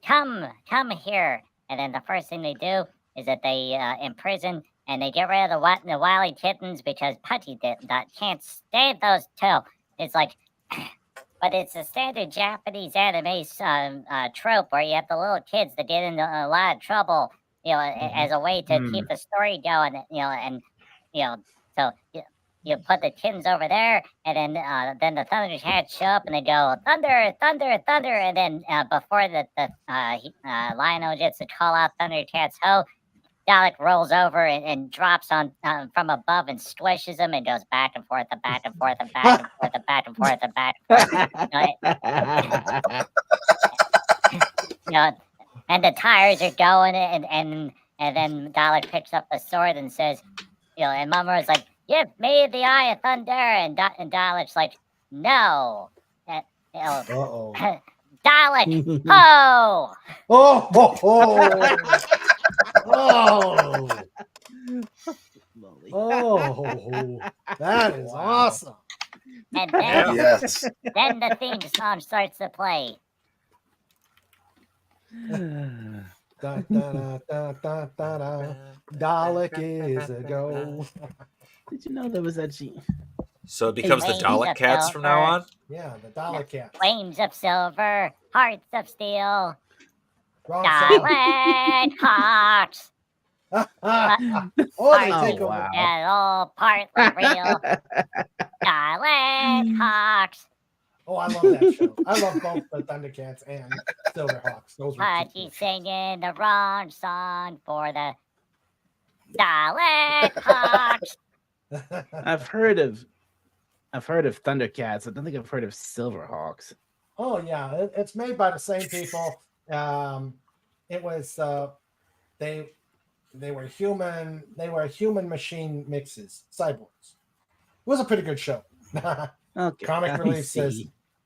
Come here. And then the first thing they do is that they imprison and they get rid of the wily kittens because Pudgy can't stand those two. It's like, but it's a standard Japanese anime trope where you have the little kids that get into a lot of trouble, as a way to keep the story going, so you put the kittens over there, and then the Thundercats show up and they go thunder, thunder, thunder, and then before the Lionel gets to call out Thundercats ho, Dalek rolls over and drops on from above and squishes him and goes back and forth and back and forth and back and forth and back and forth and back and forth. You know, and the tires are going, and then Dalek picks up the sword and says, and Mumra's like, "Give me the Eye of Thunder," and Dalek's like, "No." Uh-oh. Dalek, ho! Oh, ho, ho. Oh, oh, that is awesome. And then, Yes. then the theme song starts to play. Da, da, da, da, da, da. Dalek is a go. Did you know there was actually? So it becomes the Flames Dalek of Cats from now on? Yeah, the Dalek Cats. Flames of silver, hearts of steel, Wrong song. Dalek Hawks. Oh, they take over. wow. And all partly real. Dalek Hawks. Oh, I love that show. I love both the Thundercats and Silverhawks. Those were Pudgy singing the wrong song for the Dalek Hawks. I've heard of Thundercats. I don't think I've heard of Silverhawks. Oh yeah, it's made by the same people. It was they were human machine mixes, cyborgs. It was a pretty good show. Okay, Comic I release says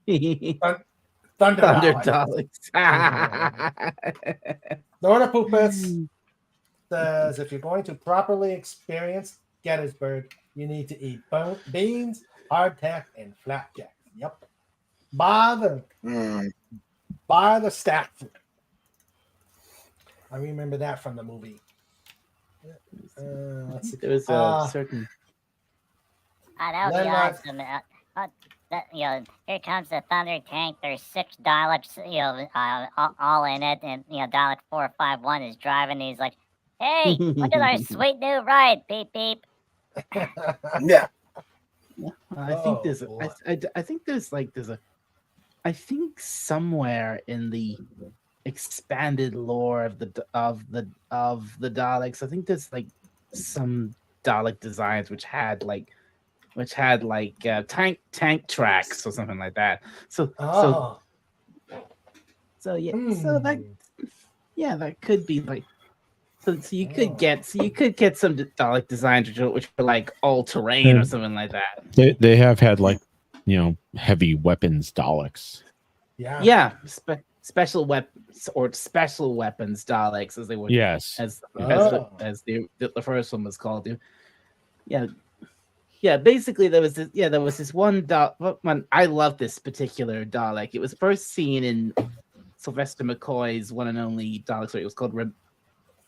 see. Thunder Daleks. Nora Poopus says if you're going to properly experience Gettysburg, you need to eat beans, hardtack, and flapjack. Yep. Buy the stack. I remember that from the movie. Let's see. There was a certain. That would be awesome. Here comes the Thunder Tank. There's 6 Daleks, all in it, and Dalek 451 is driving. And he's like, "Hey, look at our sweet new ride, beep beep." Yeah. I think there's. boy. I think there's a. I think somewhere in the expanded lore of the Daleks, I think there's like some Dalek designs which had tank tracks or something like that. So yeah, so that could be like. So you could get some Dalek designs which were like all terrain or something like that. They have had like heavy weapons Daleks. Yeah. Special weapons or special weapons Daleks as they were. Yes. As the first one was called. Yeah. Basically, there was this one Dalek. I love this particular Dalek. It was first seen in Sylvester McCoy's one and only Dalek story. It was called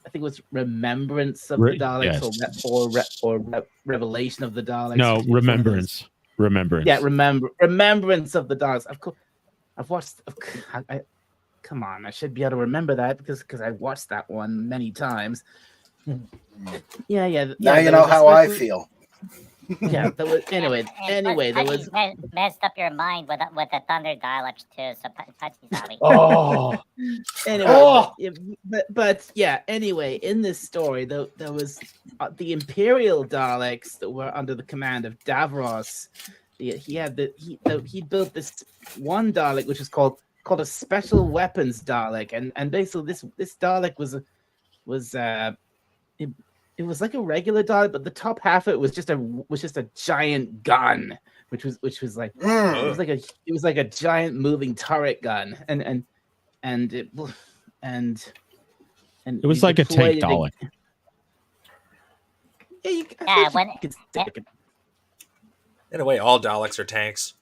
I think it was Remembrance of the Daleks, yes. or Revelation of the Daleks. No, Remembrance. Yeah, Remembrance of the Daleks. Of course, I've watched. Come on, I should be able to remember that because I watched that one many times. Yeah. Now you know how I feel. Yeah. Anyway, there was messed up your mind with the Thunder Daleks too. So sorry. Oh. Anyway, but yeah. Anyway, in this story, there was the Imperial Daleks that were under the command of Davros. He built this one Dalek which is called a Special Weapons Dalek, and basically this Dalek it was like a regular Dalek, but the top half of it was just a giant gun, which was like it was like a giant moving turret gun, and it was like a tank Dalek. In a way, all Daleks are tanks.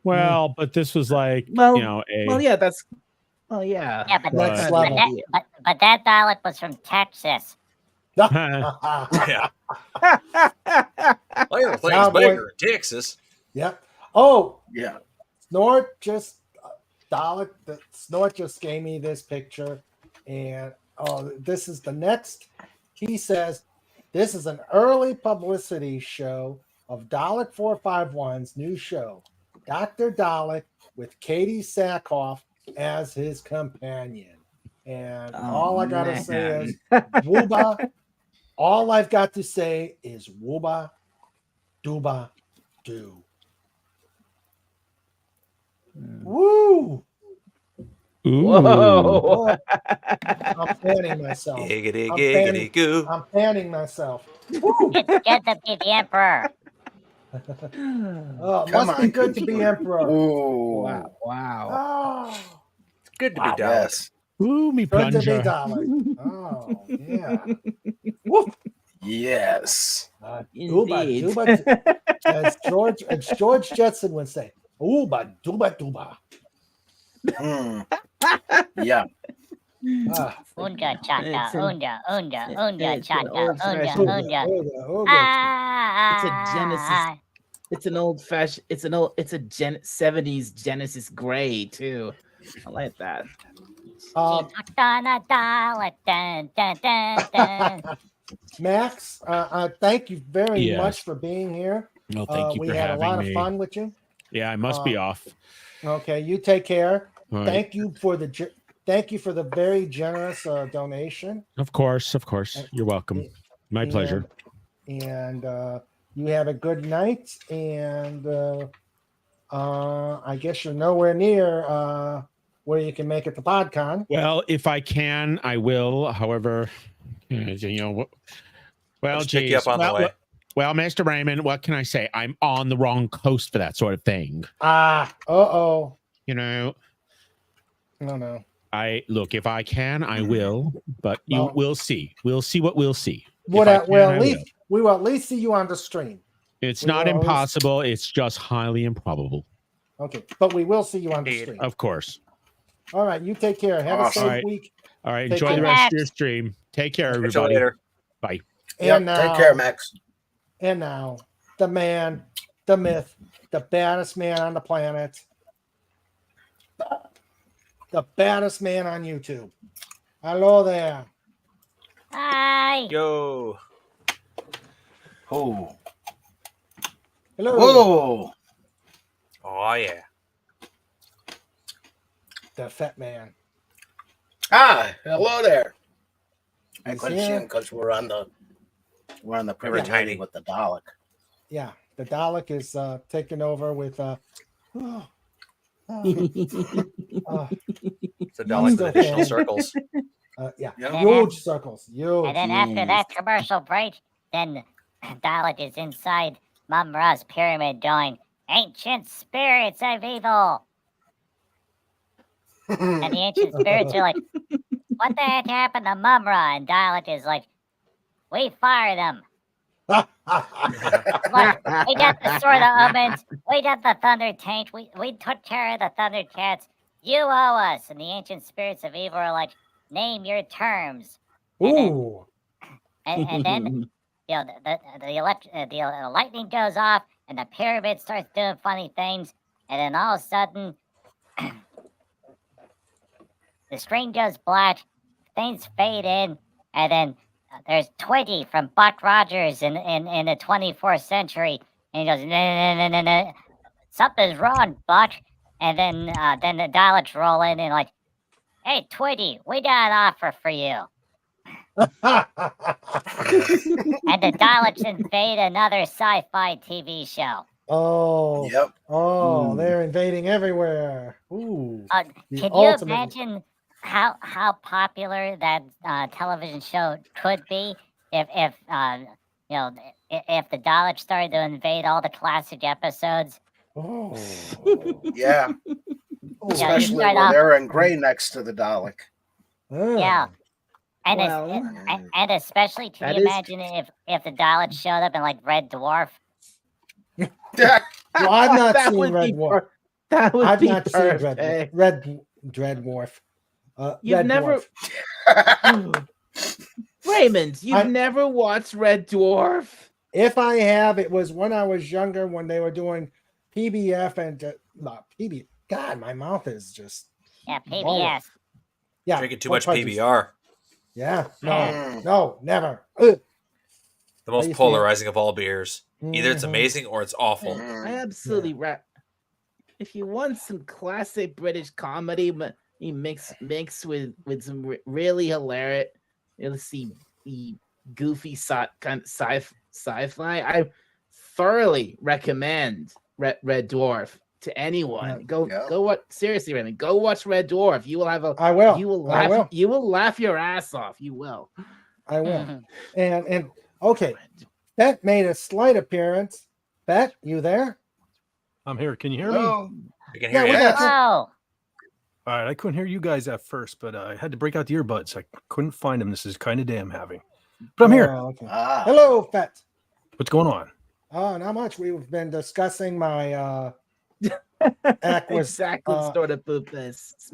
Well, but this was like Yeah, but that Dalek was from Texas. Yeah. Thing's bigger in Texas. Yep. Oh, yeah. Snort just gave me this picture, and this is the next. He says this is an early publicity show of Dalek 451's new show, Dr. Dalek, with Katie Sackhoff as his companion. And all I gotta say is, Wooba, All I've got to say is wooba, dooba, doo. Woo! Whoa. I'm fanning myself. Giggity, I'm giggity, fanning, goo. I'm fanning myself. Woo! It's good to be the emperor. Oh, it Come must be on, good to be emperor. Ooh. Wow. Wow. Oh, It's good to Wow. be Dalek. Yes. Ooh, me good to be plunger. Dalek. Oh, yeah. Woo! Yes. Dooba, Indeed. dooba, as George Jetson would say, ooba, dooba, dooba. Mm. Yeah. Ah, Unja chaka, It's an- unja, unja, unja it's an chaka, old-fashioned- unja, unja. ooga. It's a Genesis. Ah, It's an old fashioned. It's a 70s Genesis gray too. I like that. dun, dun, dun, dun, dun. Max, thank you very Yes. much for being here. Well, thank you We for had a having lot me. of fun with you. Yeah, I must be off. Okay, you take care. All right. Thank you for the very generous donation. Of course. You're welcome. My pleasure. And you have a good night. And I guess you're nowhere near where you can make it to Podcon. Well, if I can, I will. However, well, Just pick you up on the way. Well, Mr. Raymond, what can I say? I'm on the wrong coast for that sort of thing. Uh-oh. No. I look, if I can, I will, but Well- we'll see. We'll see what we'll see. we If I can, I will. will at least see you on the stream. It's we not will always- impossible. It's just highly improbable. Okay, but we will see you on the stream. Of course. All right, you take care. Have a Awesome. safe All right. week. All right. Take Enjoy the care. rest of your stream. Take care, Catch you everybody. later. Bye. And Yep. Take care, Max. And now, the man, the myth, the baddest man on the planet, the baddest man on YouTube. Hello there. Hi. Yo. Oh. Hello. Whoa. Oh, yeah. The fat man. Hi. Hello there. I He's couldn't see here. him because we're on the pretty tiny. lady with the Dalek. Yeah, the Dalek is taking over with. It's a Dalek with additional circles. Yeah, Yeah. huge circles. Huge. And then after that commercial break, then Dalek is inside Mum Ra's pyramid going, ancient spirits of evil. And the ancient spirits are like, what the heck happened to Mum Ra? And Dalek is like, we fire them. Look, we got the Sword of Omens. We got the Thunder Taint. We took care of the Thunder Cats. You owe us. And the ancient spirits of evil are like, name your terms. Ooh. And then the lightning goes off, and the pyramid starts doing funny things, and then all of a sudden, the screen goes black, things fade in, and then there's Twiggy from Buck Rogers in the 24th century, and he goes, no, something's wrong, Buck. And then the Daleks roll in and like, hey, Twiggy, we got an offer for you. And the Daleks invade another sci-fi TV show. Oh. Yep. Oh, they're invading everywhere. Ooh. Can The you ultimate- imagine how popular that television show could be if the Daleks started to invade all the classic episodes? Oh. Yeah. you Especially start when off- they're in gray next to the Dalek. Yeah. And Well, and especially, can that you is- imagine if the Daleks showed up in like Red Dwarf? Well, I've not That seen would Red be Dwarf. That would I've be not seen perfect. Red Dwarf. You've Red never, Dwarf. Raymond. You've I- never watched Red Dwarf. If I have, it was when I was younger when they were doing PBF and not PB. God, my mouth is just Yeah, PBS. yeah. Drinking too what much punches? PBR. Yeah, Mm. no, never. Ugh. The most used to- polarizing of all beers. Either it's Mhm. amazing or it's awful. I absolutely If you want some classic British comedy, but you mix with some really hilarious, you'll see the goofy kind of sci-fi, I thoroughly recommend Red Dwarf to anyone. Go watch, seriously, Raymond, go watch Red Dwarf. You will have a I will. You will I laugh. will. You will laugh your ass off. You will. I will. And okay, Bet made a slight appearance. Bet, you there? I'm here. Can you hear me? Hello. I can Yeah, hear we you. got you. Oh, All right. I couldn't hear you guys at first, but I had to break out the earbuds. I couldn't find them. This is kind of damn having. But I'm here. Oh, okay. Ah. Hello, Bet. What's going on? Oh, not much. We've been discussing my Exactly sort of poop this.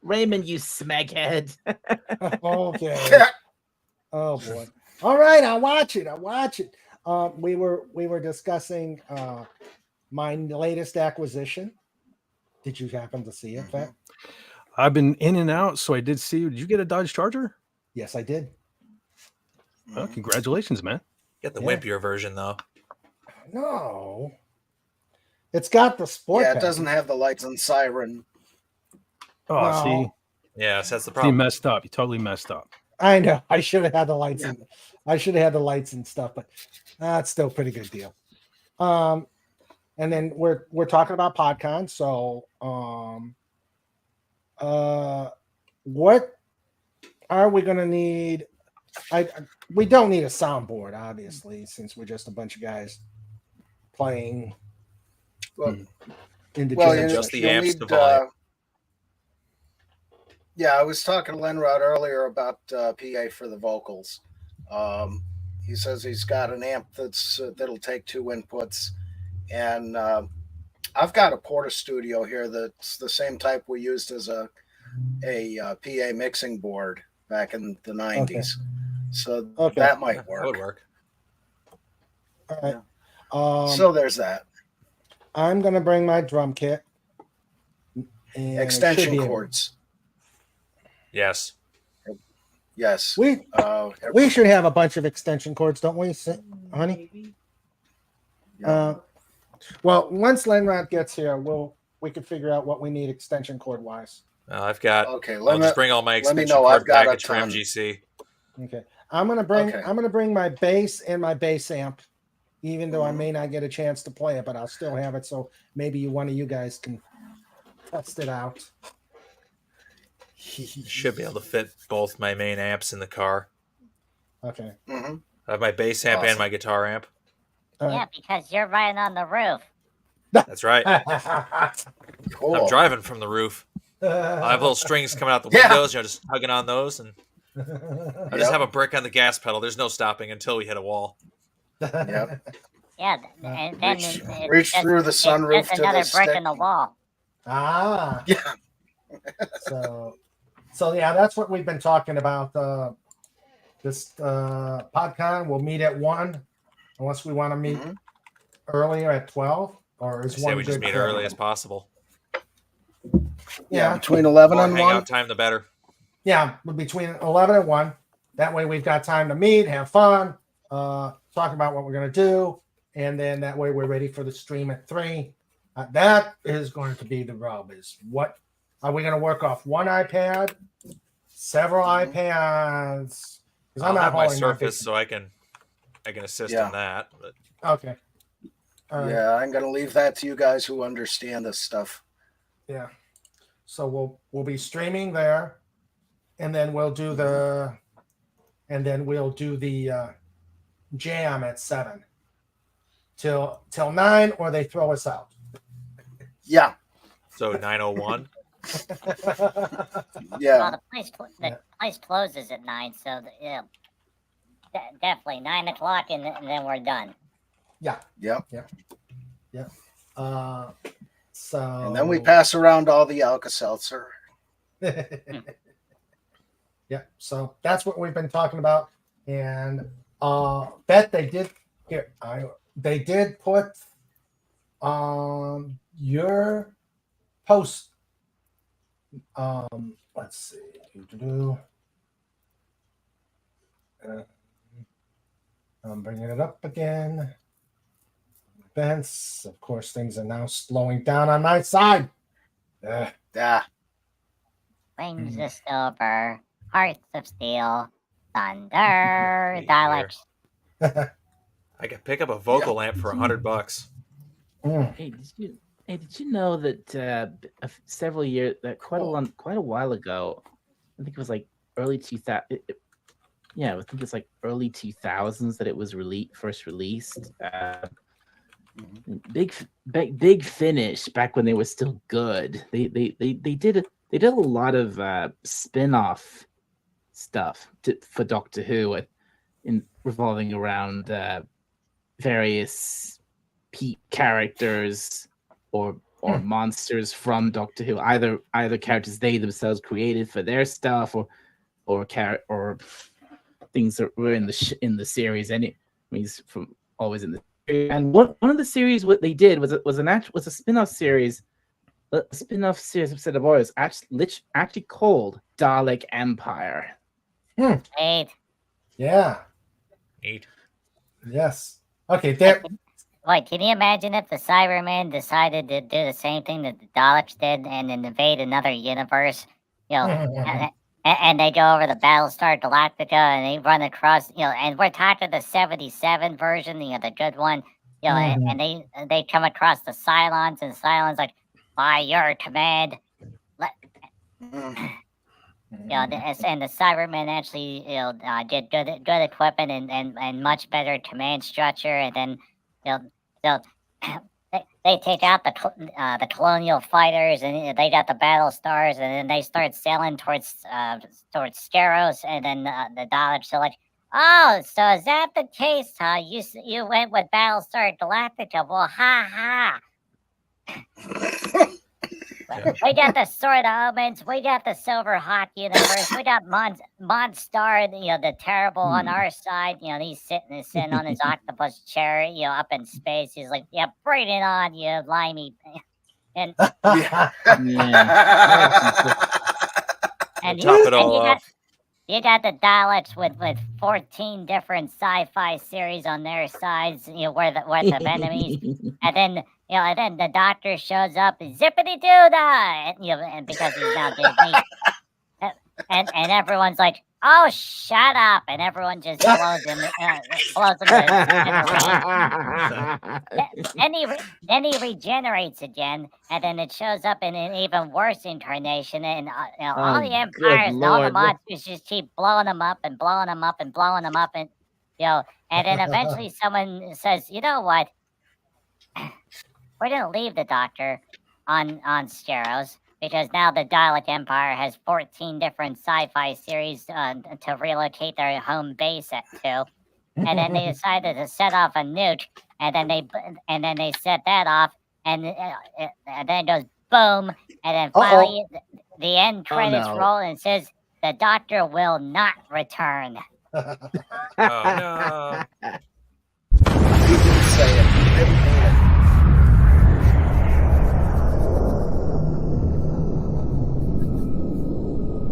Raymond, you smeghead. Okay. Oh boy. All right, I'll watch it. We were discussing my latest acquisition. Did you happen to see it, Pat? I've been in and out, so I did see. Did you get a Dodge Charger? Yes, I did. Oh, congratulations, man. Get the Yeah. wimpier version though. No. It's got the sport. Yeah, it package. doesn't have the lights and siren. Oh, No. see, Yes, that's the you problem. messed up. You totally messed up. I know. I should have had the lights. I should have had the lights and stuff, but it's still a pretty good deal. And then we're talking about Podcon. So, what are we going to need? We don't need a soundboard, obviously, since we're just a bunch of guys playing. Well, independent just the you'll amps need, to volume. Yeah, I was talking to Lenrod earlier about PA for the vocals. He says he's got an amp that'll take 2 inputs, and I've got a Porta Studio here that's the same type we used as a PA mixing board back in the 90s. So that might work. That would work. All right. So there's that. I'm gonna bring my drum kit. and it should Extension be able- cords. Yes. Yes. We should have a bunch of extension cords, don't we, honey? Well, once Lenrod gets here, we can figure out what we need extension cord wise. I've got. Okay, I'll just bring all my let me extension know. cord I've got a package for ton. MGC. Okay, I'm gonna bring Okay. I'm gonna bring my bass and my bass amp, even though I may not get a chance to play it, but I'll still have it. So maybe one of you guys can test it out. Should be able to fit both my main amps in the car. Okay. Mm-hmm. I have my bass amp and Awesome. my guitar amp. yeah, because you're riding on the roof. That's right. Cool. I'm driving from the roof. I have little strings coming out the Yeah. windows, just tugging on those, and I just have a brick on the gas pedal. There's no stopping until we hit a wall. Yep. Yeah, and then Reach through the sunroof It's to another the brick stick. in the wall. Ah. Yeah. So yeah, that's what we've been talking about. This Podcon. We'll meet at 1, unless we want to meet earlier at 12, or I is say 1 we just good meet for early everyone? as possible. Yeah, between 11 More and 1. hangout time, the better. Yeah, between 11 and 1. That way we've got time to meet, have fun, talk about what we're going to do, and then that way we're ready for the stream at 3. That is going to be the rub, is what are we going to work off? One iPad, several iPads? Because I'll have my Surface, so I can assist Yeah. on that. But Okay. All right. Yeah, I'm gonna leave that to you guys who understand this stuff. Yeah. So we'll be streaming there, and then we'll do the jam at 7 till 9, or they throw us out. Yeah. so 9:01. Yeah. Well, the place closes at 9, so yeah, definitely 9 o'clock, and then we're done. Yeah. Yep. Yeah. So And then we pass around all the Alka-Seltzer. Yeah. So that's what we've been talking about, and Bet they did here. They did put your post. Let's see. I'm bringing it up again. Events. Of course, things are now slowing down on my side. Yeah. Wings of silver, hearts of steel. Thunder Here. Daleks. I could pick up a vocal amp for $100. Hey, did you know that several years, quite a while ago, I think it was like early 2000. Yeah, I think it's like early 2000s that it was first released. Big Finish, back when they were still good. They did a lot of spin-off stuff for Doctor Who, revolving around various characters or monsters from Doctor Who, either characters they themselves created for their stuff, or things that were in the series. From always in the series. And one of the series what they did was a spin-off series. A spin-off series of set of orders actually called Dalek Empire. 8. Yeah. 8. Yes. Okay. There. Wait, can you imagine if the Cybermen decided to do the same thing that the Daleks did and invade another universe? And they go over the Battlestar Galactica and they run across, and we're talking the 77 version, the good one, and they come across the Cylons, and Cylons like, by your command. And the Cybermen actually, get good equipment and much better command structure, and then, they take out the colonial fighters, and they got the battle stars, and then they start sailing towards Scaros, and then the Daleks are like, oh, so is that the case, huh? You went with Battlestar Galactica? Well, ha ha. We got the Sword of Omens, we got the Silver Hawk universe, we got Monstar, the terrible on our side. He's sitting on his octopus chair, up in space. He's like, yeah, bring it on, you limey. And you got the Daleks with 14 different sci-fi series on their sides, worth of enemies, and then the Doctor shows up, zippity doo dah, and because he's now Disney, and everyone's like, oh, shut up, and everyone just blows him Then he regenerates again, and then it shows up in an even worse incarnation, and all the empires and all the monsters just keep blowing him up and blowing him up and blowing him up, and and then eventually someone says, you know what? We're gonna leave the Doctor on Scaros, because now the Dalek Empire has 14 different sci-fi series to relocate their home base to, and then they decided to set off a nuke, and then they set that off, and then it goes boom, and then finally the end credits roll, and it says the Doctor will not return. Oh no! You didn't say it. You didn't mean it.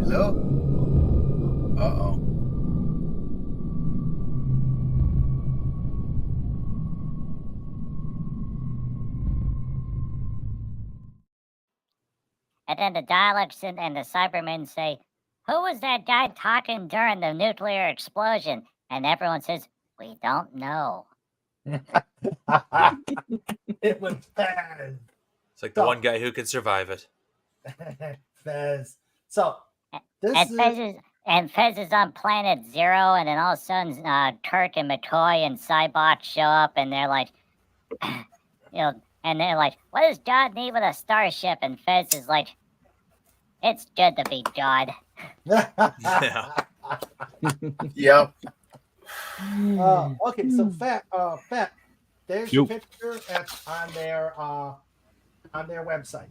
Hello? Uh-oh. And then the Daleks and the Cybermen say, who was that guy talking during the nuclear explosion? And everyone says, we don't know. It was Fez. It's like the one guy who could survive it. Fez. So Fez is on planet Zero, and then all of a sudden Kirk and McCoy and Cybok show up, and they're like, and they're like, what does God need with a starship? And Fez is like, it's good to be God. Yep. Okay, so Fat, there's your picture on their website.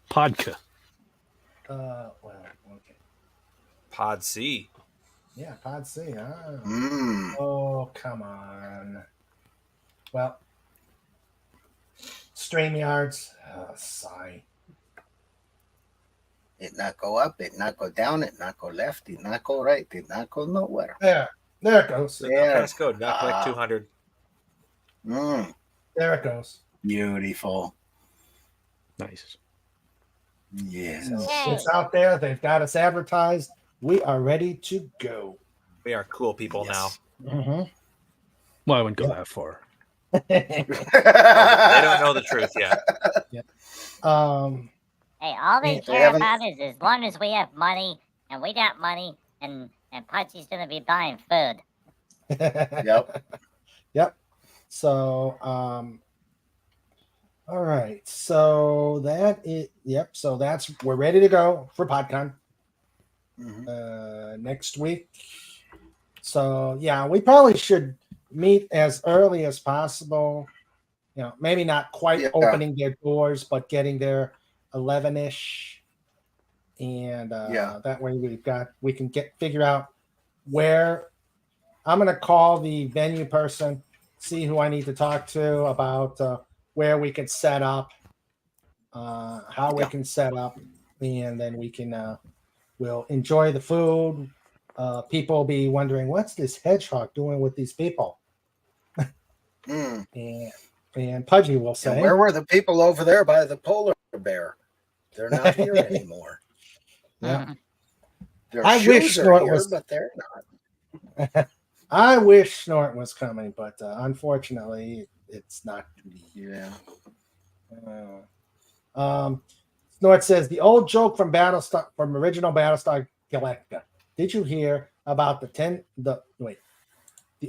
Podca. Well, okay. Pod C. Yeah, Pod C. Mm. Oh, come on. Well, StreamYards. Sigh. It not go up, it not go down, it not go left, it not go right, it not go nowhere. There it goes. There. Passcode, not collect 200. There it goes. Beautiful. Nice. Yes. So it's out there. They've got us advertised. We are ready to go. We are cool people Yes. Mhm. Well, I wouldn't go that far. now. They don't know the truth yet. Hey, all they Yeah, they care haven't- about is as long as we have money and we got money and Pudgy's gonna be buying food. Yep. Yep. So, all right. So that is, yep. So that's, we're ready to go for Podcon next week. So yeah, we probably should meet as early as possible. You know, maybe not quite Yeah. opening their doors, but getting there 11-ish. And that way we can figure out where. I'm going to call the venue person, see who I need to talk to about where we can set up, how we can set up, and then we can we'll enjoy the food. People will be wondering, what's this hedgehog doing with these people? Mm. And Pudgy will say, And where were the people over there by the polar bear? They're not here anymore. Yeah. Their I wish shoes are Snort here, was. but they're not. I wish Snort was coming, but unfortunately, it's not. Yeah. Snort says the old joke from original Battlestar Galactica. Did you hear about the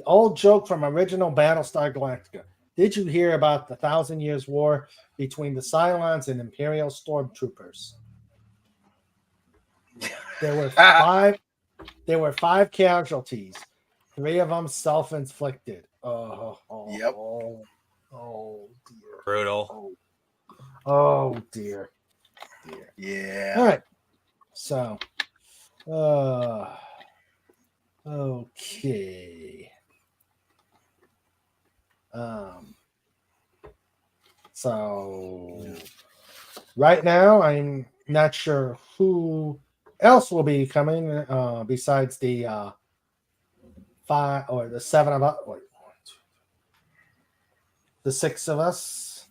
old joke from original Battlestar Galactica? Did you hear about the 1,000 Years War between the Cylons and Imperial Stormtroopers? There were five casualties. 3 of them self-inflicted. Yep. Oh dear. Brutal. Oh dear. Yeah. All right. So, okay. So right now I'm not sure who else will be coming besides the 5 or the 7 of us. Wait, 1, 2, 3, the 6 of us.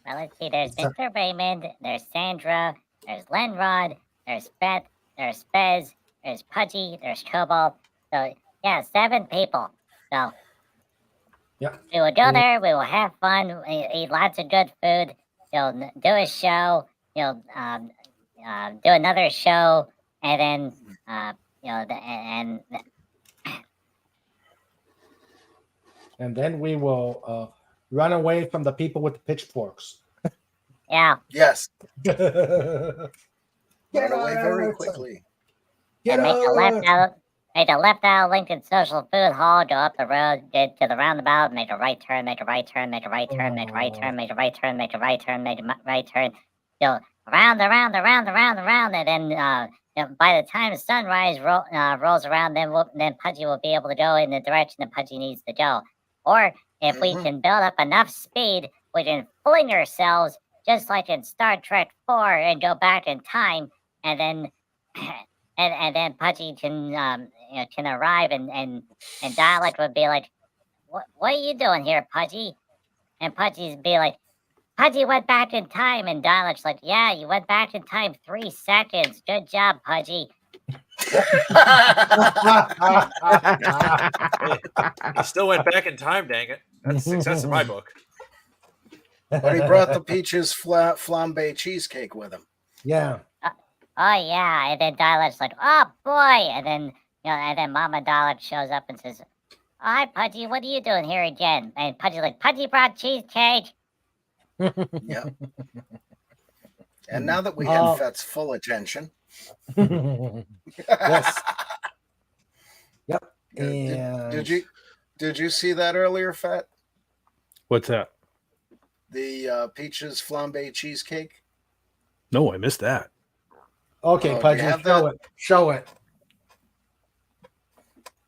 Well, let's see. There's Mr. Raymond. There's Sandra. There's Lenrod. There's Beth. There's Fez. There's Pudgy. There's Cobalt. So yeah, 7 people. So yeah, we will go there. We will have fun. Eat lots of good food. You'll do a show. You'll do another show, and then and then we will run away from the people with the pitchforks. Yeah. Yes. Get Run away very out. quickly. Get make a left out. Make a left out of Lincoln Social Food Hall, go up the road, get to the roundabout, make a right turn, make a right turn, make a right turn, make a right turn, make a right turn, make a right turn, make a right turn. Go around, and then by the time sunrise rolls around, then Pudgy will be able to go in the direction that Pudgy needs to go. Or if we can build up enough speed, we can fling ourselves just like in Star Trek 4 and go back in time, and then and then Pudgy can arrive and Dialect would be like, what are you doing here, Pudgy? And Pudgy'd be like, Pudgy went back in time, and Dialect's like, yeah, you went back in time 3 seconds. Good job, Pudgy. He still went back in time, dang it. That's success in my book. But he brought the Peaches flambe cheesecake with him. Yeah. Oh yeah, and then Dialect's like, oh boy, and then Mama Dialect shows up and says, oh, hi Pudgy, what are you doing here again? And Pudgy's like, Pudgy brought cheesecake. Yeah. And now that we have Fett's full attention. Yes. Yep. And Did you see that earlier, Fett? What's that? The Peaches flambe cheesecake? No, I missed that. Okay, Pudgy, show it.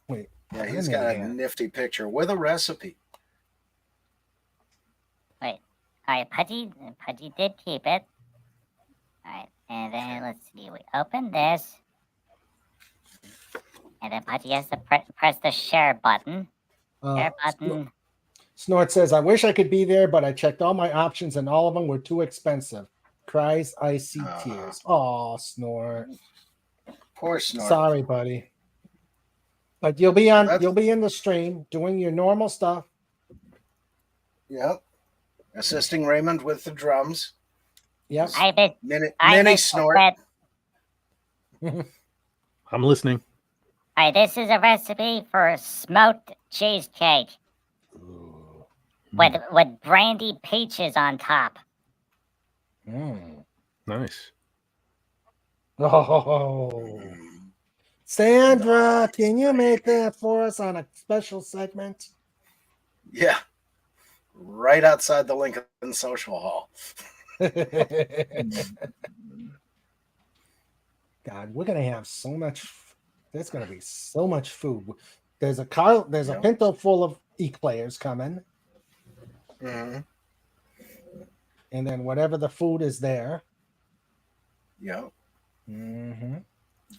Wait. Yeah, he's got a nifty picture with a recipe. Wait. All right, Pudgy did keep it. All right, and then let's see. We open this. And then Pudgy has to press the share button. Share button. Snort says, I wish I could be there, but I checked all my options and all of them were too expensive. Cries icy tears. Oh, Snort. Poor Snort. Sorry, buddy. But you'll be on. That's- You'll be in the stream doing your normal stuff. Yep. Assisting Raymond with the drums. Yep. Mini Snort. I'm listening. All right, this is a recipe for smoked cheesecake with brandy peaches on top. Nice. Oh, Sandra, can you make that for us on a special segment? Yeah. Right outside the Lincoln Social Hall. God, we're gonna have so much. There's gonna be so much food. There's a pinto full of eclairs coming, Mm-hmm. and then whatever the food is there. Yep. Mm-hmm.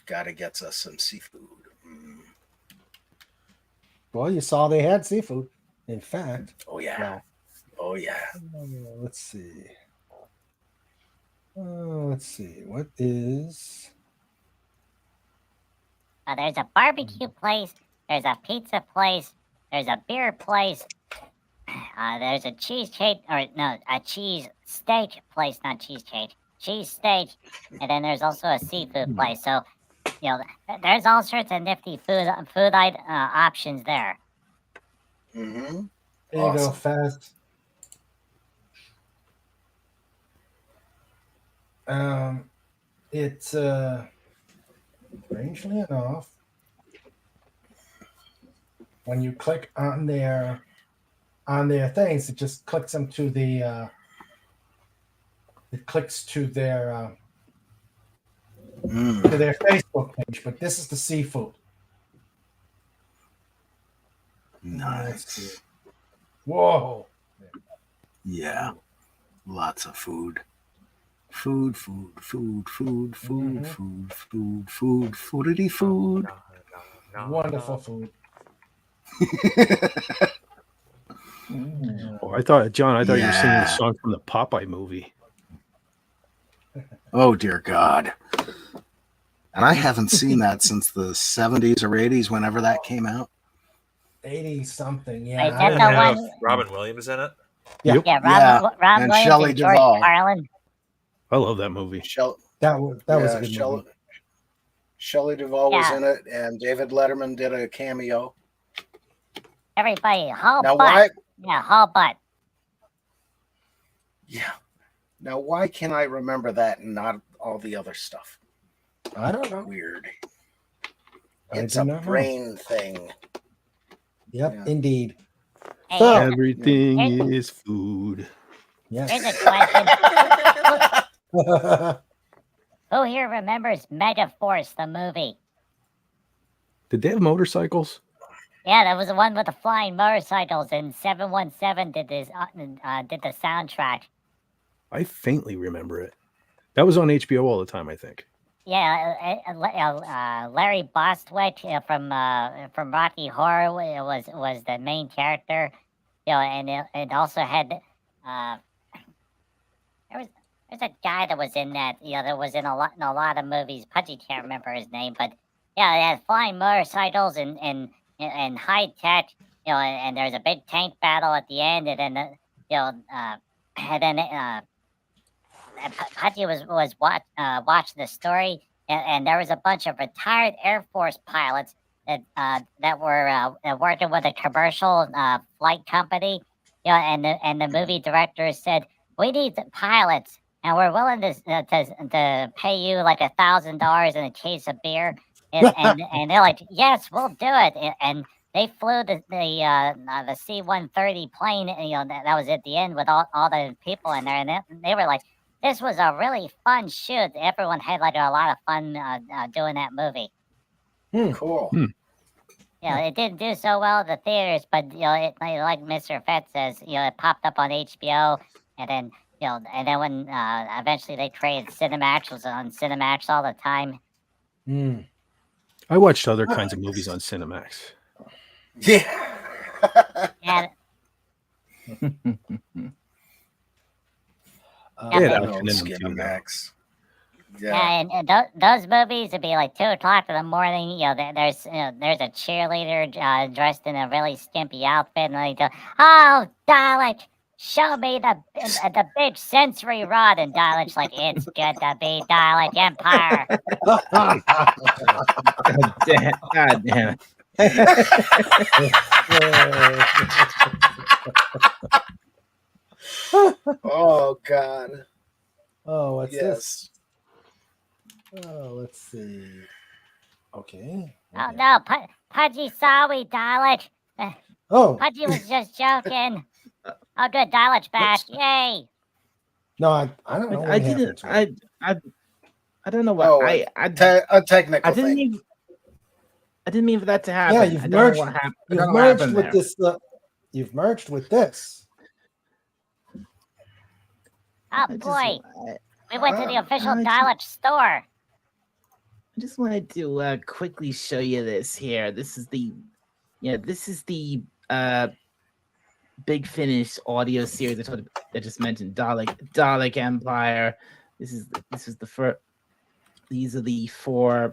Gotta get us some seafood. Well, you saw they had seafood. In fact. Oh yeah. Well, oh yeah. Let's see. Let's see. What is? There's a barbecue place. There's a pizza place. There's a beer place. There's a cheesecake, or no, a cheese steak place, not cheesecake. Cheese steak, and then there's also a seafood place. So, there's all sorts of nifty food options there. Mm-hmm. There you go, fast. It's strangely enough, when you click on their things, it just clicks them to the to their Facebook page. But this is the seafood. Nice. Whoa. Yeah. Lots of food. Food. Foodity food. Wonderful food. Oh, I thought, John, you were singing the Yeah. song from the Popeye movie. Oh dear God. And I haven't seen that since the 70s or 80s, whenever that came out. 80 something, Is yeah. that the one? Robin Williams in it. Yep. Yeah, Rob And Williams Shelley and George Duvall. Carlin. I love that movie. That was a good movie. Shelley Duvall was Yeah. in it, and David Letterman did a cameo. Everybody, Hall Now, Butt. why? Yeah, Hall Butt. Yeah. Now, why can I remember that and not all the other stuff? I don't know. Weird. I It's do a not know. brain thing. Yep, Yeah. indeed. Hey, So, Everything is food. here's yes. a question. Who here remembers Megaforce, the movie? Did they have motorcycles? Yeah, that was the one with the flying motorcycles, and 717 did the soundtrack. I faintly remember it. That was on HBO all the time, I think. Yeah, Larry Bostwick from Rocky Horror was the main character. And it also had there's a guy that was in that. That was in a lot of movies. Pudgy can't remember his name, but yeah, they had flying motorcycles and high tech. And there's a big tank battle at the end, and then Pudgy was watching the story. And there was a bunch of retired Air Force pilots that were working with a commercial flight company, and the movie director said, "We need pilots, and we're willing to pay you like $1,000 in a case of beer." And they're like, "Yes, we'll do it." And they flew the C-130 plane. That was at the end with all the people in there, and they were like, this was a really fun shoot. Everyone had like a lot of fun doing that movie. Cool. It didn't do so well at the theaters, but like Mr. Fett says, it popped up on HBO, and then when eventually they created Cinemax, it was on Cinemax all the time. I watched other kinds of movies on Cinemax. Yeah. And They had I action know in them too, though. Skinamax. Yeah, and those movies would be like 2 o'clock in the morning. You know, there's a cheerleader dressed in a really skimpy outfit, and they go, "Oh, Dalek, show me the big sensory rod," and Dalek's like, "It's good to be Dalek Empire." God damn Oh God. Oh, what's Yes. this? Oh, let's see. Okay. Oh no, Pudgy, sorry, Dalek. Oh. Pudgy was just joking. Oh, good, Dalek's back! Yay! No, I don't know. I what didn't. happened to it. I don't know what Oh, I a technical I didn't thing. even. I didn't mean for that to happen. Yeah, I you've don't know merged. what happened. I You've don't know what merged happened with there. this. You've merged with this. Oh boy, we went to the official Dalek store. I just wanted to quickly show you this here. This is the, Big Finish audio series I just mentioned. Dalek Empire. This is the first. These are the four.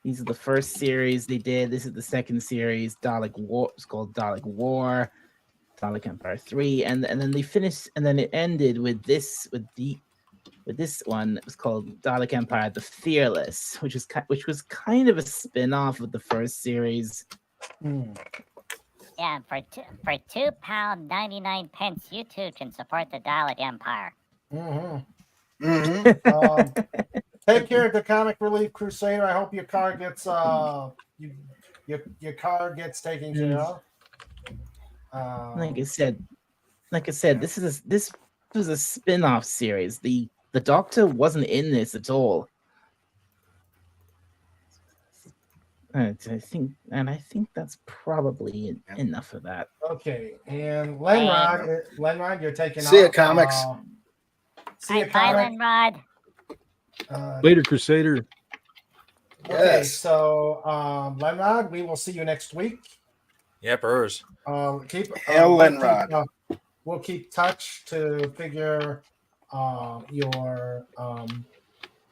These are the first series they did. This is the second series. Dalek War. It's called Dalek War. Dalek Empire 3, and then they finished, and then it ended with this one. It was called Dalek Empire: The Fearless, which was kind of a spin-off of the first series. Yeah, for £2.99, you too can support the Dalek Empire. Take care of the Comic Relief Crusader. I hope your car gets your car gets taken care of. Like I said, this was a spin-off series. The Doctor wasn't in this at all. I think that's probably enough of that. Okay, and Lenrod, you're taking See ya, off. comics. See ya, Bye, comic. Lenrod. Later, Crusader. Okay, Yes. so Lenrod, we will see you next week. Yep, hers. We'll keep touch to figure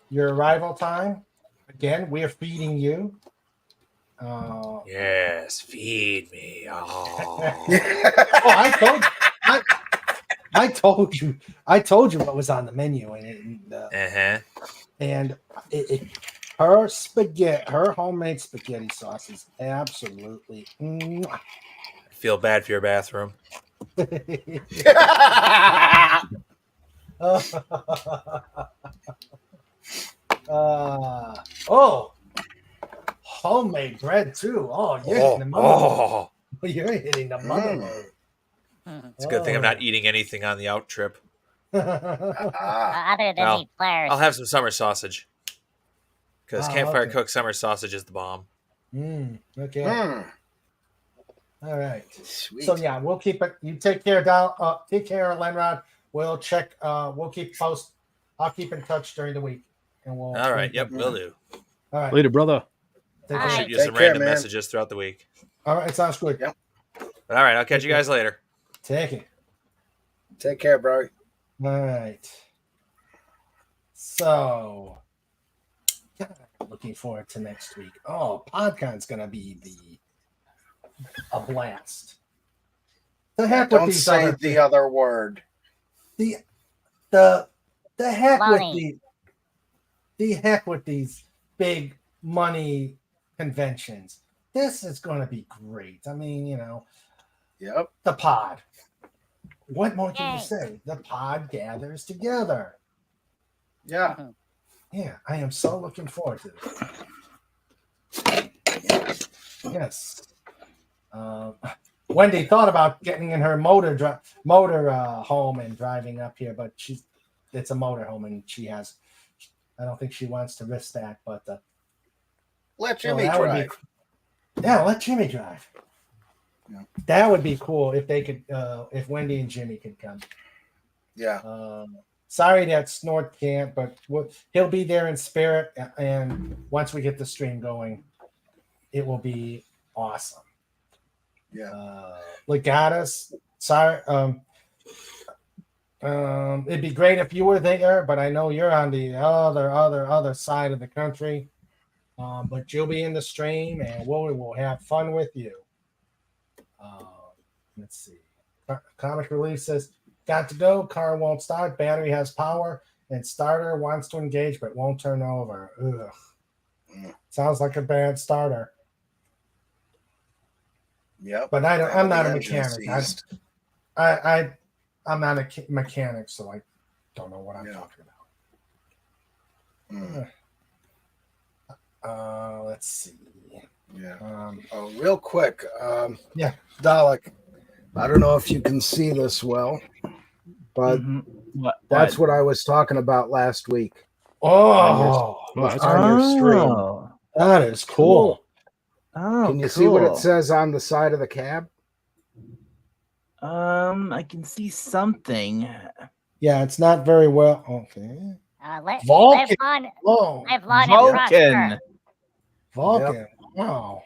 your arrival time. Again, we're feeding you. Yes, feed me. I told you what was on the menu, and her homemade spaghetti sauce is absolutely. I feel bad for your bathroom. Homemade bread too. Oh, you're hitting the mother. You're hitting the mother. It's a good thing I'm not eating anything on the out trip. Other than the players. I'll have some summer sausage. Because campfire okay. cooked summer sausage is the bomb. Okay. All right. Sweet. So yeah, we'll keep it. You take care, take care, Lenrod. We'll check. We'll keep post. I'll keep in touch during the week, and we'll. All right. Yep, will do. All right. Later, brother. I'll shoot you some random messages throughout the week. All right, sounds good. Yep. All right, I'll catch you guys later. Take it. Take care, bro. All right. So, looking forward to next week. Oh, Podcon's gonna be a blast. The heck with Don't these say other the other word. the heck with the heck with these big money conventions. This is going to be great. I mean, Yep. The pod. What more can you say? The pod gathers together. Yeah. Yeah, I am so looking forward to this. Yes. Wendy thought about getting in her motor home and driving up here, but it's a motor home and I don't think she wants to risk that, but let Jimmy drive. Let Jimmy drive. Yeah. That would be cool if they could, if Wendy and Jimmy could come. Yeah. Sorry that Snort can't, but he'll be there in spirit. And once we get the stream going, it will be awesome. Yeah. Legatus, sorry. It'd be great if you were there, but I know you're on the other side of the country. But you'll be in the stream, and we'll have fun with you. Let's see. Comic Relief says, got to go. Car won't start. Battery has power, and starter wants to engage but won't turn over. Ugh. Sounds like a bad starter. Yep. But I'm not a The engine mechanic. seized. I'm not a mechanic, so I don't know what I'm talking about. Let's see. Yeah. Real quick. Yeah. Dalek, I don't know if you can see this well, but that's what I was talking about last week. Oh, on your stream. That is cool. Oh, can you see what it says on the side of the cab? I can see something. Yeah, it's not very well. Okay. Vulcan. Vulcan. Vulcan. Wow.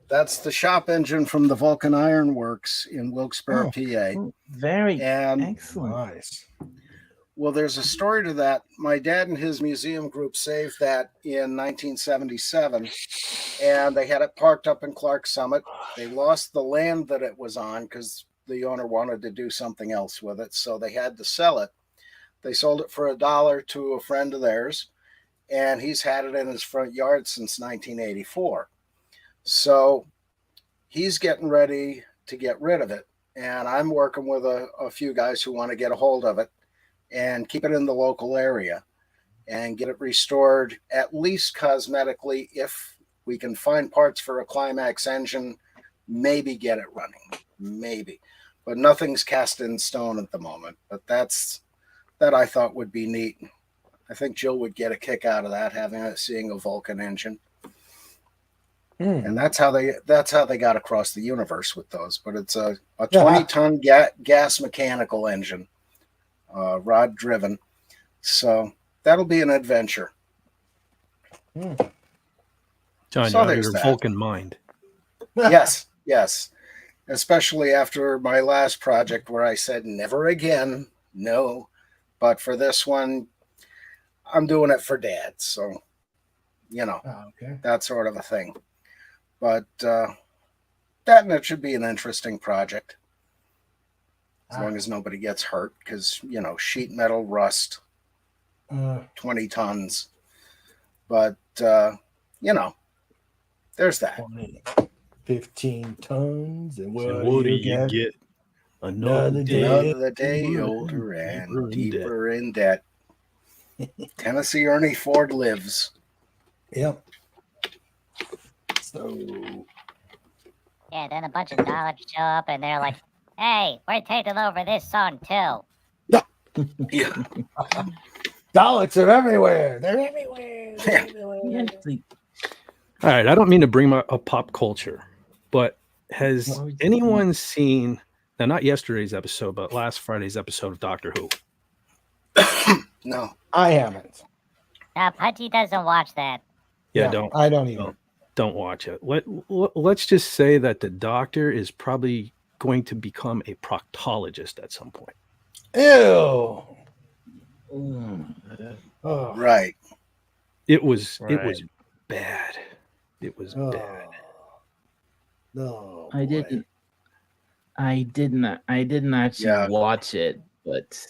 That's the shop engine from the Vulcan Iron Works in Wilkes-Barre, PA. Very excellent. Nice. Well, there's a story to that. My dad and his museum group saved that in 1977, and they had it parked up in Clark Summit. They lost the land that it was on because the owner wanted to do something else with it, so they had to sell it. They sold it for $1 to a friend of theirs, and he's had it in his front yard since 1984. So he's getting ready to get rid of it, and I'm working with a few guys who want to get a hold of it and keep it in the local area and get it restored, at least cosmetically. If we can find parts for a Climax engine, maybe get it running, maybe. But nothing's cast in stone at the moment. But that I thought would be neat. I think Jill would get a kick out of that, seeing a Vulcan engine. And that's how they got across the universe with those. But it's a 20-ton gas mechanical engine, rod driven. So that'll be an adventure. John, So you're there's your that. Vulcan mind. Yes. Especially after my last project where I said never again, no. But for this one, I'm doing it for Dad. So, that sort of a thing. But that and it should be an interesting project. As long as nobody gets hurt, because, sheet metal, rust, 20 tons. But, there's that. 15 tons. And what do you get? Another day older and deeper in debt. Tennessee Ernie Ford lives. Yep. So. Yeah, then a bunch of dollars show up and they're like, hey, we're taking over this song too. Yeah. Daleks are everywhere. They're everywhere. All right, I don't mean to bring up pop culture, but has anyone seen, now not yesterday's episode, but last Friday's episode of Doctor Who? No. I haven't. Pudgy doesn't watch that. Yeah, I don't even. Don't watch it. Let's just say that the Doctor is probably going to become a proctologist at some point. Ew. Right. It was bad. It was bad. No. I didn't actually watch it, but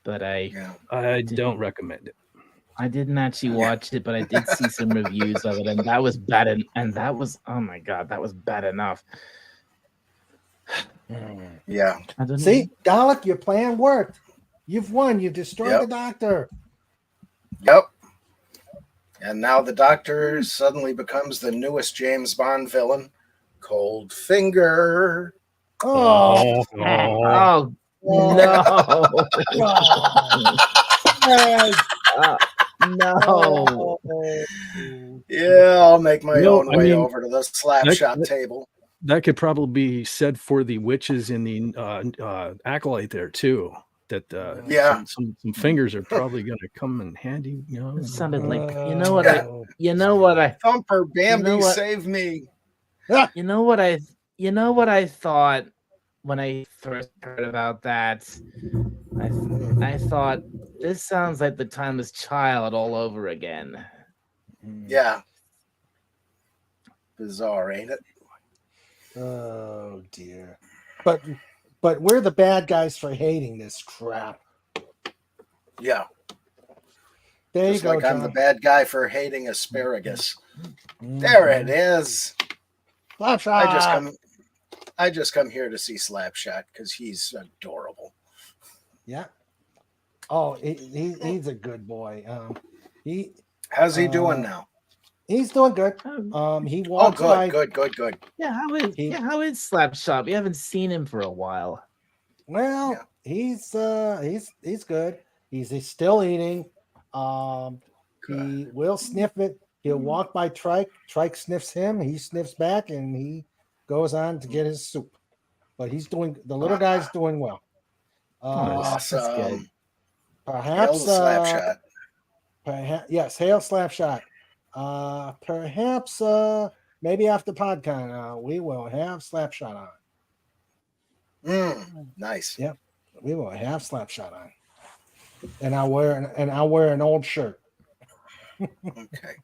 I don't recommend it. I didn't actually watch it, but I did see some reviews of it, and that was bad. And that was, oh my God, that was bad enough. Yeah. See, Dalek, your plan worked. You've won. You destroyed the Doctor. Yep. And now the Doctor suddenly becomes the newest James Bond villain, Cold Finger. Oh. No. No. Yeah, I'll make my own way over to the slap shot table. That could probably be said for the witches in the acolyte there too. That some fingers are probably going to come in handy. It sounded like you know what I Thumper Bambi, save me. You know what I thought when I first heard about that, I thought this sounds like the Timeless Child all over again. Yeah. Bizarre, ain't it? Oh dear. But we're the bad guys for hating this crap. Yeah. There Just you go, like I'm John. the bad guy for hating asparagus. There it is. Slapshot. I just come here to see Slapshot because he's adorable. Yeah. Oh, he's a good boy. How's he doing now? He's doing good. He walks by. Good. Yeah, how is Slapshot? We haven't seen him for a while. Well, he's good. He's still eating. He will sniff it. He'll walk by Trike. Trike sniffs him. He sniffs back, and he goes on to get his soup. But he's doing. The little guy's doing well. Awesome. Perhaps Hail Slapshot. Yes, hail Slapshot. Perhaps maybe after Podcon, we will have Slapshot on. Nice. Yep, we will have Slapshot on, and I'll wear an old shirt. Okay.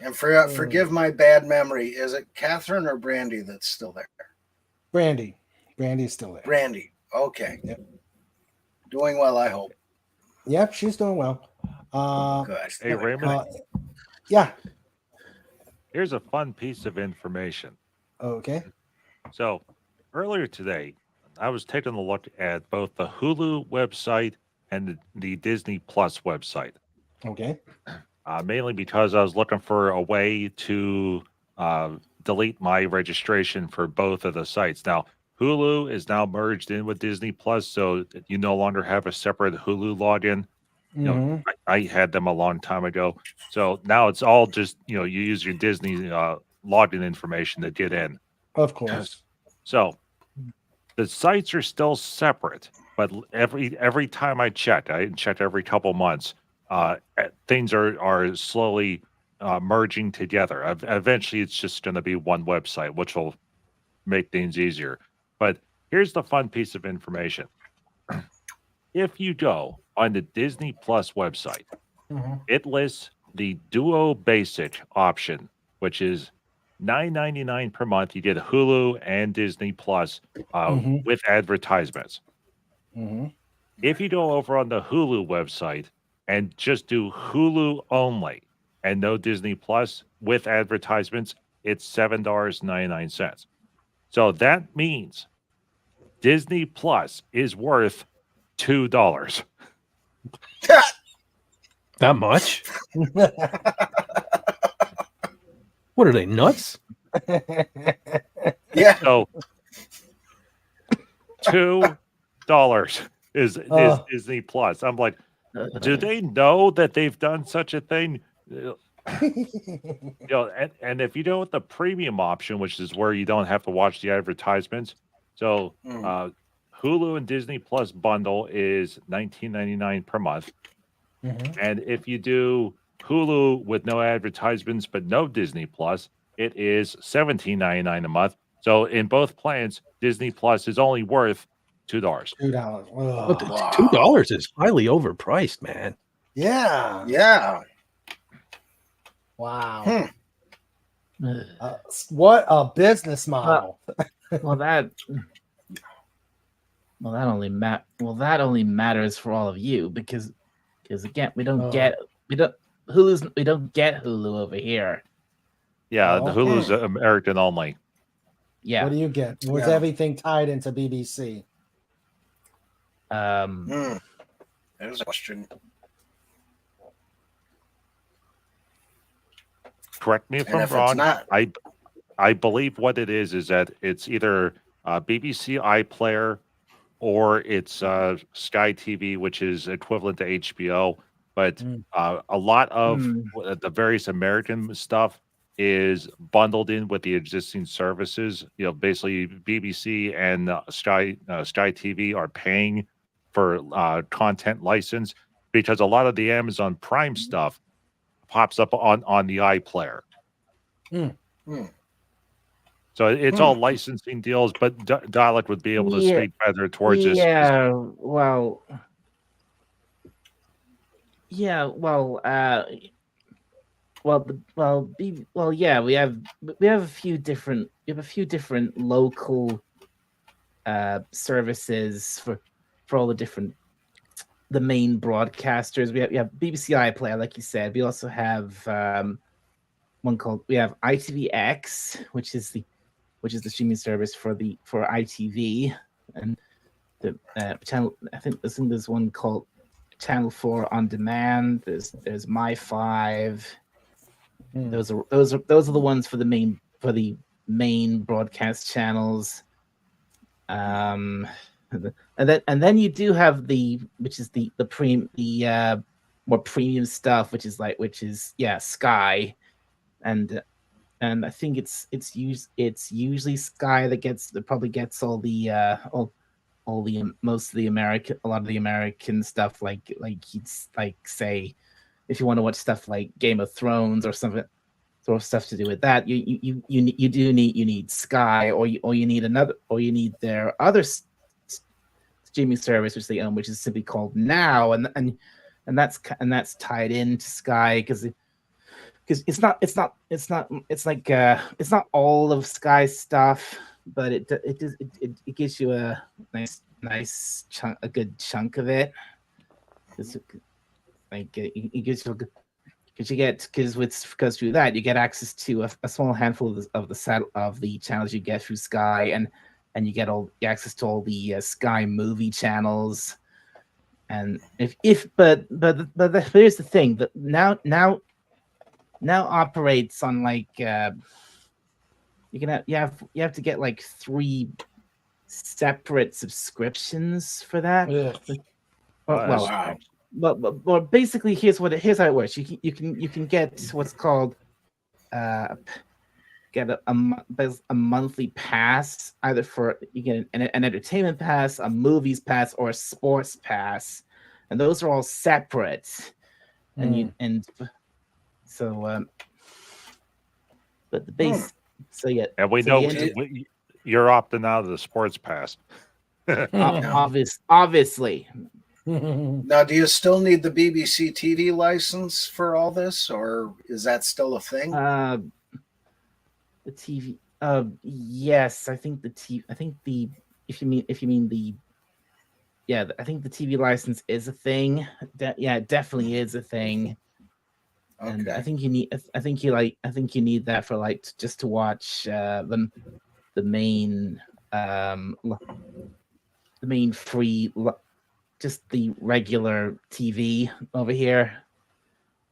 And forgive my bad memory. Is it Catherine or Brandy that's still there? Brandy. Brandy's still there. Brandy. Okay. Yep. Doing well, I hope. Yep, she's doing well. Good. Hey, Raymond. Yeah. Here's a fun piece of information. Okay. So earlier today, I was taking a look at both the Hulu website and the Disney Plus website. Okay. Mainly because I was looking for a way to delete my registration for both of the sites. Now, Hulu is now merged in with Disney Plus, so you no longer have a separate Hulu login. You know, I had them a long time ago. So now it's all just, you use your Disney login information to get in. Of course. So the sites are still separate, but every time I check every couple months, things are slowly merging together. Eventually, it's just going to be one website, which will make things easier. But here's the fun piece of information. If you go on the Disney Plus website, it lists the Duo Basic option, which is $9.99 per month. You get Hulu and Disney Plus with advertisements. If you go over on the Hulu website and just do Hulu only and no Disney Plus with advertisements, it's $7.99. So that means Disney Plus is worth $2. That much? What are they, nuts? Yeah. So $2 is Disney Plus. I'm like, do they know that they've done such a thing? And if you go with the premium option, which is where you don't have to watch the advertisements, so Hulu and Disney Plus bundle is $19.99 per month. And if you do Hulu with no advertisements but no Disney Plus, it is $17.99 a month. So in both plans, Disney Plus is only worth $2. $2. But the $2 is highly overpriced, man. Yeah. Yeah. Wow. What a business model. That only matters for all of you because again we don't get Hulu over here. Yeah, the Hulu's American only. Yeah. What do you get? Was everything tied into BBC? There's a question. Correct me if And I'm if it's wrong. not- I believe what it is that it's either BBC iPlayer or it's Sky TV, which is equivalent to HBO. But a lot of the various American stuff is bundled in with the existing services. Basically BBC and Sky TV are paying for content license because a lot of the Amazon Prime stuff pops up on the iPlayer. So it's all licensing deals, but Dalek would be able to Yeah. speak better towards this. Yeah, well, yeah, well, yeah, we have a few different local services for all the main broadcasters. We have BBC iPlayer, like you said. We also have one called ITVX, which is the streaming service for ITV, and the channel. I think there's one called Channel 4 on Demand. There's My5. Those are the ones for the main broadcast channels. And then you do have which is the more premium stuff, which is Sky, and I think it's usually Sky that probably gets all the most of the American, a lot of the American stuff, like say, if you want to watch stuff like Game of Thrones or something, sort of stuff to do with that, you need Sky, or you need their other streaming service which they own, which is simply called Now, and that's tied into Sky because it's not all of Sky's stuff, but it gives you a nice chunk, a good chunk of it. It gives you because through that you get access to a small handful of the channels you get through Sky, and you get access to all the Sky movie channels. And but here's the thing, that now operates on you have to get like 3 separate subscriptions for that. But basically, here's how it works. You can get what's called get a monthly pass, either for you get an entertainment pass, a movies pass, or a sports pass, and those are all separate. But the base. So yeah, and we know you're opting out of the sports pass. Obviously. Now, do you still need the BBC TV license for all this, or is that still a thing? The TV. Yes, I think the TV. I think if you mean the. Yeah, I think the TV license is a thing. It definitely is a thing. Okay. And I think you need that for just to watch the main free, just the regular TV over here,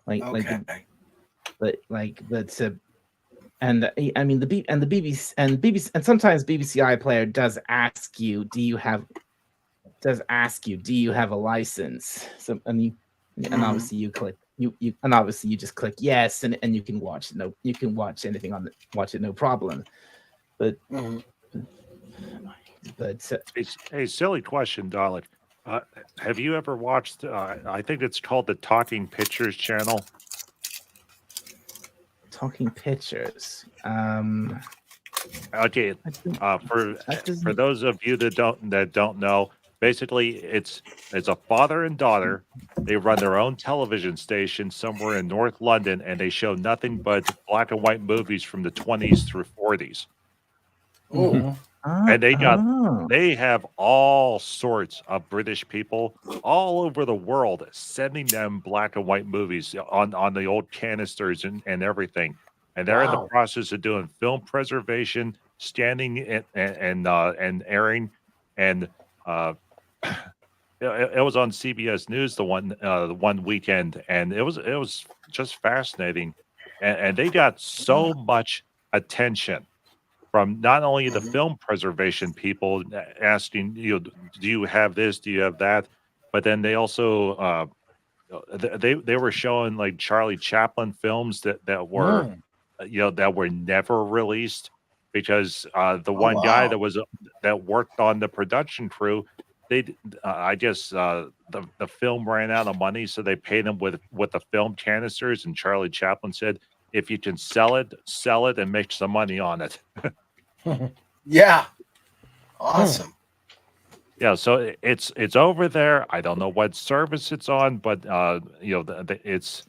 and I mean the BBC and sometimes BBC iPlayer does ask you, do you have a license? So and obviously you click and obviously you just click yes, and you can watch anything watch it no problem. But it's a silly question, Dalek. Have you ever watched? I think it's called the Talking Pictures channel. Talking Pictures. Okay. For those of you that don't know, basically it's a father and daughter. They run their own television station somewhere in North London, and they show nothing but black and white movies from the 20s through 40s. Oh. And they have all sorts of British people all over the world sending them black and white movies on the old canisters and everything. And they're in the process of doing film preservation, standing and airing. And it was on CBS News the one weekend, and it was just fascinating. And they got so much attention from not only the film preservation people asking, do you have this? Do you have that? But then they also they were showing like Charlie Chaplin films that were that were never released because the one guy that worked on the production crew, I guess the film ran out of money, so they paid him with the film canisters, and Charlie Chaplin said, if you can sell it and make some money on it. Yeah. Awesome. Yeah, so it's over there. I don't know what service it's on, but you know, it's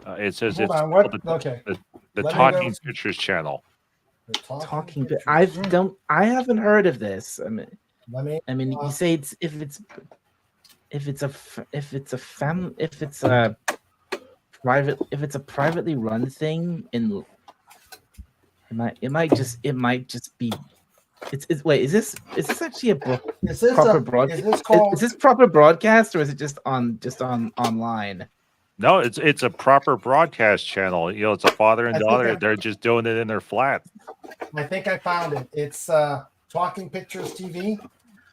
it says Hold it's on. What? called Okay. the Let me go. Talking Pictures channel. The Talking. Pictures. I haven't heard of this. Let me. I mean, you say it's if it's a privately run thing in it might just be wait, is this actually Is this proper a- broadcast? is this called- Is this proper broadcast, or is it just on online? No, it's a proper broadcast channel. You know, it's a father and I think daughter. I- They're just doing it in their flat. I think I found it. It's Talking Pictures TV.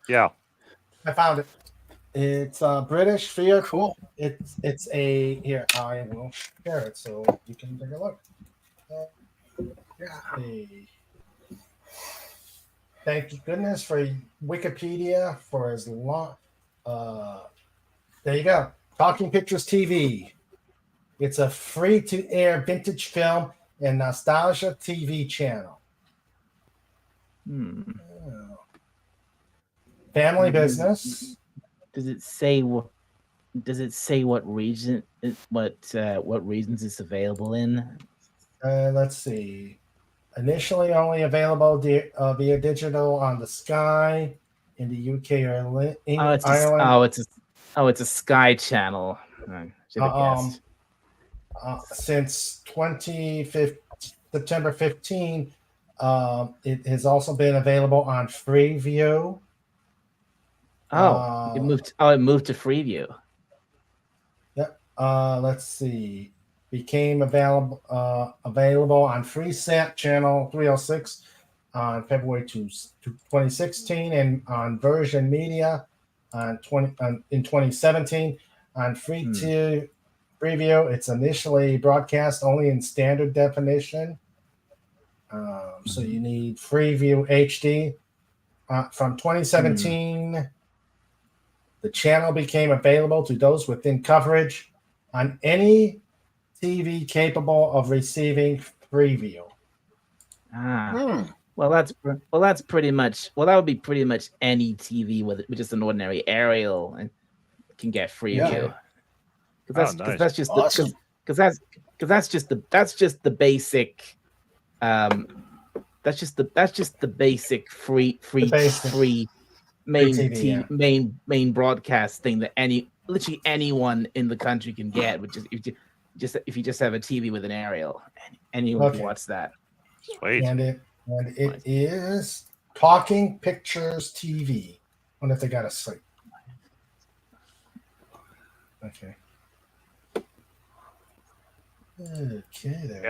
Yeah. I found it. It's British fear. Cool. It's a here. I will share it so you can take a look. Hey. Thank you goodness for Wikipedia for as long. There you go. Talking Pictures TV. It's a free-to-air vintage film and nostalgia TV channel. Family business. Does it say what? Does it say what region? What regions it's available in? Let's see. Initially only available via digital on the Sky in the UK or England, Ireland. It's a Sky channel. I should have guessed. Since September 15, it has also been available on Freeview. It moved to Freeview. Yep. Let's see. Became available on FreeSat channel 306 on February 2016, and on Virgin Media in 2017. On Freeview, it's initially broadcast only in standard definition. So you need Freeview HD. From 2017, the channel became available to those within coverage on any TV capable of receiving Freeview. Well, that's pretty much. Well, that would be pretty much any TV with just an ordinary aerial and can get Freeview. Because that's just awesome. that's just the basic. That's just the basic free main TV, main broadcast thing that literally anyone in the country can get, which is if you just have a TV with an aerial, anyone can watch that. Sweet. And it is Talking Pictures TV. I wonder if they got a site. Okay. Yeah,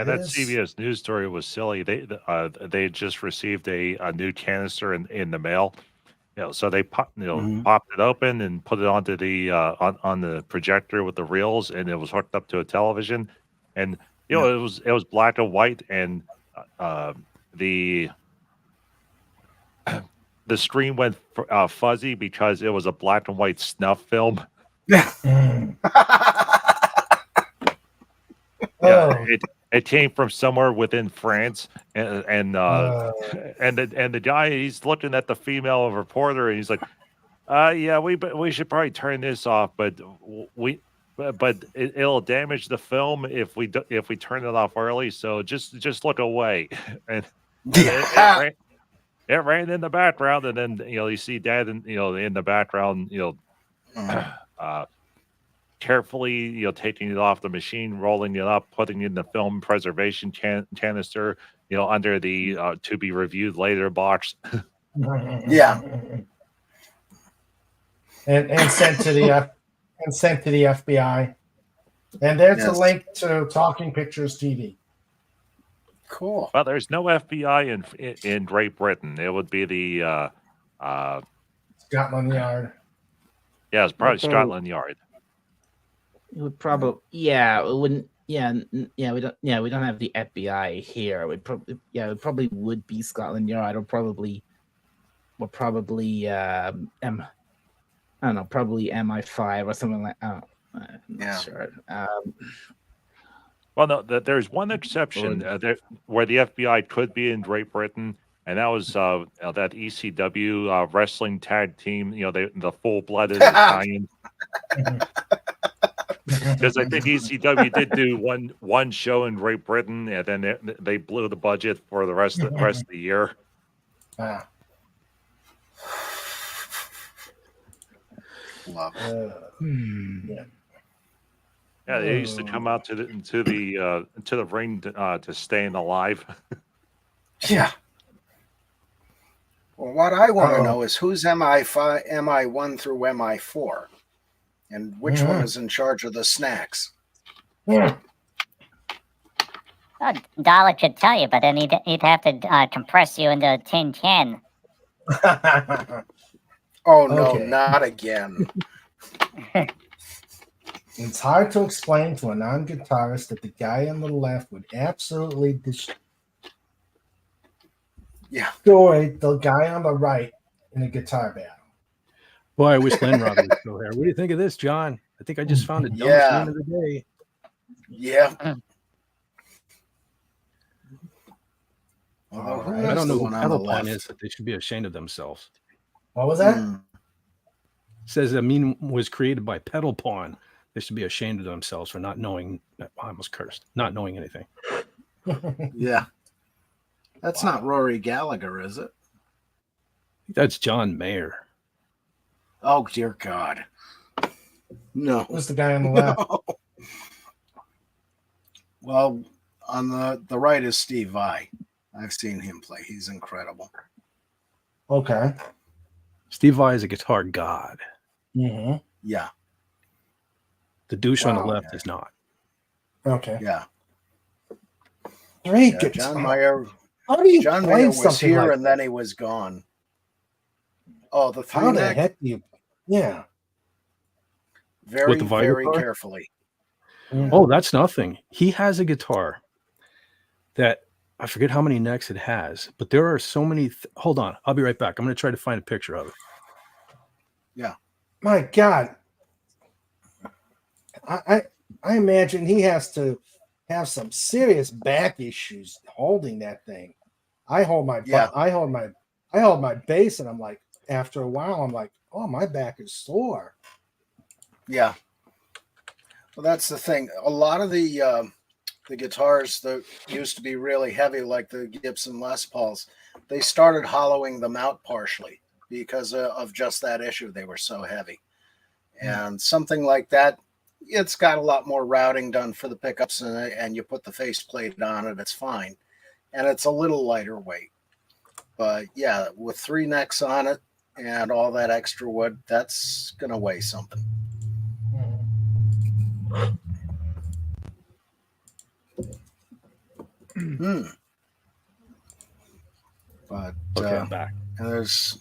that CBS News story was silly. They just received a new canister in the mail. You know, so they popped it open and put it onto the on the projector with the reels, and it was hooked up to a television. And it was black and white, and the screen went fuzzy because it was a black and white snuff film. It came from somewhere within France, and the guy, he's looking at the female reporter, and he's like, "Yeah, we should probably turn this off, but it'll damage the film if we turn it off early. So just look away." And it ran in the background, and then you see Dad in the background, carefully, taking it off the machine, rolling it up, putting it in the film preservation canister, under the to be reviewed later box. Yeah. And sent to the FBI. And there's a link to Talking Pictures TV. Cool. Well, there's no FBI in Great Britain. It would be the Scotland Yard. Yeah, it's probably Scotland Yard. It would probably, it wouldn't, we don't have the FBI here. It probably would be Scotland Yard, or probably I don't know, probably MI5 or something like. I'm not sure. Well, no, there's one exception where the FBI could be in Great Britain. and that was that ECW wrestling tag team. You know, the full-blooded Italian. Because I think ECW did do one show in Great Britain, and then they blew the budget for the rest of the year. Love it. Yeah. Yeah, they used to come out to the ring to staying alive. Yeah. Well, what I want to know is who's MI5, MI1 through MI4, and which one is in charge of the snacks. Yeah. Oh, Dollar could tell you, but then he'd have to compress you into a tin can. Oh no, Okay. not again. It's hard to explain to a non-guitarist that the guy on the left would absolutely destroy the guy on the right in a guitar battle. Boy, I wish Lenrod was still here. What do you think of this, John? I think I just found the dumbest name of the day. Yeah. I don't know who Pedalpon is, but they should be ashamed of themselves. What was that? It says the meme was created by Pedalpon. They should be ashamed of themselves for not knowing. I almost cursed. Not knowing anything. Yeah. That's not Rory Gallagher, is it? That's John Mayer. Oh, dear God. No. Who's the guy on the left? No. Well, on the right is Steve Vai. I've seen him play. He's incredible. Okay. Steve Vai is a guitar god. Mm-hmm. Yeah. The douche on the left is not. Okay. Yeah. Great Yeah, guitar. John Mayer. How do you John play Mayer was something here like and then he was gone. Oh, the How the three-neck? heck do you? Yeah. Very, With the Vai very guitar? carefully. Oh, that's nothing. He has a guitar that I forget how many necks it has, but there are so many. Hold on. I'll be right back. I'm going to try to find a picture of it. Yeah. My God. I imagine he has to have some serious back issues holding that thing. I hold my bass, and I'm like, after a while, I'm like, oh, my back is sore. Yeah. Well, that's the thing. A lot of the guitars that used to be really heavy, like the Gibson Les Pauls, they started hollowing them out partially because of just that issue. They were so heavy. And something like that, it's got a lot more routing done for the pickups, and you put the faceplate on it, it's fine. And it's a little lighter weight. But yeah, with three necks on it and all that extra wood, that's going to weigh something. But Okay, I'm back. And there's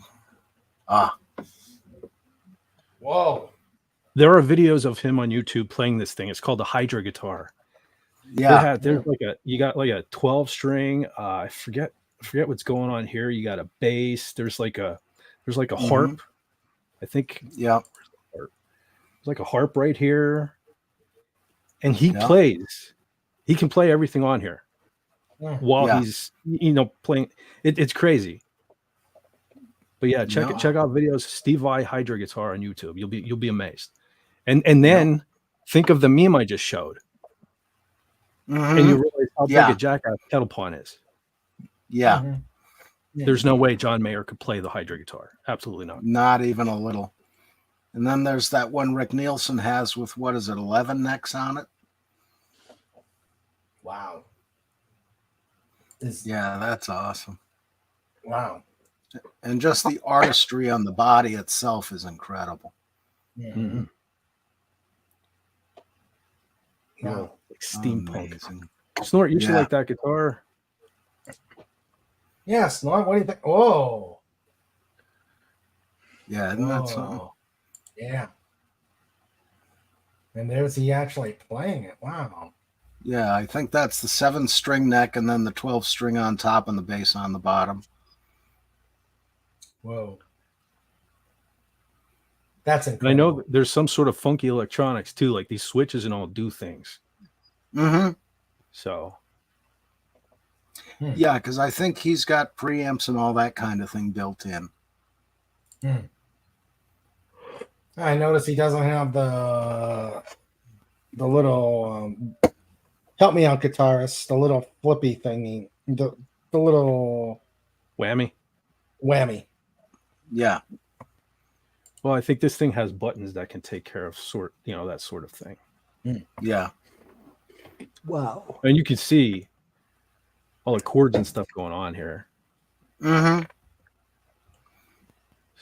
Whoa. There are videos of him on YouTube playing this thing. It's called the Hydra guitar. Yeah. There's like you got like a 12 string. I forget what's going on here. You got a bass. There's like a harp. I think. Yeah. There's like a harp right here. And he plays. He can play everything on here while he's playing. It's crazy. But yeah, check out videos. Steve Vai Hydra guitar on YouTube. You'll be amazed. And then think of the meme I just showed. And you realize how big a jackass Pedalpon is. Yeah. There's no way John Mayer could play the Hydra guitar. Absolutely not. Not even a little. And then there's that one Rick Nielsen has with, 11 necks on it? Wow. Yeah, that's awesome. Wow. And just the artistry on the body itself is incredible. Mm-hmm. Wow. Like steampunk. Amazing. Snort, you should like that guitar. Yeah, Snort, what do you think? Whoa. Yeah, isn't that something? Yeah. And there's he actually playing it. Wow. Yeah, I think that's the 7-string neck and then the 12 string on top and the bass on the bottom. Whoa. That's incredible. And I know there's some sort of funky electronics too, like these switches and all do things. Mm-hmm. So Yeah, because I think he's got preamps and all that kind of thing built in. I noticed he doesn't have the little help me out, guitarist, the little flippy thingy, the little Whammy. Yeah. Well, I think this thing has buttons that can take care of that sort of thing. Yeah. Wow. And you can see all the chords and stuff going on here. Mm-hmm.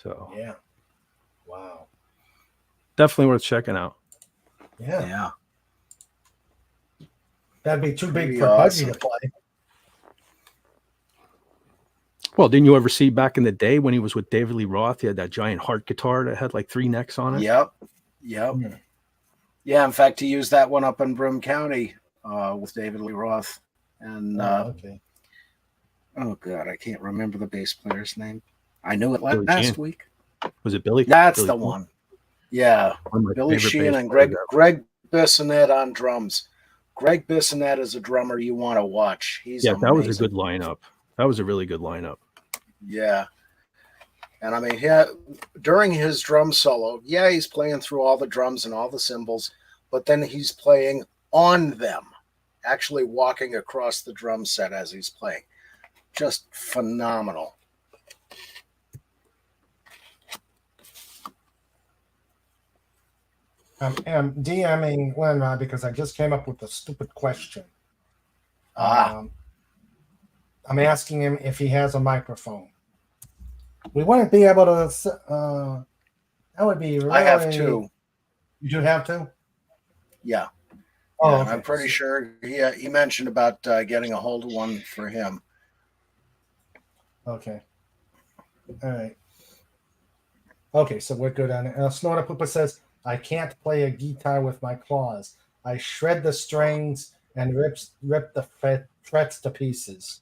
So yeah. Wow. Definitely worth checking out. Yeah. Yeah. That'd be too big Pretty for awesome. Pudgy to play. Well, didn't you ever see back in the day when he was with David Lee Roth? He had that giant heart guitar that had like 3 necks on it. Yep. Yeah, in fact, he used that one up in Broome County with David Lee Roth. And okay. Oh God, I can't remember the bass player's name. I knew it Billy last Sheehan. week. Was it Billy? That's Billy the Sheehan? one. Yeah, One of my Billy favorite Sheehan bass and players Greg Bissonette on drums. Greg Bissonette is a drummer you want to watch. He's that was a amazing. good lineup. That was a really good lineup. Yeah. And I mean, during his drum solo, he's playing through all the drums and all the cymbals, but then he's playing on them, actually walking across the drum set as he's playing. Just phenomenal. I'm DMing Lenrod because I just came up with a stupid question. Ah. I'm asking him if he has a microphone. We wouldn't be able to. That would be really. I have 2. You do have 2? Yeah. Oh, Yeah, okay. I'm pretty sure he mentioned about getting a hold of one for him. Okay. All right. Okay, so we're good on it. Snorter Poopa says, I can't play a guitar with my claws. I shred the strings and rip the frets to pieces.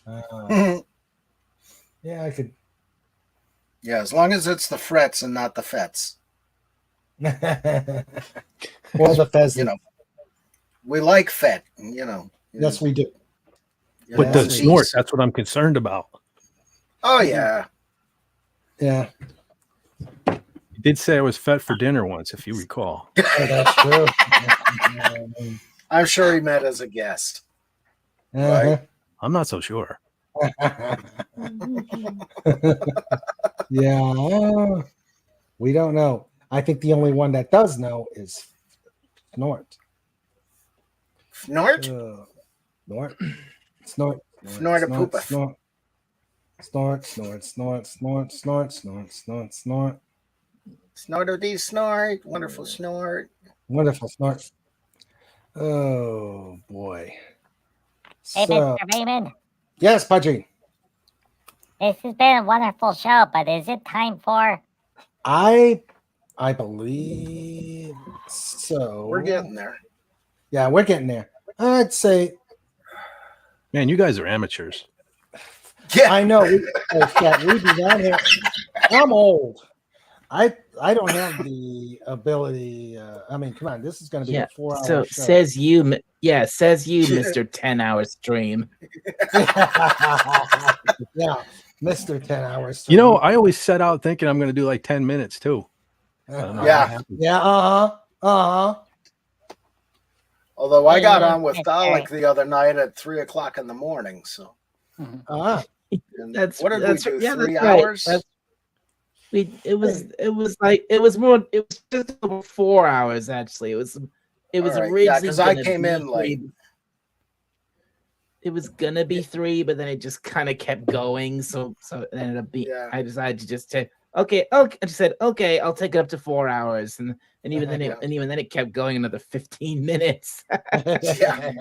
Yeah, I could. Yeah, as long as it's the frets and not the fets. Or the pheasant. We like fet, Yes, we do. But the snort, that's what I'm concerned about. Oh, yeah. Yeah. You did say I was fed for dinner once, if you recall. Oh, that's true. I'm sure he met as a guest. Uh-huh. I'm not so sure. Yeah. We don't know. I think the only one that does know is Snort. Snort? Snort. Snort. Snort a poopa. Snort. Snort, snort, snort, snort, snort, snort, snort, snort. Snort-o-dee snort. Wonderful snort. Wonderful snort. Oh boy. Hey, So, Mr. Raymond. yes, Pudgy. This has been a wonderful show, but is it time for? I believe so. We're getting there. Yeah, we're getting there. I'd say. Man, you guys are amateurs. Yeah, I know. We be down here. I'm old. I don't have the ability. I mean, come on. This is going to be a 4-hour So show. says you, Mr. 10-hour stream. Yeah, Mr. 10 hours. You know, I always set out thinking I'm going to do like 10 minutes too. I don't know Yeah. what happened. Yeah. Although I got on with Dalek the other night at 3 o'clock in the morning. So, and what did we do? 3 hours? It was just over 4 hours actually. It was All right. originally Because I gonna came be in late. 3. It was gonna be 3, but then it just kind of kept going. So it ended up being. Yeah. I decided to just say, okay. I just said, okay, I'll take it up to 4 hours, and even then it kept going another 15 minutes. Yeah.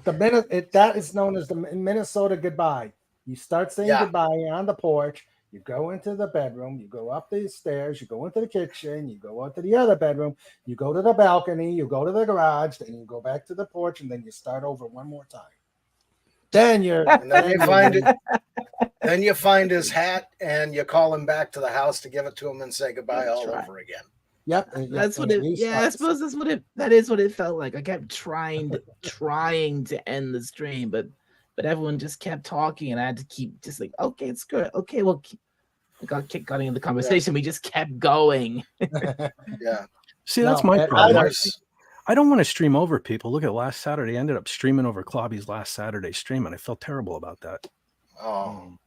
That is known as the Minnesota goodbye. You start saying goodbye on the porch. You go into the bedroom. You go up the stairs. You go into the kitchen. You go out to the other bedroom. You go to the balcony. You go to the garage. Then you go back to the porch, and then you start over one more time. Then then you find his hat and you call him back to the house to give it to him and say goodbye over again. Yep. That's what it. Yeah, I suppose that is what it felt like. I kept trying to end the stream, but but everyone just kept talking, and I had to keep just like, okay, it's good. Okay, well, got kicked out of the conversation. We just kept going. Yeah. See, that's my problem. I don't want to stream over people. Look at last Saturday. I ended up streaming over Clobby's last Saturday stream, and I felt terrible about that. Oh,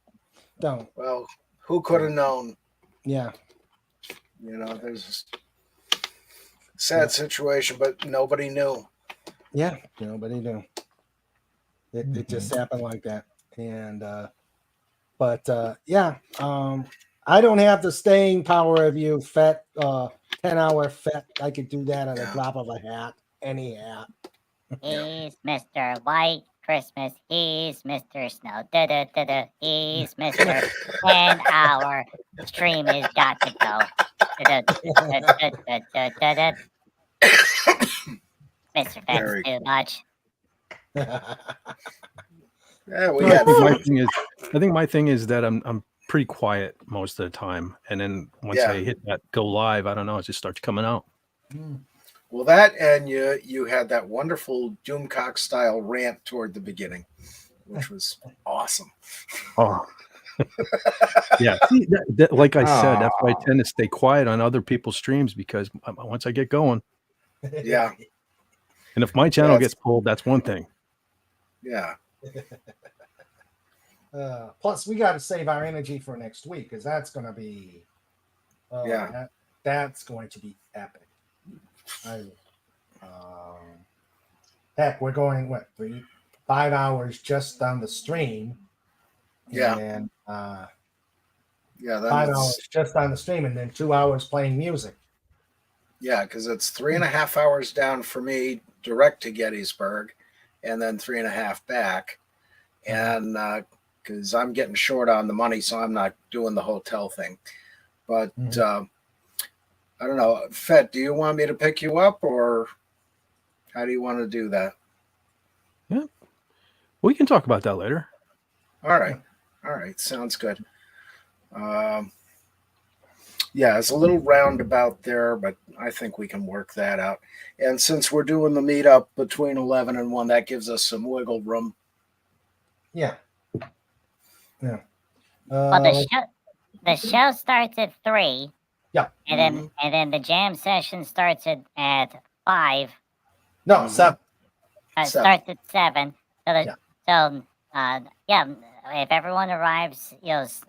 Don't. well, who could have known? Yeah. You know, there's a sad situation, but nobody knew. Yeah, nobody knew. It just happened like that. And I don't have the staying power of you, Fet. 10-hour Fet. I could do that at the drop of a hat. Any hat. He's Mr. White Christmas. He's Mr. Snow. Da-da-da-da. He's Mr. 10-hour stream has got to go. Da-da-da-da-da-da-da. Mr. Fet's too much. Yeah, we I think my thing is that I'm pretty quiet most of the time, and then once I hit that go live, I don't know, it just starts coming out. Well, that and you had that wonderful Doomcock style rant toward the beginning, which was awesome. Oh, yeah. See, like I said, that's why I tend to stay quiet on other people's streams, because once I get going, yeah. And if my channel gets pulled, that's one thing. Yeah. Plus, we got to save our energy for next week, because that's going to be, that's going to be epic. Heck, we're going 5 hours just on the stream. Yeah. And 5 that's hours just on the stream, and then 2 hours playing music. Yeah, because it's 3.5 hours down for me direct to Gettysburg, and then 3.5 back. And because I'm getting short on the money, so I'm not doing the hotel thing. But I don't know. Fet, do you want me to pick you up, or how do you want to do that? Yeah, we can talk about that later. All right. All right. Sounds good. Yeah, it's a little roundabout there, but I think we can work that out. And since we're doing the meetup between 11 and 1, that gives us some wiggle room. Yeah. Yeah. Well, the show starts at 3. Yeah. And then the jam session starts at 5. No, 7. Starts at 7. So if everyone arrives,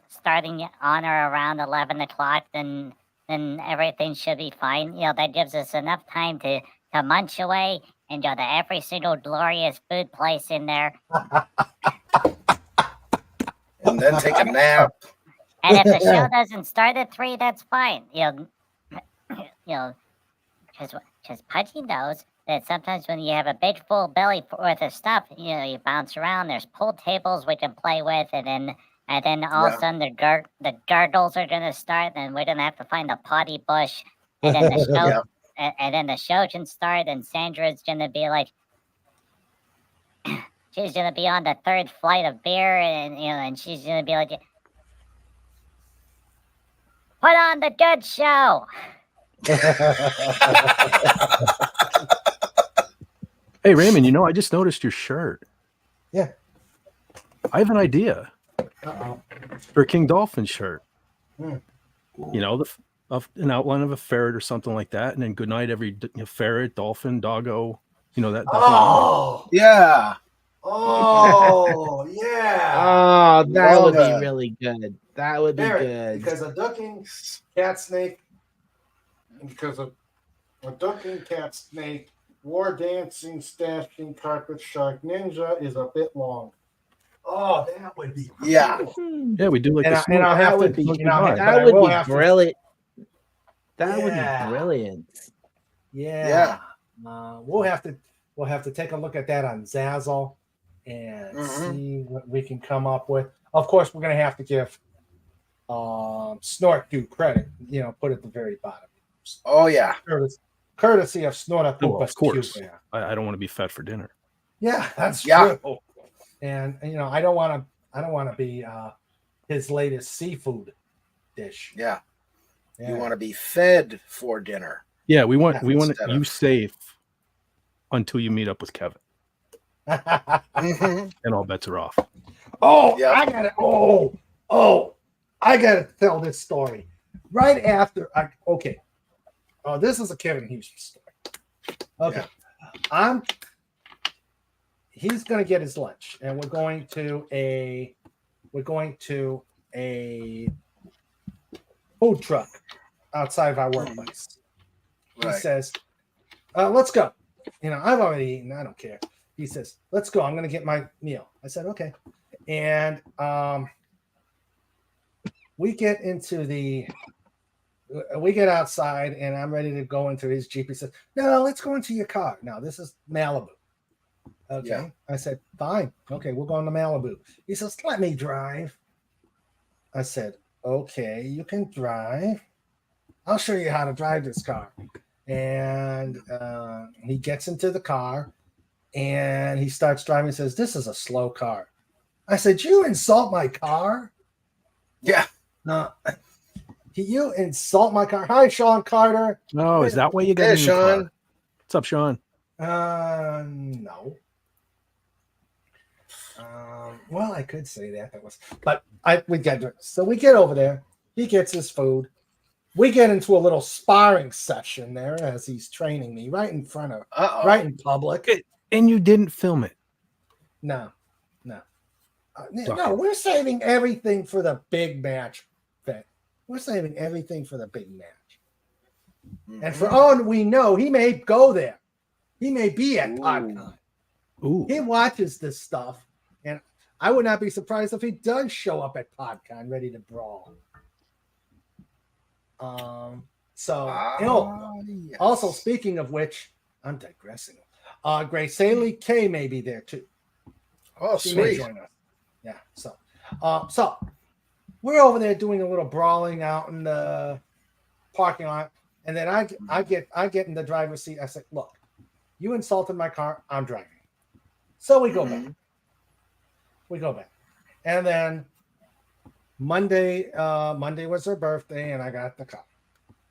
starting on or around 11 o'clock, then everything should be fine. That gives us enough time to munch away and go to every single glorious food place in there. And then take a nap. And if the show doesn't start at 3, that's fine. Because Pudgy knows that sometimes when you have a big full belly worth of stuff, you bounce around. There's pool tables we can play with, and then all of a sudden the gurgles are gonna start, and we're gonna have to find a potty bush, and then the show, and then the show can start, and Sandra's gonna be like, she's gonna be on the 3rd flight of beer, and she's gonna be like, put on the good show. Hey, Raymond, I just noticed your shirt. Yeah. I have an idea for a King Dolphin shirt. An outline of a ferret or something like that, and then good night every ferret, dolphin, doggo. That. Oh, yeah. Oh, yeah. Oh, that would be really good. That would be good. Because a ducking cat snake, war dancing, stashing, carpet shark ninja is a bit long. Oh, that would be cool. Yeah. Yeah, we do like and, the and I'll have that to, would be, that would be brilliant. That would Yeah. be brilliant. Yeah. We'll have to take a look at that on Zazzle and see what we can come up with. Of course, we're going to have to give Snort due credit. Put at the very bottom. Oh yeah. Courtesy of Snort. Of course. I don't want to be fed for dinner. Yeah, that's true. And I don't want to be his latest seafood dish. Yeah. You want to be fed for dinner. Yeah, we want you safe until you meet up with Kevin. and all bets are off. Oh, Yep. I gotta tell this story. Right after this is a Kevin Houston story. Okay. He's gonna get his lunch, and we're going to a food truck outside of our workplace. He Right. says, let's go. I've already eaten, I don't care. He says, let's go. I'm gonna get my meal. I said, okay. And we get outside, and I'm ready to go into his Jeep. He says, no, let's go into your car. Now, this is Malibu. Okay. Yeah. I said, fine. Okay, we're going to Malibu. He says, let me drive. I said, okay, you can drive. I'll show you how to drive this car. And he gets into the car, and he starts driving and says, this is a slow car. I said, you insult my car? Yeah. No. You insult my car. Hi, Sean Carter. Oh, is that why you got Hey, a new car? Sean. What's up, Sean? No. Well, I could say that. But we get to it. So we get over there. He gets his food. We get into a little sparring session there as he's training me right in public. And you didn't film it. No. No, we're saving everything for the big match. We're saving everything for the big match. And for all we know, he may go there. He may be at Podcon. He watches this stuff, and I would not be surprised if he does show up at Podcon ready to brawl. Yes. Also, speaking of which, I'm digressing. Grace Haley K may be there too. Oh, She may sweet. join us. Yeah. So we're over there doing a little brawling out in the parking lot, and then I get in the driver's seat. I said, "Look, you insulted my car. I'm driving." So we go back. We go back, and then Monday was her birthday, and I got the car,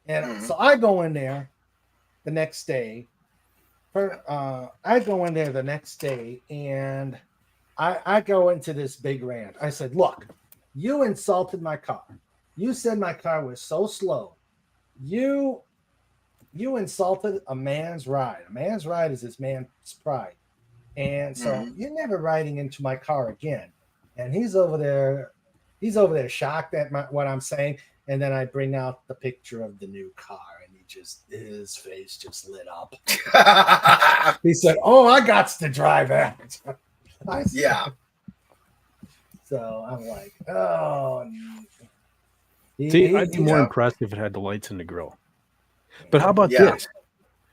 and so I go in there the next day. And I go into this big rant. I said, look, you insulted my car. You said my car was so slow. You insulted a man's ride. A man's ride is his man's pride. And so you're never riding into my car again. And he's over there shocked at what I'm saying. And then I bring out the picture of the new car, and his face just lit up. He said, oh, I got to drive that. Yeah. So I'm like, oh. I'd be more impressed if it had the lights in the grill. But how about this?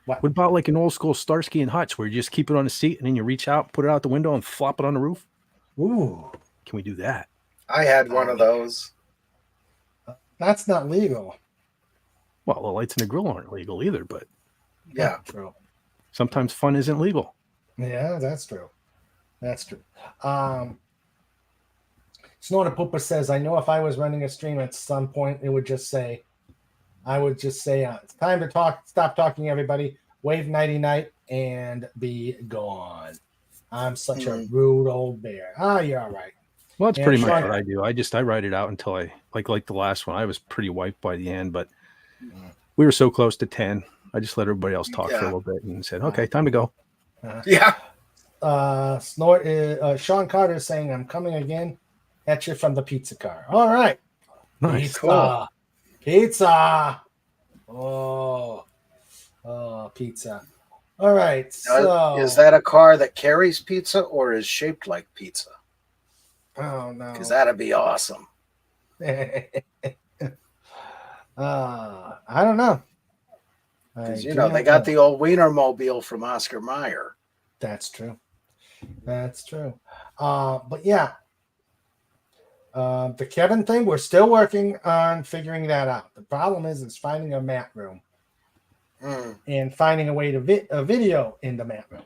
What about like an old school Starsky and Hutch where you just keep it on the seat and then you reach out, put it out the window, and flop it on the roof? Ooh. Can we do that? I had one of those. That's not legal. Well, the lights in the grill aren't legal either, but yeah, true. Sometimes fun isn't legal. Yeah, that's true. That's true. Snorter Pooper says, I know if I was running a stream at some point, I would just say, it's time to talk. Stop talking, everybody. Wave nighty night and be gone. I'm such a rude old bear. You're all right. Well, that's pretty much what I do. I ride it out until I like the last one. I was pretty wiped by the end, but we were so close to 10. I just let everybody else talk for a little bit and said, okay, time to go. Yeah. Sean Carter is saying, I'm coming again at you from the pizza car. All right. Nice. Pizza. Cool. Pizza. Pizza. All right. So is that a car that carries pizza or is shaped like pizza? Oh no. Because that'd be awesome. I don't know. Because they got the old Wienermobile from Oscar Mayer. That's true. That's true. But yeah. The Kevin thing, we're still working on figuring that out. The problem is finding a mat room and finding a way to video in the mat room.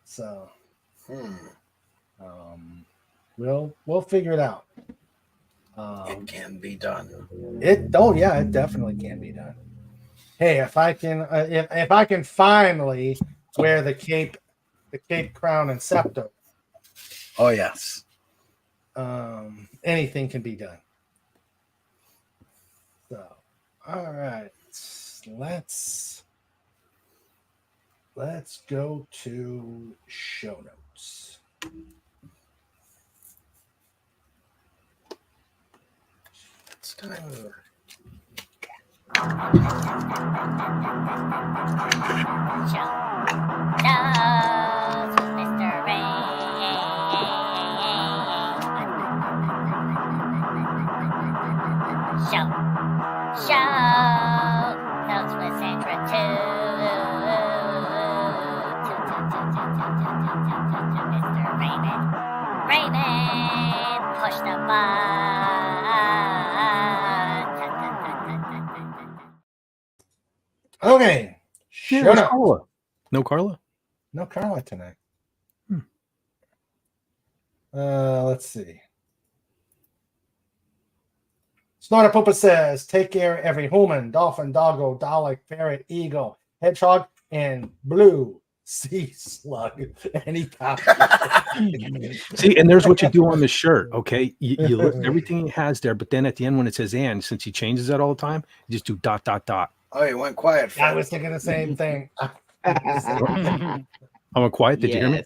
So we'll figure it out. It can be done. It definitely can be done. Hey, if I can finally wear the cape the Cape Crown and Scepter. Oh yes. Anything can be done. So, all right, let's go to show notes. It's time. Mr. Show those with Sandra too. Mr. Raymond, push the button. Okay, Yeah, show where's notes. Carla? No Carla? No Carla tonight. Hmm. Let's see. Snorter Poopa says, take care of every human, dolphin, doggo, Dalek, ferret, eagle, hedgehog, and blue sea slug. Any copy. See, and there's what you do on the shirt, okay? You look everything he has there, but then at the end when it says and, since he changes that all the time, you just do ... Oh, you went quiet. I was thinking the same thing. I went quiet. Did you hear me?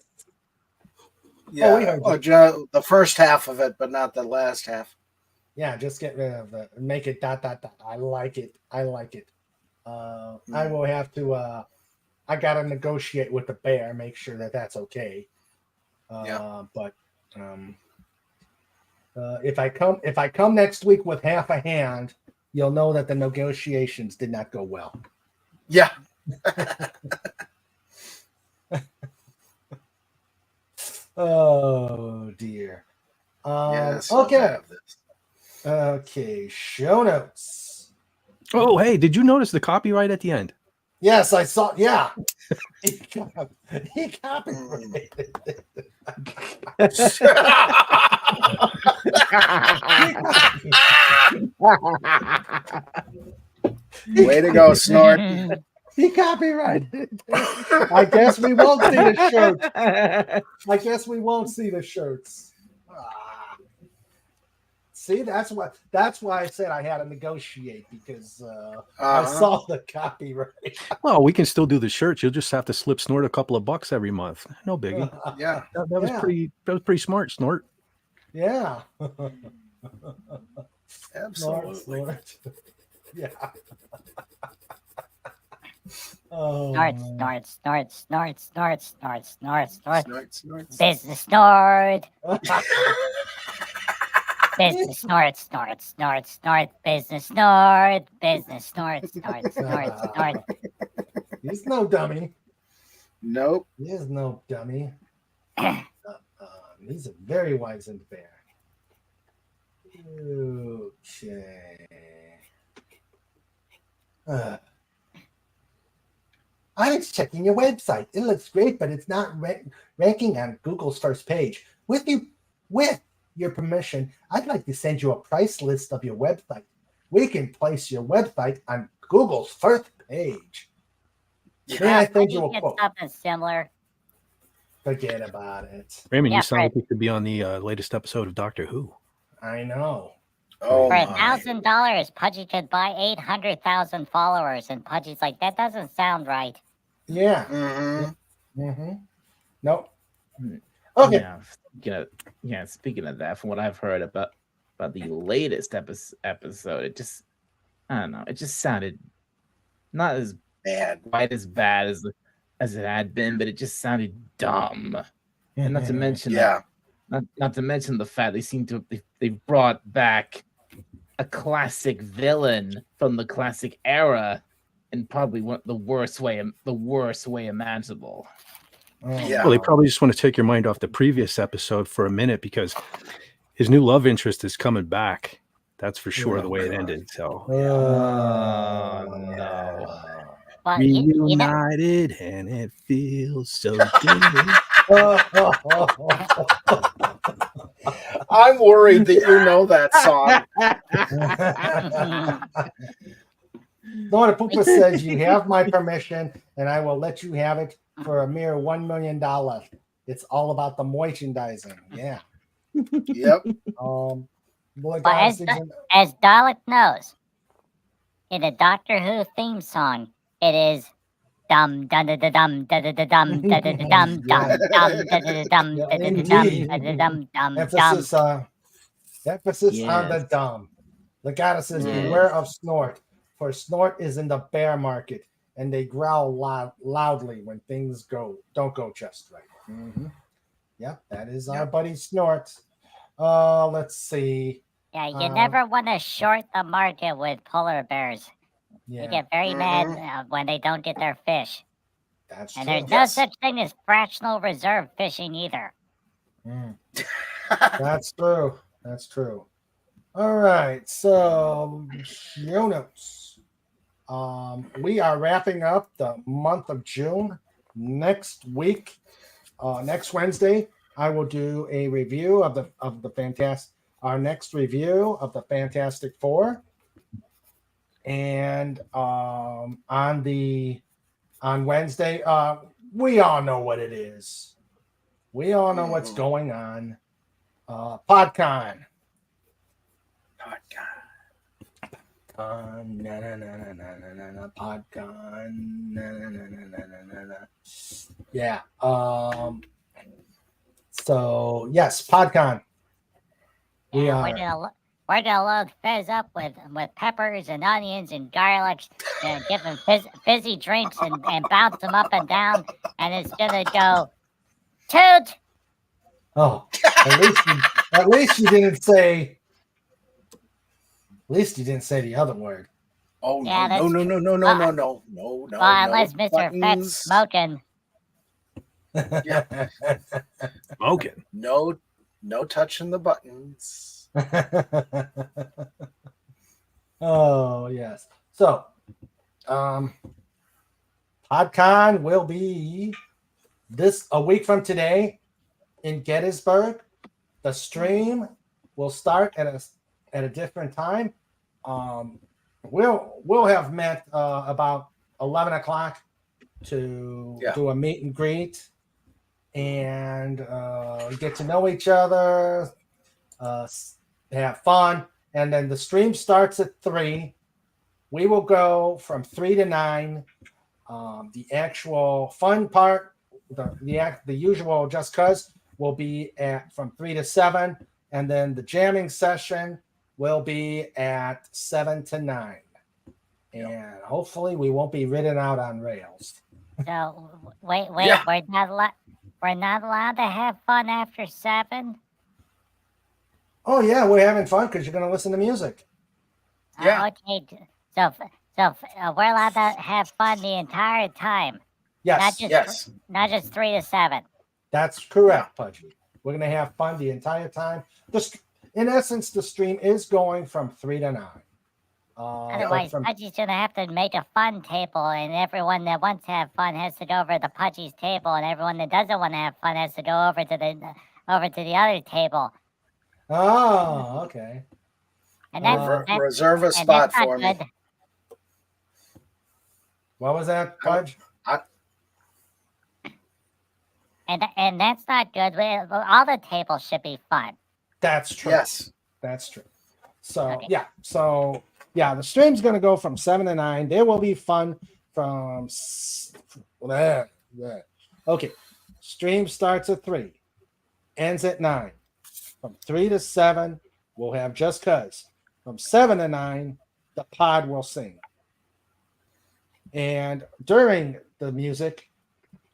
Yeah, we heard you. the first half of it, but not the last half. Yeah, just get rid of it. Make it ... I like it. I like it. I will have to. I gotta negotiate with the bear, make sure that that's okay. But if I come next week with half a hand, you'll know that the negotiations did not go well. Yeah. Oh dear. Yes. Okay. Okay. Show notes. Oh, hey, did you notice the copyright at the end? Yes, I saw. Yeah. He copyrighted it. Way to go, Snort. He copyrighted it. I guess we won't see the shirts. I guess we won't see the shirts. See, that's why I said I had to negotiate, because I saw the copyright. Well, we can still do the shirts. You'll just have to slip Snort a couple of bucks every month. No biggie. Yeah. That was pretty smart, Snort. Yeah. Absolutely. Snort. Yeah. Oh, Snort. Business snort. Business snort. Business snort. He's no dummy. Nope. He is no dummy. He's a very wise and fair. Okay. I was checking your website. It looks great, but it's not ranking on Google's first page. With your permission, I'd like to send you a price list of your website. We can place your website on Google's first page. May I send you a quote? Something similar. Forget about it. Raymond, Yeah, you sound Fred. like you could be on the latest episode of Doctor Who. I know. Oh, For my. $1,000, Pudgy could buy 800,000 followers, and Pudgy's like, that doesn't sound right. Yeah. Mm-hmm. Mm-hmm. Nope. Okay. Yeah. Speaking of that, from what I've heard about the latest episode, it just, I don't know, it just sounded not as quite as bad as it had been, but it just sounded dumb. And not to mention, not to mention the fact they seem to they've brought back a classic villain from the classic era in probably the worst way imaginable. Well, they probably just want to take your mind off the previous episode for a minute, because his new love interest is coming back. That's for sure, the way it ended. So no. But reunited, and it feels so good. I'm worried that you know that song. Nora Poopa says, you have my permission, and I will let you have it for a mere $1 million. It's all about the merchandising. Yeah. Yep. Well, Well, guys, as Dalek knows, in the Doctor Who theme song, it is dum dum da da dum da da da dum da da da dum dum dum da da da dum da da da dum da da dum dum emphasis, dum. emphasis on the Yes. dumb. The goddess says, Yes. beware of Snort, for Snort is in the bear market, and they growl loudly when things don't go just right. Mm-hmm. Yep, that is our buddy Snort. Let's see. Yeah, you never want to short the market with polar bears. Yeah. They get very mad when they don't get their fish. That's and true. there's no such thing as fractional reserve fishing either. That's true. That's true. All right. So show notes. We are wrapping up the month of June. Next week, next Wednesday, I will do a review of the fantastic. Our next review of the Fantastic Four, and on Wednesday, we all know what it is. We all know what's going on. Podcon. Podcon. Yeah. So yes, Podcon. We're gonna load Fez up with peppers and onions and garlic, and give him fizzy drinks and bounce him up and down, and it's gonna go toot. Oh, at least you didn't say. At least you didn't say the other word. Oh Yeah, no, no, no, no, no, no, no, no, no. Well, unless no Mr. Fett's smoking. Yeah. Smoking. No touching the buttons. Oh yes. So, Podcon will be a week from today in Gettysburg. The stream will start at a different time. We'll have met about 11 o'clock to do a meet and greet and get to know each other, have fun, and then the stream starts at 3. We will go from 3 to 9. The actual fun part, the usual Just Cuz, will be from 3 to 7, and then the jamming session will be at 7 to 9. And hopefully we won't be ridden out on rails. So wait, we're not allowed to have fun after 7. Oh yeah, we're having fun because you're going to listen to music. Okay, so we're allowed to have fun the entire time. Yes, not just 3 to 7. That's correct, Pudgy. We're going to have fun the entire time. In essence, the stream is going from 3 to 9. Otherwise, Pudgy's gonna have to make a fun table, and everyone that wants to have fun has to go over to Pudgy's table, and everyone that doesn't want to have fun has to go over to the other table. Oh, okay. And that's reserve a spot for me. Good. What was that, Pudge? And that's not good. All the tables should be fun. That's true. Yes, that's true. So the stream's going to go from 7 to 9. There will be fun from there. Okay, stream starts at 3, ends at 9. From 3 to 7, we'll have Just Cuz. From 7 to 9, the pod will sing. And during the music,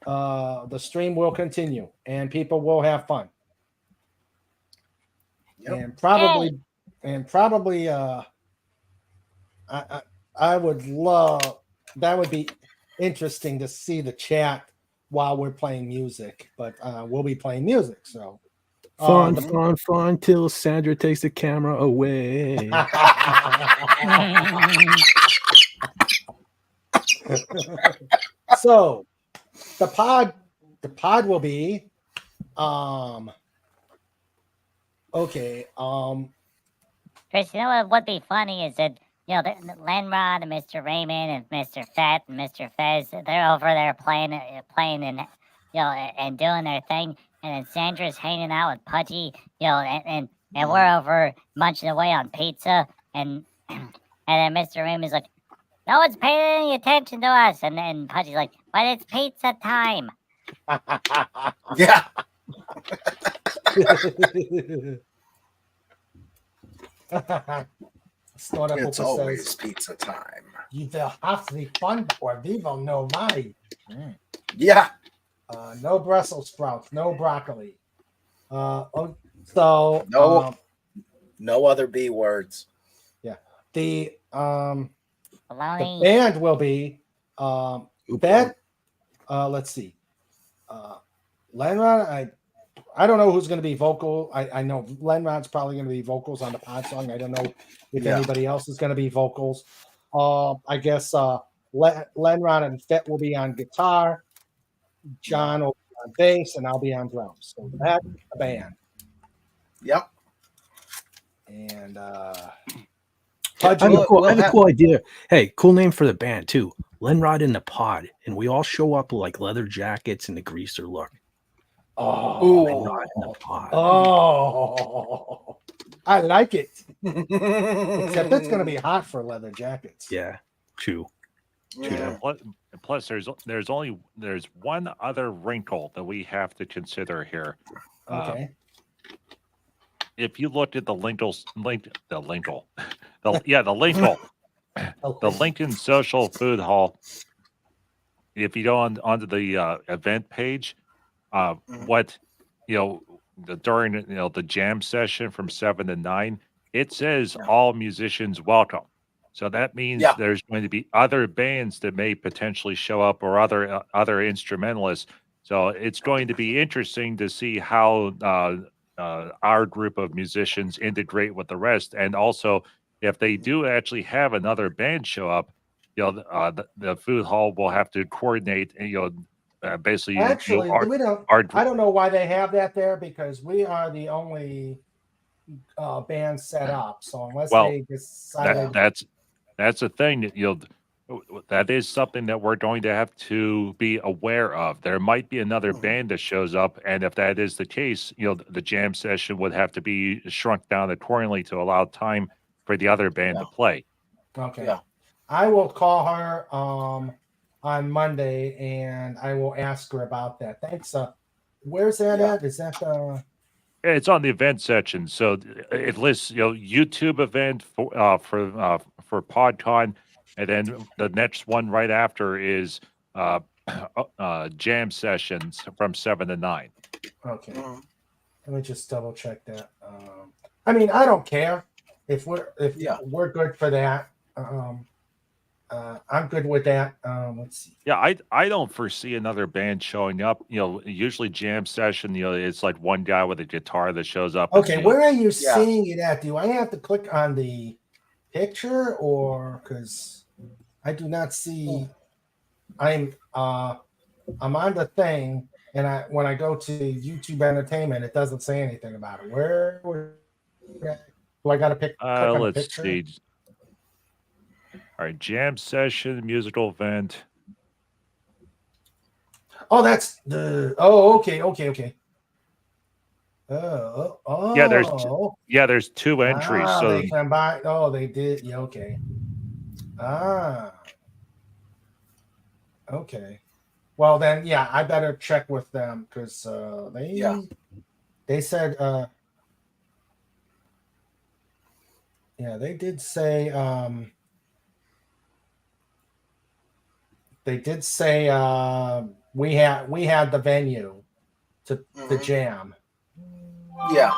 the stream will continue, and people will have fun. Yep. And probably, I would love, that would be interesting to see the chat while we're playing music, but we'll be playing music. So fun till Sandra takes the camera away. So the pod will be Chris, you know what would be funny is that you know, Lenrod and Mr. Raymond and Mr. Fett and Mr. Fez, they're over there playing and you know and doing their thing, and then Sandra's hanging out with Pudgy, you know, and we're over munching away on pizza, and then Mr. Raymond's like, no one's paying any attention to us, and then Pudgy's like, but it's pizza time. Yeah. It's always pizza time. You will have to be fun or we will know why. Yeah. No Brussels sprouts, no broccoli. So no other B words. Yeah. The Baloney. band will be Ben. Let's see. Lenrod, I don't know who's going to be vocal. I know Lenrod's probably going to be vocals on the pod song. I don't know if anybody else is going to be vocals. I guess Lenrod and Fett will be on guitar. John will be on bass, and I'll be on drums. So that's the band. Yep. And I have a cool idea. Hey, cool name for the band too. Lenrod in the Pod, and we all show up with like leather jackets and the greaser look. Oh, Lenrod in the Pod. Oh, I like it. Except it's going to be hot for leather jackets. Yeah, true. Yeah. Plus, there's one other wrinkle that we have to consider here. Okay. If you looked at the Lincoln, the Lincoln Social Food Hall, if you go onto the event page, what during the jam session from 7 to 9, it says all musicians welcome. So that means there's going to be other bands that may potentially show up or other instrumentalists. So it's going to be interesting to see how our group of musicians integrate with the rest, and also if they do actually have another band show up, the food hall will have to coordinate. Basically, actually, we don't. I don't know why they have that there because we are the only band set up. So unless they decide that's the thing that that is something that we're going to have to be aware of. There might be another band that shows up, and if that is the case, the jam session would have to be shrunk down accordingly to allow time for the other band to play. Okay. Yeah. I will call her on Monday, and I will ask her about that. Thanks. Where's that at? Is that It's on the event section, so it lists YouTube event for Podcon, and then the next one right after is jam sessions from 7 to 9. Okay. Let me just double check that. I mean, I don't care if we're good for that. I'm good with that. Let's see. Yeah, I don't foresee another band showing up. Usually jam session, it's like one guy with a guitar that shows up. Okay, where are you seeing it at? Do I have to click on the picture, or because I do not see? I'm on the thing, and when I go to YouTube Entertainment, it doesn't say anything about it. Where do I got to pick? Let's see. All right, jam session, musical event. Oh, that's the. Oh, okay. Oh. Yeah, there's 2 entries. So they can buy. Oh, they did. Yeah, okay. Okay. Well, then, I better check with them because they said. They did say. They did say we had the venue to the jam. Yeah.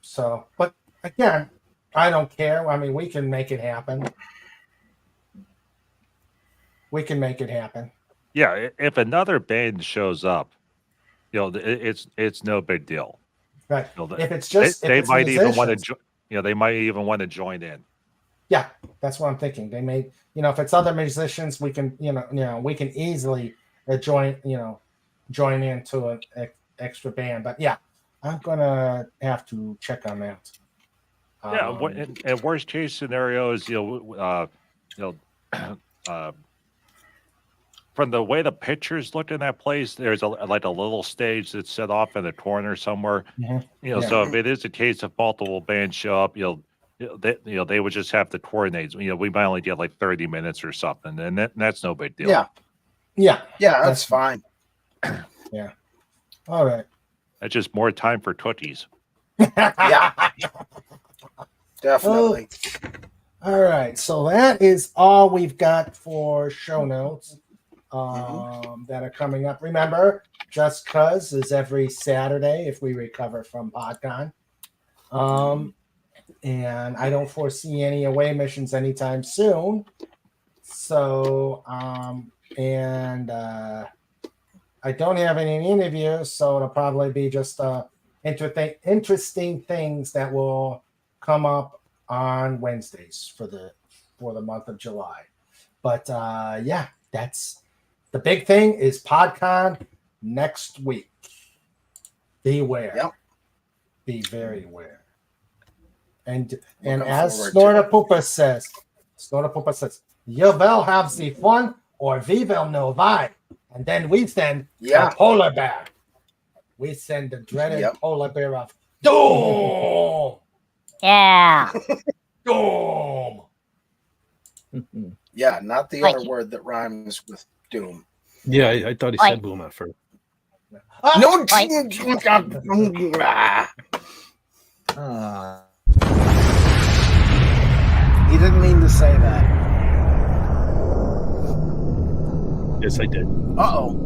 So, but again, I don't care. I mean, we can make it happen. Yeah, if another band shows up, it's no big deal. Right. If it's just they might musicians, even want to they might even want to join in. Yeah, that's what I'm thinking. They may, if it's other musicians, we can, we can easily join into an extra band. But I'm gonna have to check on that. Yeah, and worst case scenario is from the way the pictures look in that place, there's a little stage that's set off in the corner somewhere. So if it is a case of multiple bands show up, they would just have to coordinate. We might only get like 30 minutes or something, and that's no big deal. Yeah, that's fine. Yeah. All right. That's just more time for cookies. Yeah. Definitely. All right. So that is all we've got for show notes that are coming up. Remember, Just Cuz is every Saturday if we recover from Podcon. And I don't foresee any away missions anytime soon. So, I don't have any interviews, so it'll probably be just interesting things that will come up on Wednesdays for the month of July. But that's the big thing is Podcon next week. Beware. Yep. Be very aware. And Looking as forward to Snorter Poopa says, you will have the fun or we will know why. And then we send a polar bear. We send the dreaded polar bear of doom. Yeah. Doom. Yeah, not the other word that rhymes with doom. Yeah, I thought he said boom at first. No. He didn't mean to say that. Yes, I did. Uh-oh.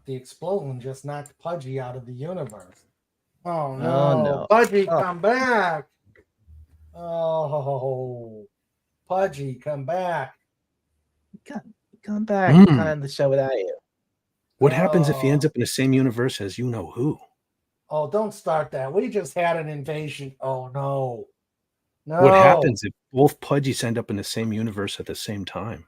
The explosion just knocked Pudgy out of the universe. Oh no, Oh, no. Pudgy, come back. Oh, Pudgy, come back. Come back. I'm kind of on the show without you. What happens if he ends up in the same universe as you know who? Oh, don't start that. We just had an invasion. Oh no. No. What happens if both Pudgies end up in the same universe at the same time?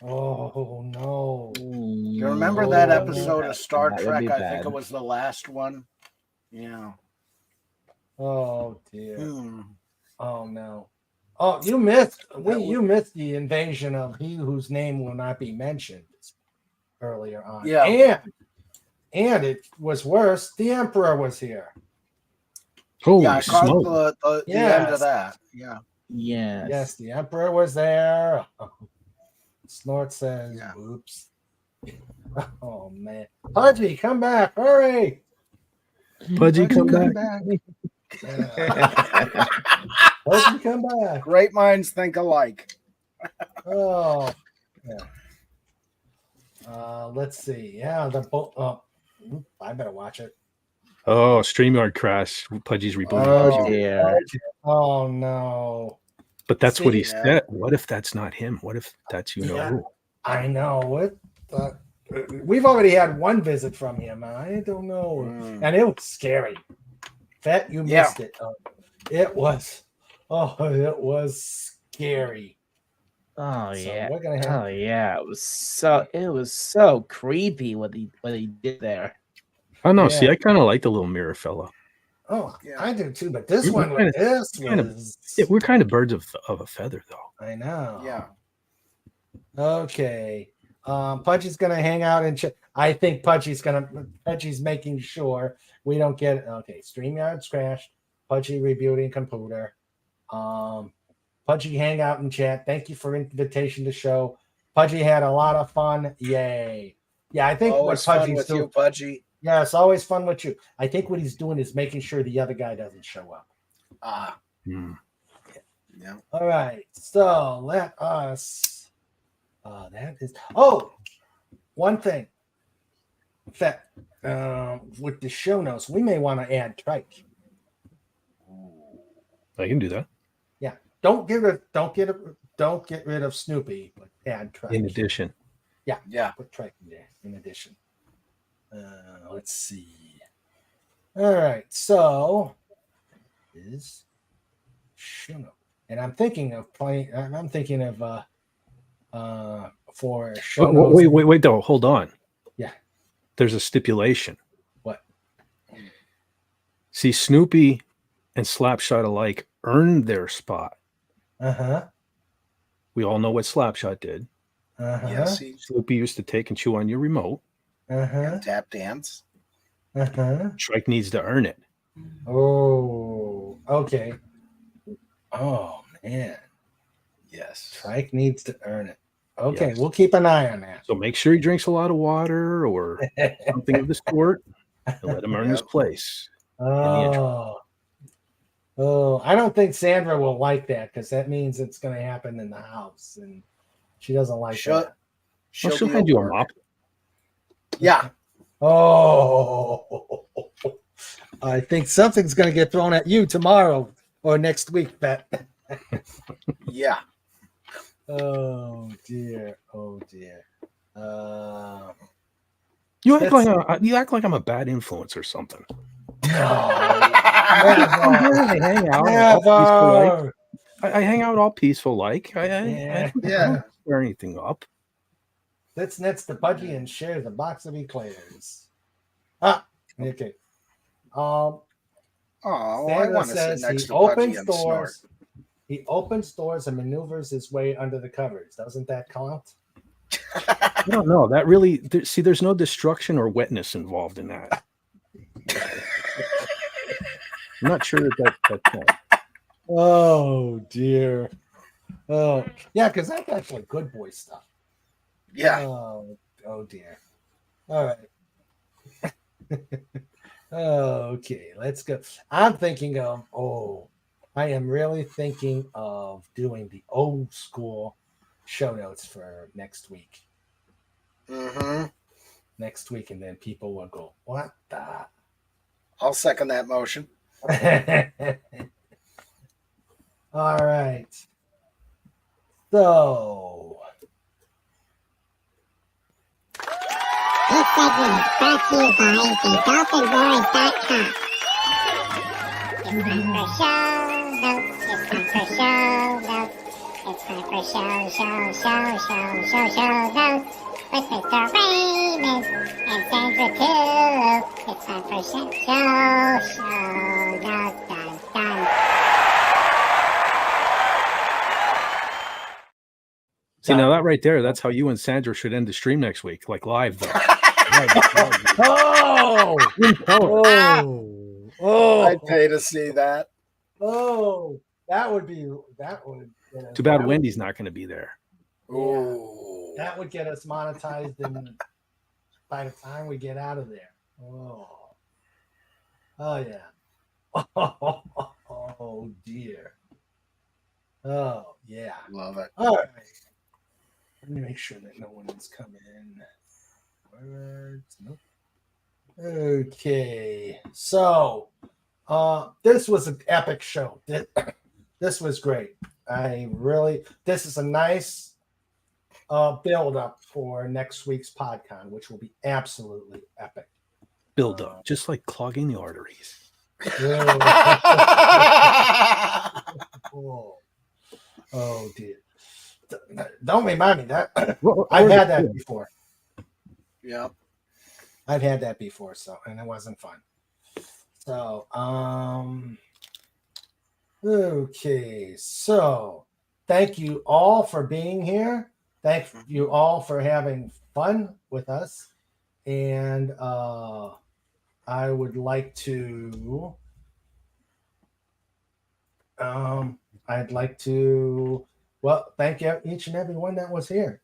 Oh no. You remember that episode of Star That would Trek? be I bad. think it was the last one. Yeah. Oh dear. Oh no. Oh, you missed the invasion of he whose name will not be mentioned earlier on. Yeah. And it was worse. The Emperor was here. Holy I caught smoke. the end of that. Yeah. Yes, the Emperor was there. Snort says, oops. Oh man. Pudgy, come back. Hurry. Pudgy, come back. Pudgy, come back. Great minds think alike. Oh, yeah. Let's see. Yeah, I better watch it. Oh, StreamYard crash. Pudgy's rebooting. Oh, dear. Oh no. But that's what he See, said. What if that's not him? What if that's you know Yeah. who? I know. What? We've already had one visit from him. I don't know, and it was scary. Bet you missed it. It was. Oh, it was scary. Oh So yeah. we're gonna have- Oh yeah. It was so creepy what he did there. I don't know. Yeah. See, I kind of like the little mirror fella. Oh, I do too. But this We're one, kinda- this kinda- was. we're kind of birds of a feather, though. I know. Yeah. Okay. Pudgy's gonna hang out and I think Pudgy's making sure we don't get StreamYard's crashed. Pudgy rebooting computer. Pudgy hang out and chat. Thank you for invitation to show. Pudgy had a lot of fun. Yay. Yeah, I think Always what fun Pudgy's with doing. you, Pudgy. Yeah, it's always fun with you. I think what he's doing is making sure the other guy doesn't show up. Yeah. All right. So let us. That is. One thing. That with the show notes, we may want to add Trike. I can do that. Yeah. Don't get rid of Snoopy, but add Trike. In addition. Yeah. Put Trike in there. In addition. Let's see. All right. So is show note. and I'm thinking of playing. I'm thinking of for show. Wait, though. Hold on. Yeah. There's a stipulation. What? See, Snoopy and Slapshot alike earned their spot. We all know what Slapshot did. Yes, Snoopy used to take and chew on your remote. And tap dance. Shrike needs to earn it. Oh, okay. Oh man. Yes. Shrike needs to earn it. Okay, Yes. we'll keep an eye on that. So make sure he drinks a lot of water or something of the sort, and let him earn his place. Oh, I don't think Sandra will like that because that means it's going to happen in the house, and she doesn't like that. She'll hand you a mop. Yeah. Oh, I think something's going to get thrown at you tomorrow or next week, Bet. Yeah. Oh dear. Oh dear. You act like I'm a bad influence or something. I hang out all peaceful like. I hang out all peaceful like. I don't swear anything up. Let's next to Pudgy and share the box of eclairs. Okay. I Sandra want to sit says next he to Pudgy opens and snort. doors. He opens doors and maneuvers his way under the covers. Doesn't that count? I don't know. That really there's no destruction or wetness involved in that. I'm not sure that counts. Oh dear. Oh yeah, because that's actually good boy stuff. Yeah. Oh dear. All right. Okay, let's go. I'm thinking of I am really thinking of doing the old school show notes for next week. Next week, and then people will go, "What the?" I'll second that motion. All right. So This segment is brought to you by thedolphinboys.com. It's time for show notes. It's time for show notes. It's time for show notes. With Mr. Raymond and Sandra too. It's time for show notes. Dun. See, now that right there, that's how you and Sandra should end the stream next week, like live though. I'd pay to see that. That would. Too bad Wendy's not going to be there. Oh, that would get us monetized by the time we get out of there. Oh yeah. Oh dear. Oh yeah. Love it. All right. Let me make sure that no one is coming in. Words. Nope. Okay. So this was an epic show. This was great. This is a nice build up for next week's Podcon, which will be absolutely epic. Build up, just like clogging the arteries. Oh dear. Don't remind me that I've had that before. Yeah. I've had that before, and it wasn't fun. So, okay. So, thank you all for being here. Thank you all for having fun with us. And I would like to thank each and every one that was here.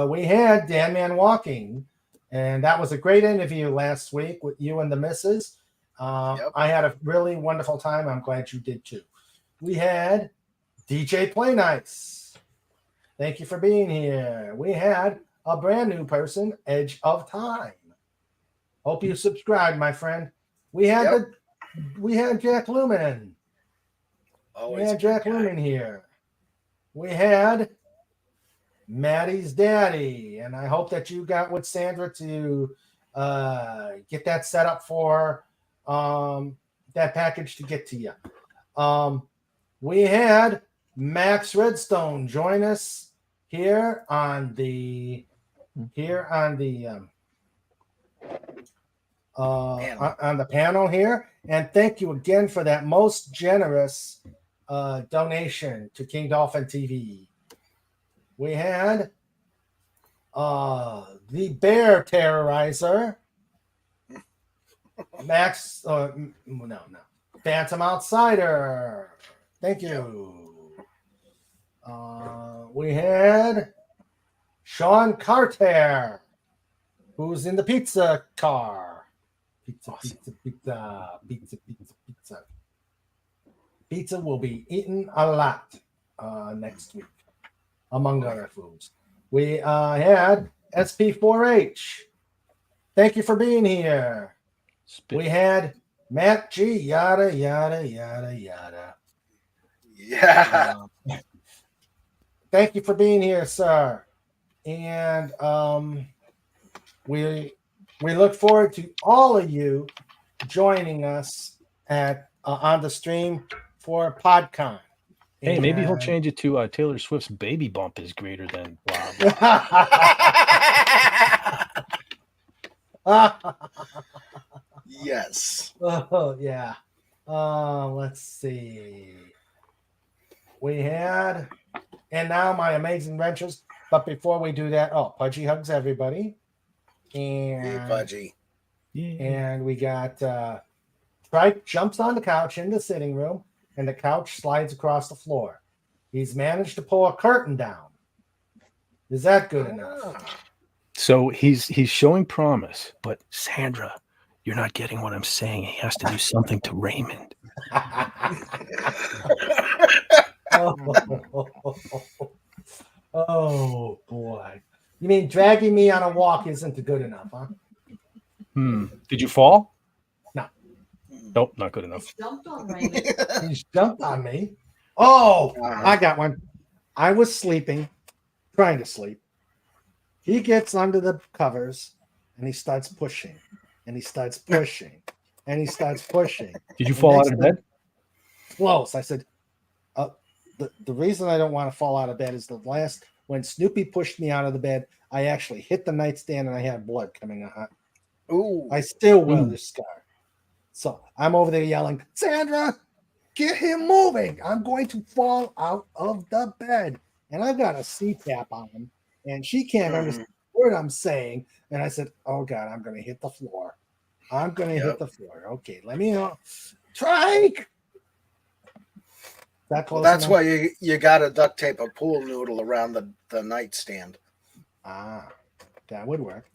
We had Dan Man Walking, and that was a great interview last week with you and the missus. I had a really wonderful time. I'm glad you did too. We had DJ Play Nice. Thank you for being here. We had a brand new person, Edge of Time. Hope you subscribed, my friend. We had Jack Lumen. We had Jack Lumen here. We had Maddie's daddy, and I hope that you got with Sandra to get that set up for that package to get to you. We had Max Redstone join us here on the on the panel here, and thank you again for that most generous donation to King Dolphin TV. We had the Bear Terrorizer, Max. No, Phantom Outsider. Thank you. We had Sean Carter, who's in the pizza car. Pizza. Pizza will be eaten a lot next week, among other foods. We had SP4H. Thank you for being here. We had Matt G. Yada, yada, yada, yada. Yeah. Thank you for being here, sir. And we look forward to all of you joining us at on the stream for Podcon. Hey, maybe he'll change it to Taylor Swift's "Baby Bump" is greater than blah, blah. Yes. Oh yeah. Let's see. We had, and now my amazing wrenches. But before we do that, Pudgy hugs everybody. And Hey, Pudgy. And we got Trike jumps on the couch in the sitting room, and the couch slides across the floor. He's managed to pull a curtain down. Is that good enough? So he's showing promise, but Sandra, you're not getting what I'm saying. He has to do something to Raymond. Oh boy. You mean dragging me on a walk isn't good enough, huh? Did you fall? No. Nope, not good enough. Jumped on Raymond. He's jumped on me. Oh, I got one. I was sleeping, trying to sleep. He gets under the covers and he starts pushing. And he starts pushing. And he starts pushing. Did you fall out of bed? Close. I said, the reason I don't want to fall out of bed is when Snoopy pushed me out of the bed, I actually hit the nightstand and I had blood coming out. Ooh. I still wear the scar. So I'm over there yelling, Sandra, get him moving. I'm going to fall out of the bed. And I've got a CPAP on him. And she can't understand what I'm saying. And I said, oh God, I'm going to hit the floor. I'm going to hit the floor. Okay, let me know. Trike! Well, that's why you got to duct tape a pool noodle around the nightstand. Ah, that would work.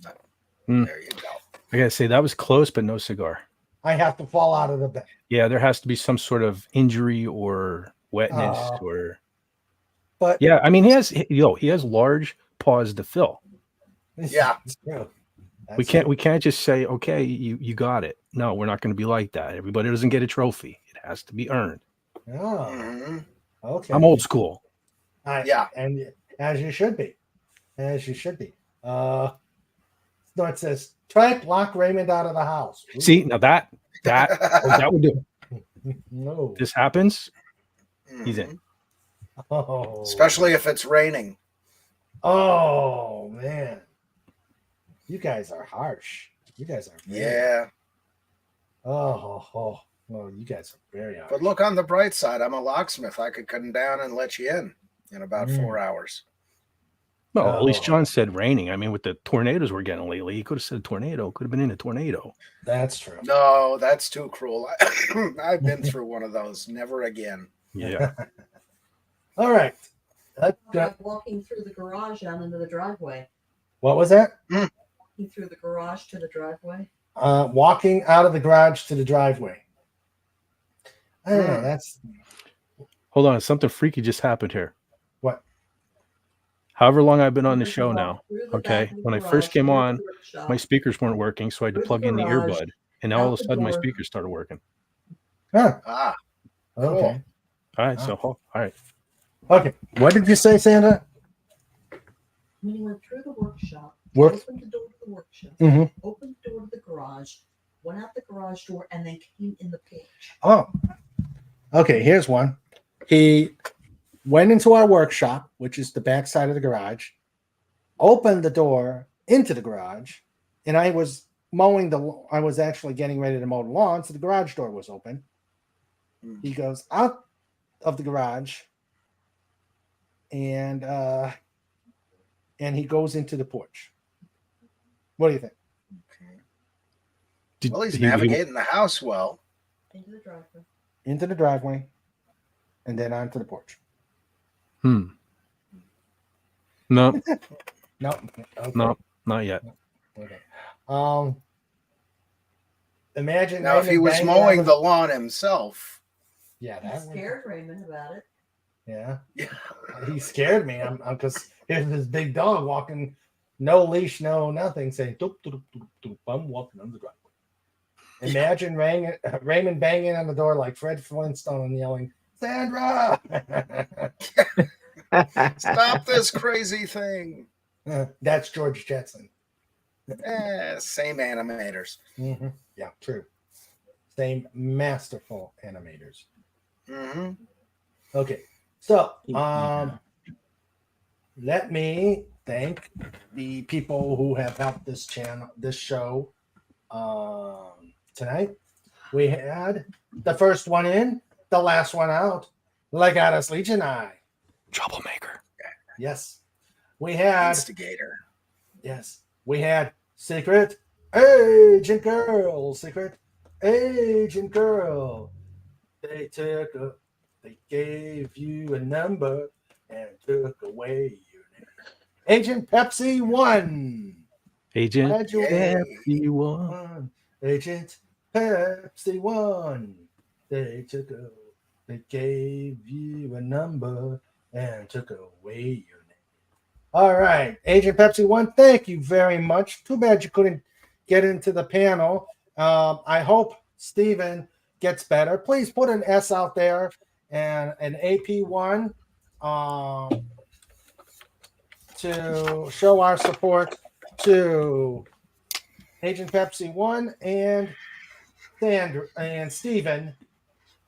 There you go. I gotta say that was close, but no cigar. I have to fall out of the bed. Yeah, there has to be some sort of injury or wetness But yeah, I mean he has large paws to fill. Yeah. We can't just say, okay, you got it. No, we're not going to be like that. Everybody doesn't get a trophy. It has to be earned. Oh, okay. I'm old school. Yeah. And as you should be. As you should be. No, it says, Trike, lock Raymond out of the house. Ooh. See, now that would do it. No. This happens, he's in. Oh. Especially if it's raining. Oh, man. You guys are harsh. You guys are Yeah. Oh, well, you guys are very harsh. But look on the bright side. I'm a locksmith. I could come down and let you in about 4 hours. Well, at least John said raining. I mean, with the tornadoes we're getting lately, he could have said tornado. Could have been in a tornado. That's true. No, that's too cruel. I've been through one of those. Never again. Yeah. All right. Walking through the garage out into the driveway. What was that? Walking through the garage to the driveway. Walking out of the garage to the driveway. I don't know. That's. Hold on. Something freaky just happened here. What? However long I've been on the show now. Okay. When I first came on, my speakers weren't working, so I had to plug in the earbud. And now all of a sudden my speakers started working. Huh. Ah. Okay. All right. So, all right. Okay. What did you say, Sandra? When he went through the workshop, Work. opened the door to the workshop, Mm-hmm. opened the door to the garage, went out the garage door, and then came in the porch. Oh. Okay. Here's one. He went into our workshop, which is the back side of the garage, opened the door into the garage, and I was actually getting ready to mow the lawn, so the garage door was open. He goes out of the garage and he goes into the porch. What do you think? Well, he's navigating the house well. Into the driveway, and then onto the porch. No. No. Okay. No, not yet. Okay. Imagine now if he was mowing the lawn himself. Yeah, That scared Raymond about it. Yeah. He scared me. I'm because here's this big dog walking, no leash, no nothing, saying doop, doop, doop, doop, I'm walking on the driveway. Imagine Raymond banging on the door like Fred Flintstone and yelling, Sandra! Stop this crazy thing. That's George Jetson. Same animators. Mm-hmm. Yeah, true. Same masterful animators. Mm-hmm. Okay, so let me thank the people who have helped this show tonight. We had the first one in, the last one out. Legatus Legionii. Troublemaker. Yes. We had Instigator. Yes. We had Secret Agent Girl. Secret Agent Girl. They gave you a number and took away your name. Agent Pepsi 1. Agent Pepsi 1. Agent Pepsi 1. They gave you a number and took away your name. All right, Agent Pepsi 1, thank you very much. Too bad you couldn't get into the panel. I hope Steven gets better. Please put an S out there and an AP1 to show our support to Agent Pepsi 1 and Sandra and Steven.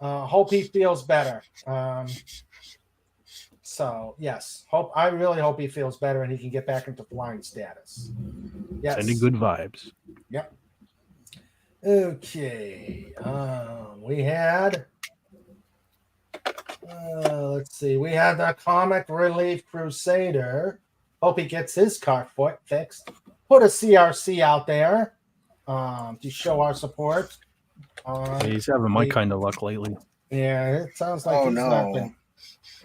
Hope he feels better. So yes, I really hope he feels better and he can get back into flying status. Yes. Sending good vibes. Yep. Okay. We had let's see. We had the Comic Relief Crusader. Hope he gets his car foot fixed. Put a CRC out there to show our support. He's having my kind of luck lately. Yeah, it sounds like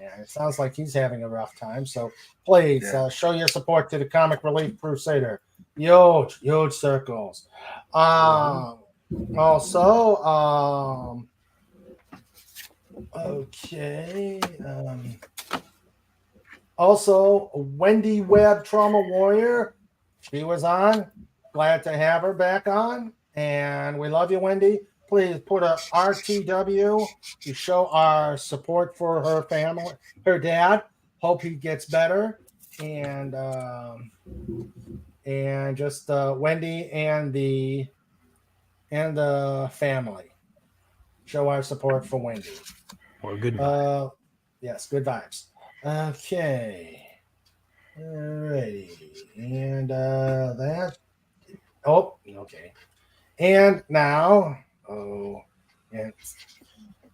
it sounds like he's having a rough time. So please show your support to the Comic Relief Crusader. Huge circles. Also, okay. Also, Wendy Webb, Trauma Warrior. She was on. Glad to have her back on. And we love you, Wendy. Please put a RTW to show our support for her family, her dad. Hope he gets better. And just Wendy and the family. Show our support for Wendy. Well, good vibes. Yes, good vibes. Okay. Alrighty. And that. Oh, okay. And now, and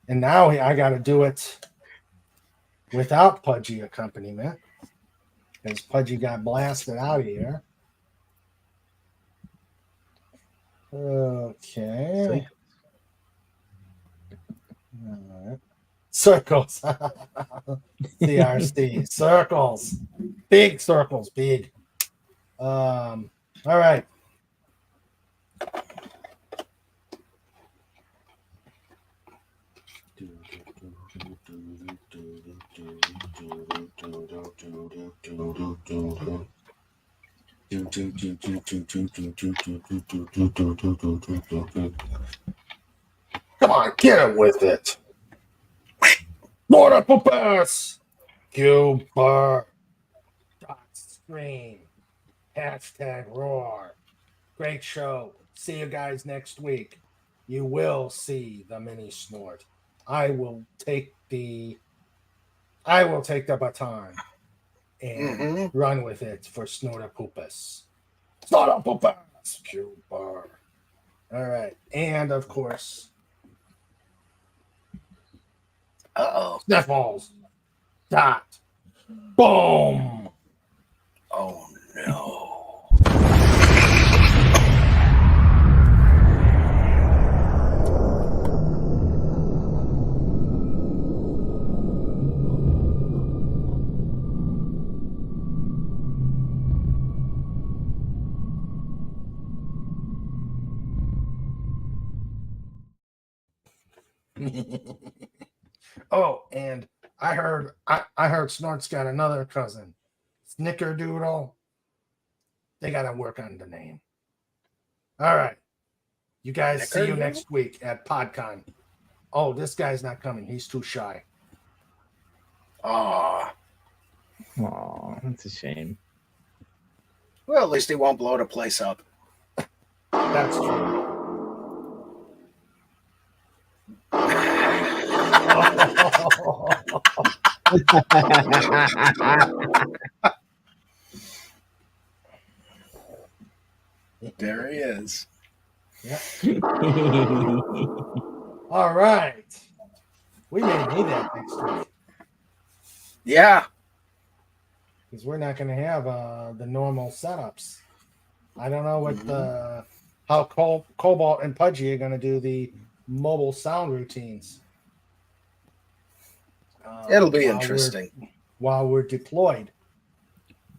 now I got to do it without Pudgy accompaniment because Pudgy got blasted out of here. Okay. All right. Circles. CRC. Circles. Big circles. Big. All right. Come on, get it with it. Lord up a pass. Cuber. Dot scream. Hashtag roar. Great show. See you guys next week. You will see the mini snort. I will take the I will take the baton and Mm-hmm. run with it for Snorter Poopus. Snorter Poopus! Cuba. All right. And, of course, Sniffles. Dot. Boom. Oh, no. Oh, and I heard Snort's got another cousin, Snickerdoodle. They got to work on the name. All right. You guys, see you next week at Podcon. Oh, this guy's not coming. He's too shy. Oh. Aw, that's a shame. Well, at least he won't blow the place up. That's true. There he is. Yeah. All right. We may need that next week. Yeah. Because we're not going to have the normal setups. I don't know what how Cobalt and Pudgy are going to do the mobile sound routines. It'll be interesting. While we're deployed.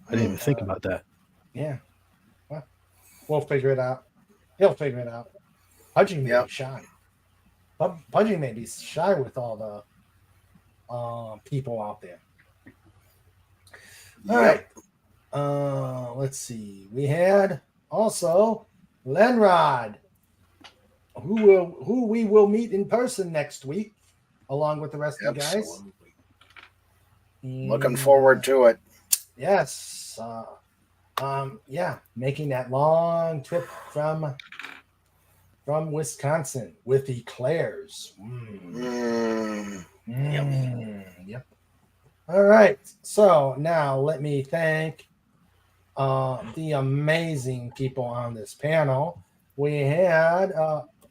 I didn't even think about that. Yeah. Well, we'll figure it out. He'll figure it out. Pudgy may be shy. Pudgy may be shy with all the people out there. All right. Let's see. We had also Lenrod, who we will meet in person next week, along with the rest of the guys. Absolutely. Looking forward to it. Yes. Making that long trip from Wisconsin with eclairs. Yep. All right. So now let me thank the amazing people on this panel. We had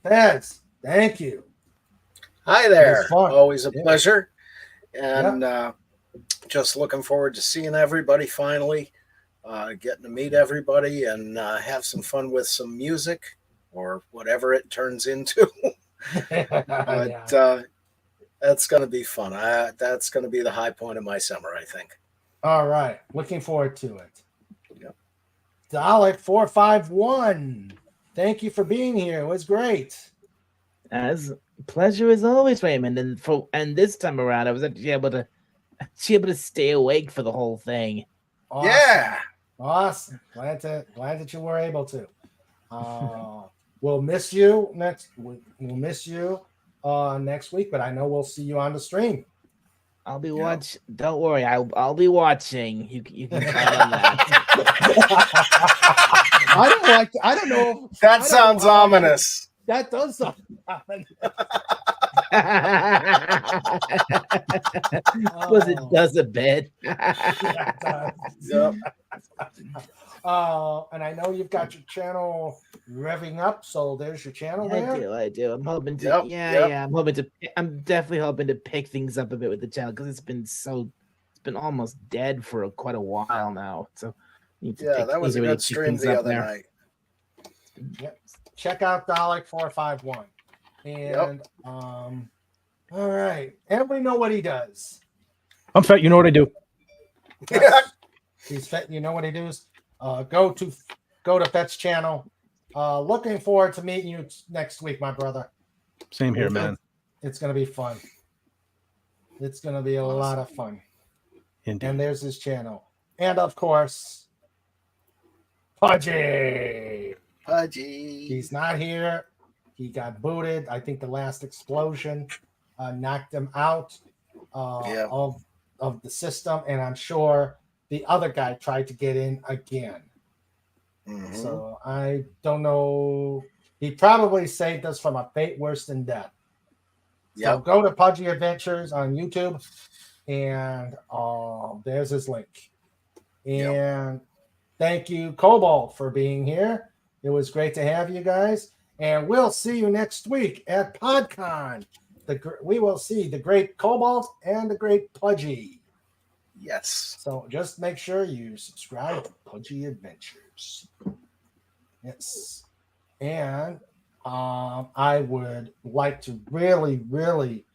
Fez. Thank you. Hi there. Fun. Always a pleasure. And just looking forward to seeing everybody finally, getting to meet everybody and have some fun with some music or whatever it turns into. But that's going to be fun. That's going to be the high point of my summer, I think. All right. Looking forward to it. Yep. Dalek451. Thank you for being here. It was great. As pleasure as always, Raymond. And this time around, I was actually able to stay awake for the whole thing. Awesome. Yeah. Awesome. Glad that you were able to. We'll miss you next. We'll miss you next week, but I know we'll see you on the stream. I'll be watching. Don't worry, I'll be watching. You can count on that. I don't know. That sounds ominous. That does sound ominous. Because it does a bit. Yep. And I know you've got your channel revving up, so there's your channel there. I do. I'm hoping to. I'm definitely hoping to pick things up a bit with the channel because it's been almost dead for quite a while now. So that was a good stream the other night. Yep. Check out Dalek451. And all right. Everybody know what he does. I'm fat. You know what I do. He's fat. You know what he does. Go to Fet's channel. Looking forward to meeting you next week, my brother. Same here, man. It's gonna be fun. It's gonna be a lot of fun. Indeed. And there's his channel. And of course, Pudgy. He's not here. He got booted. I think the last explosion knocked him out of the system, and I'm sure the other guy tried to get in again. Mm-hmm. So I don't know. He probably saved us from a fate worse than death. So go to Pudgy Adventures on YouTube And there's his link. And thank you, Cobalt, for being here. It was great to have you guys. And we'll see you next week at Podcon. We will see the great Cobalt and the great Pudgy. Yes. So just make sure you subscribe to Pudgy Adventures. Yes. And I would like to really, really,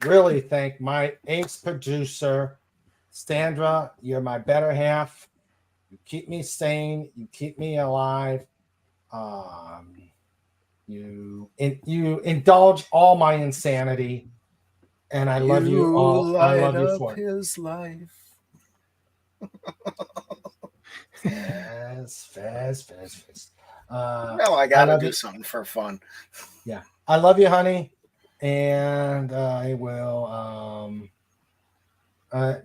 really thank my ace producer, Sandra. You're my better half. You keep me sane. You keep me alive. You indulge all my insanity, and I love you all. I love you for it. His life. Fast. Well, I gotta do something for fun. Yeah, I love you, honey, and I will. I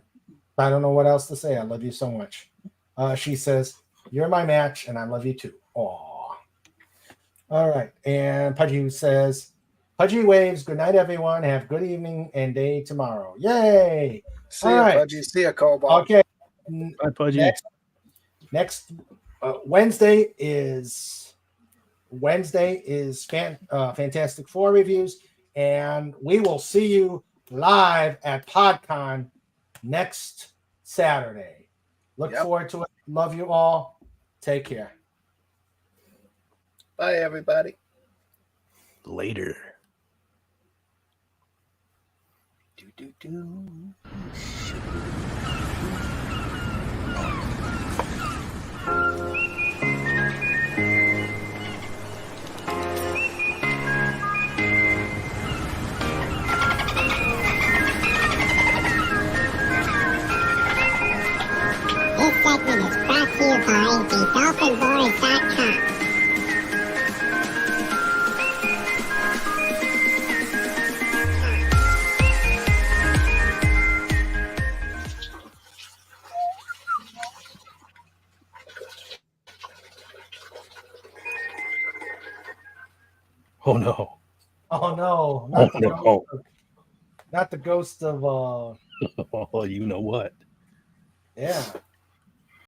don't know what else to say. I love you so much. She says, "You're my match, and I love you too." Aw. All right, and Pudgy says, "Pudgy waves. Good night, everyone. Have a good evening and day tomorrow. Yay!" See ya, Pudgy. See ya, Cobalt. Okay. Bye, Pudgy. Next Wednesday is Fantastic Four reviews, and we will see you live at Podcon next Saturday. Look forward to it. Love you all. Take care. Bye, everybody. Later. This segment is brought to you by the DolphinBoys.com. Oh no. Oh no. Not the ghost of Oh, you know what? yeah.